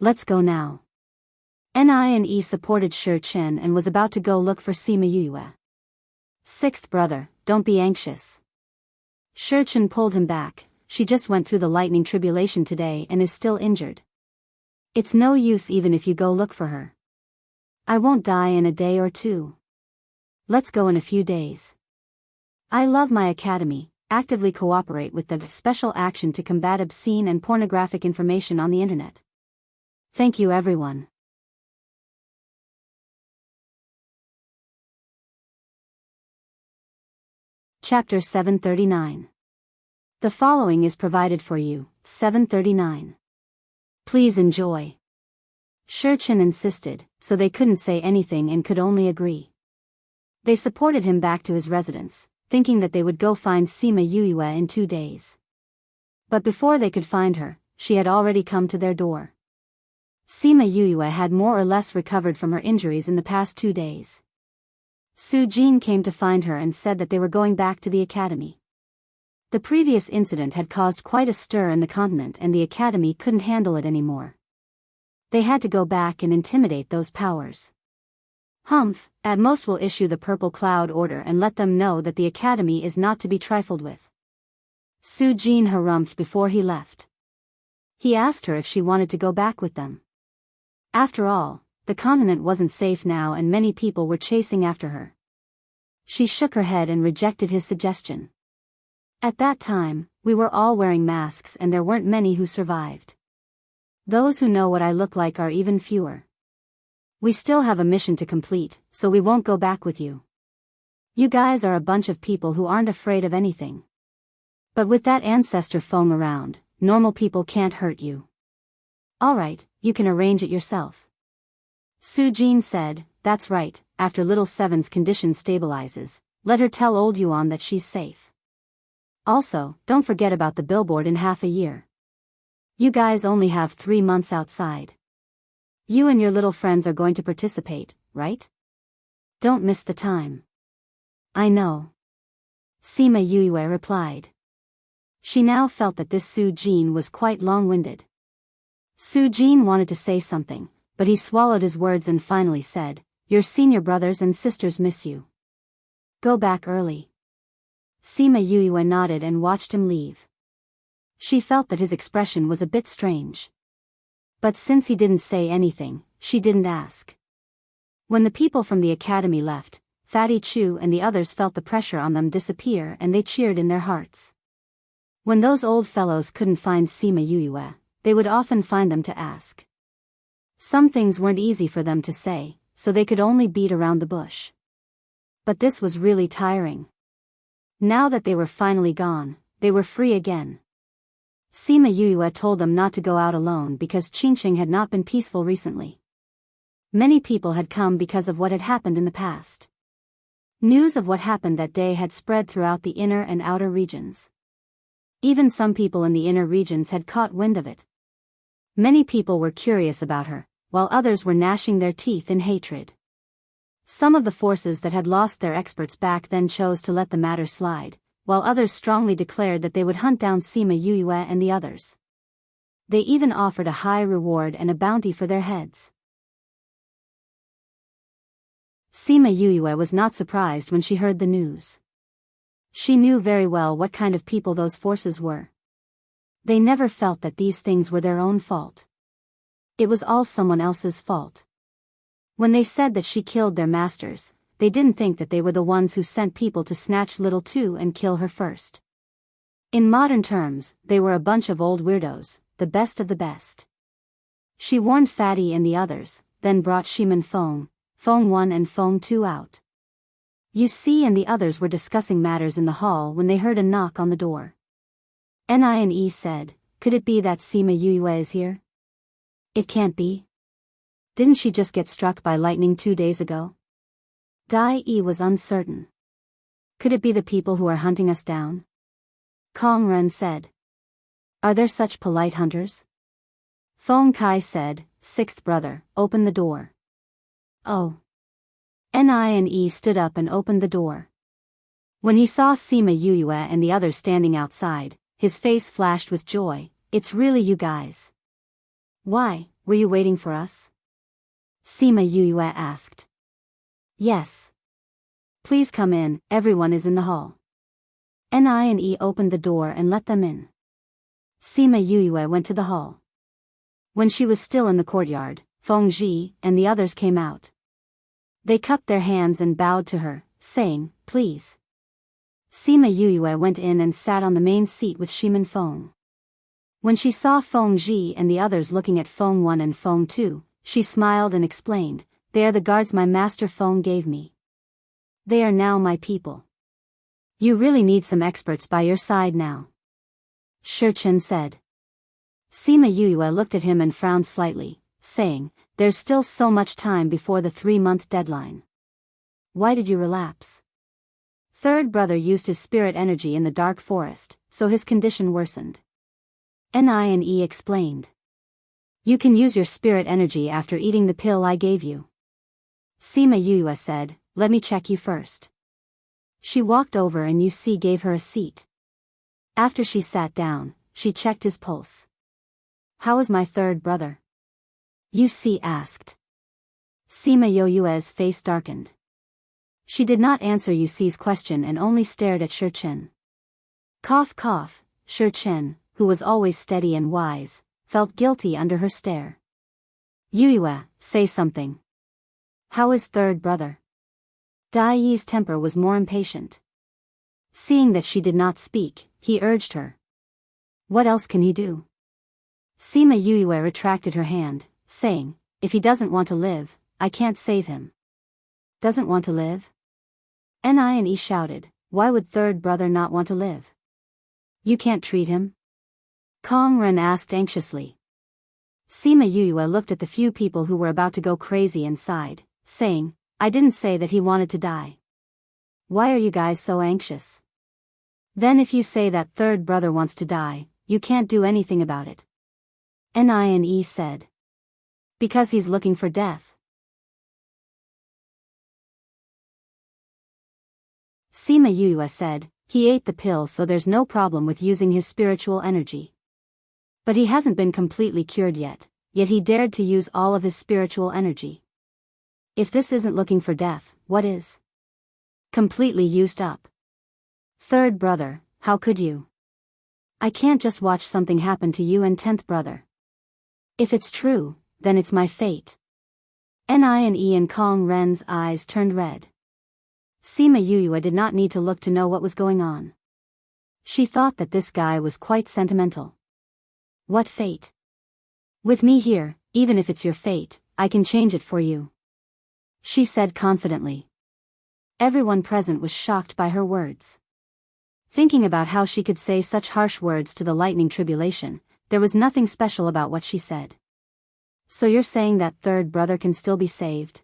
Let's go now. NINE supported Shi Chen and was about to go look for Sima Yue. Sixth brother, don't be anxious. Shi Chen pulled him back. She just went through the lightning tribulation today and is still injured. It's no use even if you go look for her. I won't die in a day or two. Let's go in a few days. I love my academy, actively cooperate with the special action to combat obscene and pornographic information on the internet. Thank you everyone. Chapter 739. The following is provided for you, 739. Please enjoy. Shi Chen insisted, so they couldn't say anything and could only agree. They supported him back to his residence, thinking that they would go find Sima Yue in 2 days. But before they could find her, she had already come to their door. Sima Yue had more or less recovered from her injuries in the past 2 days. Su Jin came to find her and said that they were going back to the academy. The previous incident had caused quite a stir in the continent and the academy couldn't handle it anymore. They had to go back and intimidate those powers. Humph, at most will issue the Purple Cloud Order and let them know that the academy is not to be trifled with. Su Jin harumphed before he left. He asked her if she wanted to go back with them. After all, the continent wasn't safe now and many people were chasing after her. She shook her head and rejected his suggestion. At that time, we were all wearing masks and there weren't many who survived. Those who know what I look like are even fewer. We still have a mission to complete, so we won't go back with you. You guys are a bunch of people who aren't afraid of anything. But with that ancestor phone around, normal people can't hurt you. Alright, you can arrange it yourself. Su Jin said, that's right, after little Seven's condition stabilizes, let her tell old Yuan that she's safe. Also, don't forget about the billboard in half a year. You guys only have 3 months outside. You and your little friends are going to participate, right? Don't miss the time. I know. Sima Yue replied. She now felt that this Su Jin was quite long-winded. Su Jin wanted to say something, but he swallowed his words and finally said, your senior brothers and sisters miss you. Go back early. Sima Yue nodded and watched him leave. She felt that his expression was a bit strange. But since he didn't say anything, she didn't ask. When the people from the academy left, Fatty Chu and the others felt the pressure on them disappear and they cheered in their hearts. When those old fellows couldn't find Sima Yue, they would often find them to ask. Some things weren't easy for them to say, so they could only beat around the bush. But this was really tiring. Now that they were finally gone, they were free again. Sima Yue told them not to go out alone because Qingqing had not been peaceful recently. Many people had come because of what had happened in the past. News of what happened that day had spread throughout the inner and outer regions. Even some people in the inner regions had caught wind of it. Many people were curious about her, while others were gnashing their teeth in hatred. Some of the forces that had lost their experts back then chose to let the matter slide, while others strongly declared that they would hunt down Sima Yue and the others. They even offered a high reward and a bounty for their heads. Sima Yue was not surprised when she heard the news. She knew very well what kind of people those forces were. They never felt that these things were their own fault. It was all someone else's fault. When they said that she killed their masters, they didn't think that they were the ones who sent people to snatch little Tu and kill her first. In modern terms, they were a bunch of old weirdos, the best of the best. She warned Fatty and the others, then brought Shiman Feng 1 and Feng 2 out. Yu Si and the others were discussing matters in the hall when they heard a knock on the door. NINE said, could it be that Sima Yue is here? It can't be. Didn't she just get struck by lightning 2 days ago? Dai Yi was uncertain. Could it be the people who are hunting us down? Kong Ren said. Are there such polite hunters? Feng Kai said, sixth brother, open the door. Oh. Nie stood up and opened the door. When he saw Sima Yue and the others standing outside, his face flashed with joy. It's really you guys. Why, were you waiting for us? Sima Yue asked. Yes. Please come in, everyone is in the hall. Nie opened the door and let them in. Sima Yue went to the hall. When she was still in the courtyard, Feng Ji and the others came out. They cupped their hands and bowed to her, saying, please. Sima Yue went in and sat on the main seat with Shimin Feng. When she saw Feng Ji and the others looking at Feng 1 and Feng 2, she smiled and explained, they are the guards my master Feng gave me. They are now my people. You really need some experts by your side now. Shi Chen said. Sima Yue looked at him and frowned slightly, saying, there's still so much time before the 3-month deadline. Why did you relapse? Third brother used his spirit energy in the dark forest, so his condition worsened. Nie explained. You can use your spirit energy after eating the pill I gave you. Sima Yue said, let me check you first. She walked over and Yu gave her a seat. After she sat down, she checked his pulse. How is my third brother? Yu asked. Sima Yue's face darkened. She did not answer Yu's question and only stared at Shi Chen. Cough cough, Shi Chen, who was always steady and wise, felt guilty under her stare. Yue, say something. How is third brother? Dai Yi's temper was more impatient. Seeing that she did not speak, he urged her. What else can he do? Sima Yue retracted her hand, saying, if he doesn't want to live, I can't save him. Doesn't want to live? Nie shouted, why would third brother not want to live? You can't treat him? Kong Ren asked anxiously. Sima Yue looked at the few people who were about to go crazy and sighed, saying, I didn't say that he wanted to die. Why are you guys so anxious? Then if you say that third brother wants to die, you can't do anything about it. Nie said. Because he's looking for death. Sima Yue said, he ate the pill so there's no problem with using his spiritual energy. But he hasn't been completely cured yet he dared to use all of his spiritual energy. If this isn't looking for death, what is? Completely used up. Third brother, how could you? I can't just watch something happen to you and 10th brother. If it's true, then it's my fate. Nie and Kong Ren's eyes turned red. Sima Yue did not need to look to know what was going on. She thought that this guy was quite sentimental. What fate? With me here, even if it's your fate, I can change it for you. She said confidently. Everyone present was shocked by her words. Thinking about how she could say such harsh words to the lightning tribulation, there was nothing special about what she said. So you're saying that third brother can still be saved?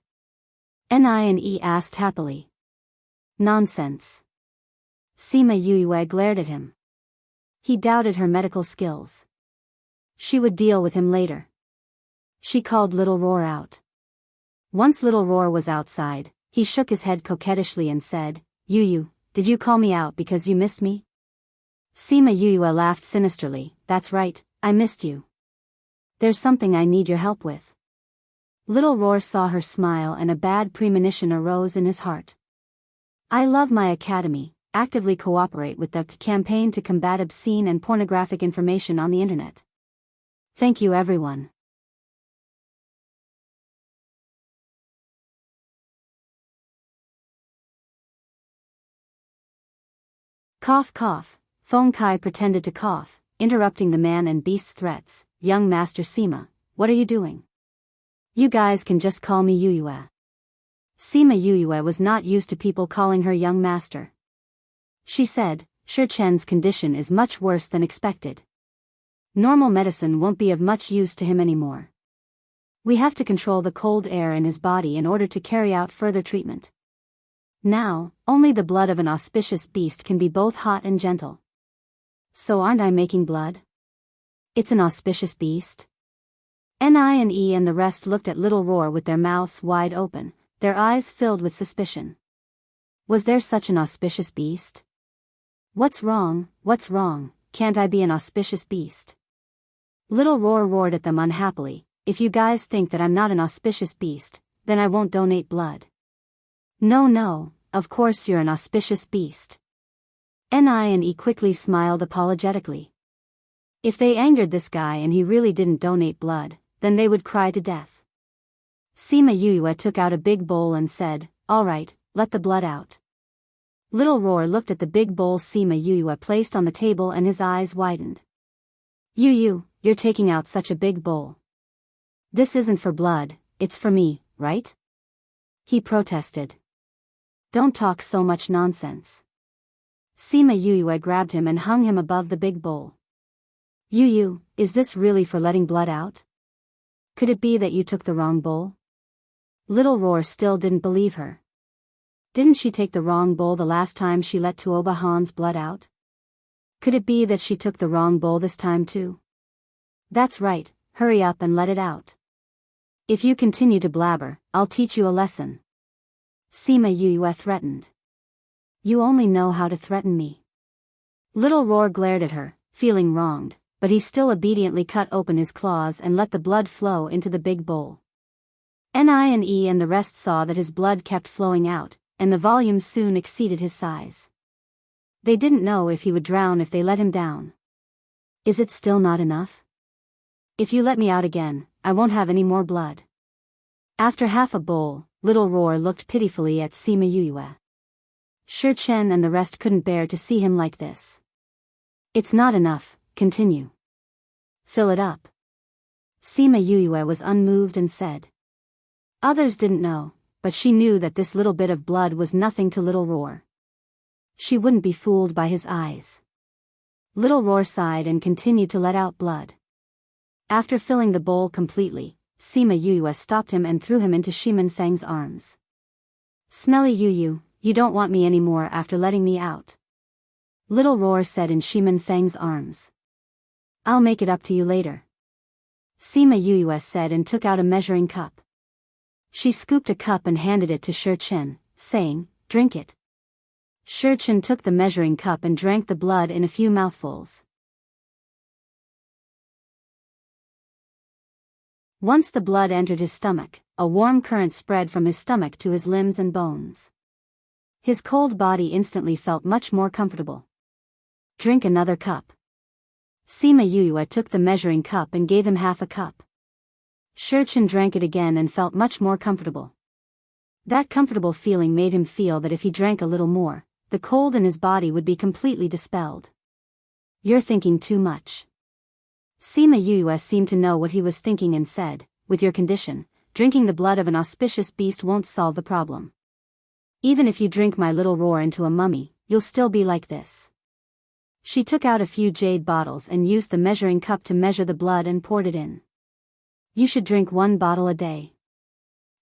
Nie asked happily. Nonsense. Sima Yue glared at him. He doubted her medical skills. She would deal with him later. She called Little Roar out. Once Little Roar was outside, he shook his head coquettishly and said, Yu, did you call me out because you missed me? Sima Yue laughed sinisterly, that's right, I missed you. There's something I need your help with. Little Roar saw her smile and a bad premonition arose in his heart. I love my academy, actively cooperate with the campaign to combat obscene and pornographic information on the internet. Thank you everyone. Cough cough, Feng Kai pretended to cough, interrupting the man and beast's threats. Young Master Sima, what are you doing? You guys can just call me Yue. Sima Yue was not used to people calling her young master. She said, Shi Chen's condition is much worse than expected. Normal medicine won't be of much use to him anymore. We have to control the cold air in his body in order to carry out further treatment. Now, only the blood of an auspicious beast can be both hot and gentle. So aren't I making blood? It's an auspicious beast? Nie and the rest looked at Little Roar with their mouths wide open, their eyes filled with suspicion. Was there such an auspicious beast? What's wrong, can't I be an auspicious beast? Little Roar roared at them unhappily, if you guys think that I'm not an auspicious beast, then I won't donate blood. No, of course you're an auspicious beast. Nie quickly smiled apologetically. If they angered this guy and he really didn't donate blood, then they would cry to death. Sima Yue took out a big bowl and said, "Alright, let the blood out." Little Roar looked at the big bowl Sima Yue placed on the table and his eyes widened. You're taking out such a big bowl. This isn't for blood, it's for me, right? He protested. Don't talk so much nonsense. Sima Yue grabbed him and hung him above the big bowl. Is this really for letting blood out? Could it be that you took the wrong bowl? Little Roar still didn't believe her. Didn't she take the wrong bowl the last time she let Tuoba Han's blood out? Could it be that she took the wrong bowl this time too? That's right, hurry up and let it out. If you continue to blabber, I'll teach you a lesson. Sima Yue threatened. You only know how to threaten me. Little Roar glared at her, feeling wronged, but he still obediently cut open his claws and let the blood flow into the big bowl. Nie and the rest saw that his blood kept flowing out, and the volume soon exceeded his size. They didn't know if he would drown if they let him down. Is it still not enough? If you let me out again, I won't have any more blood. After half a bowl, Little Roar looked pitifully at Sima Yue. Shi Chen and the rest couldn't bear to see him like this. It's not enough, continue. Fill it up. Sima Yue was unmoved and said. Others didn't know, but she knew that this little bit of blood was nothing to Little Roar. She wouldn't be fooled by his eyes. Little Roar sighed and continued to let out blood. After filling the bowl completely, Sima Yue stopped him and threw him into Shimen Feng's arms. Smelly you don't want me anymore after letting me out. Little Roar said in Shimen Feng's arms. I'll make it up to you later. Sima Yue said and took out a measuring cup. She scooped a cup and handed it to Shi Chen, saying, drink it. Shi Chen took the measuring cup and drank the blood in a few mouthfuls. Once the blood entered his stomach, a warm current spread from his stomach to his limbs and bones. His cold body instantly felt much more comfortable. Drink another cup. Sima Yue took the measuring cup and gave him half a cup. Shi Chen drank it again and felt much more comfortable. That comfortable feeling made him feel that if he drank a little more, the cold in his body would be completely dispelled. You're thinking too much. Sima Yue seemed to know what he was thinking and said, with your condition, drinking the blood of an auspicious beast won't solve the problem. Even if you drink my Little Roar into a mummy, you'll still be like this. She took out a few jade bottles and used the measuring cup to measure the blood and poured it in. You should drink 1 bottle a day.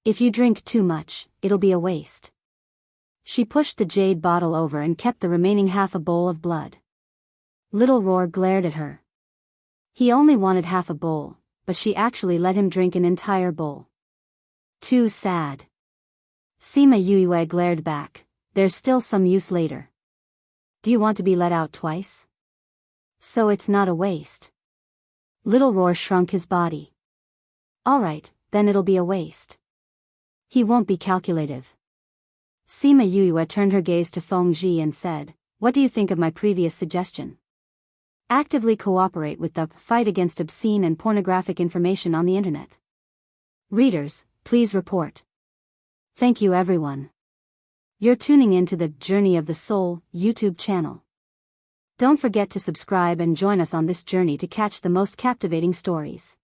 If you drink too much, it'll be a waste. She pushed the jade bottle over and kept the remaining half a bowl of blood. Little Roar glared at her. He only wanted half a bowl, but she actually let him drink an entire bowl. Too sad. Sima Yue glared back, there's still some use later. Do you want to be let out twice? So it's not a waste. Little Roar shrunk his body. Alright, then it'll be a waste. He won't be calculative. Sima Yue turned her gaze to Feng Ji and said, what do you think of my previous suggestion? Actively cooperate with the fight against obscene and pornographic information on the internet. Readers, please report. Thank you everyone. You're tuning in to the Journey of the Soul YouTube channel. Don't forget to subscribe and join us on this journey to catch the most captivating stories.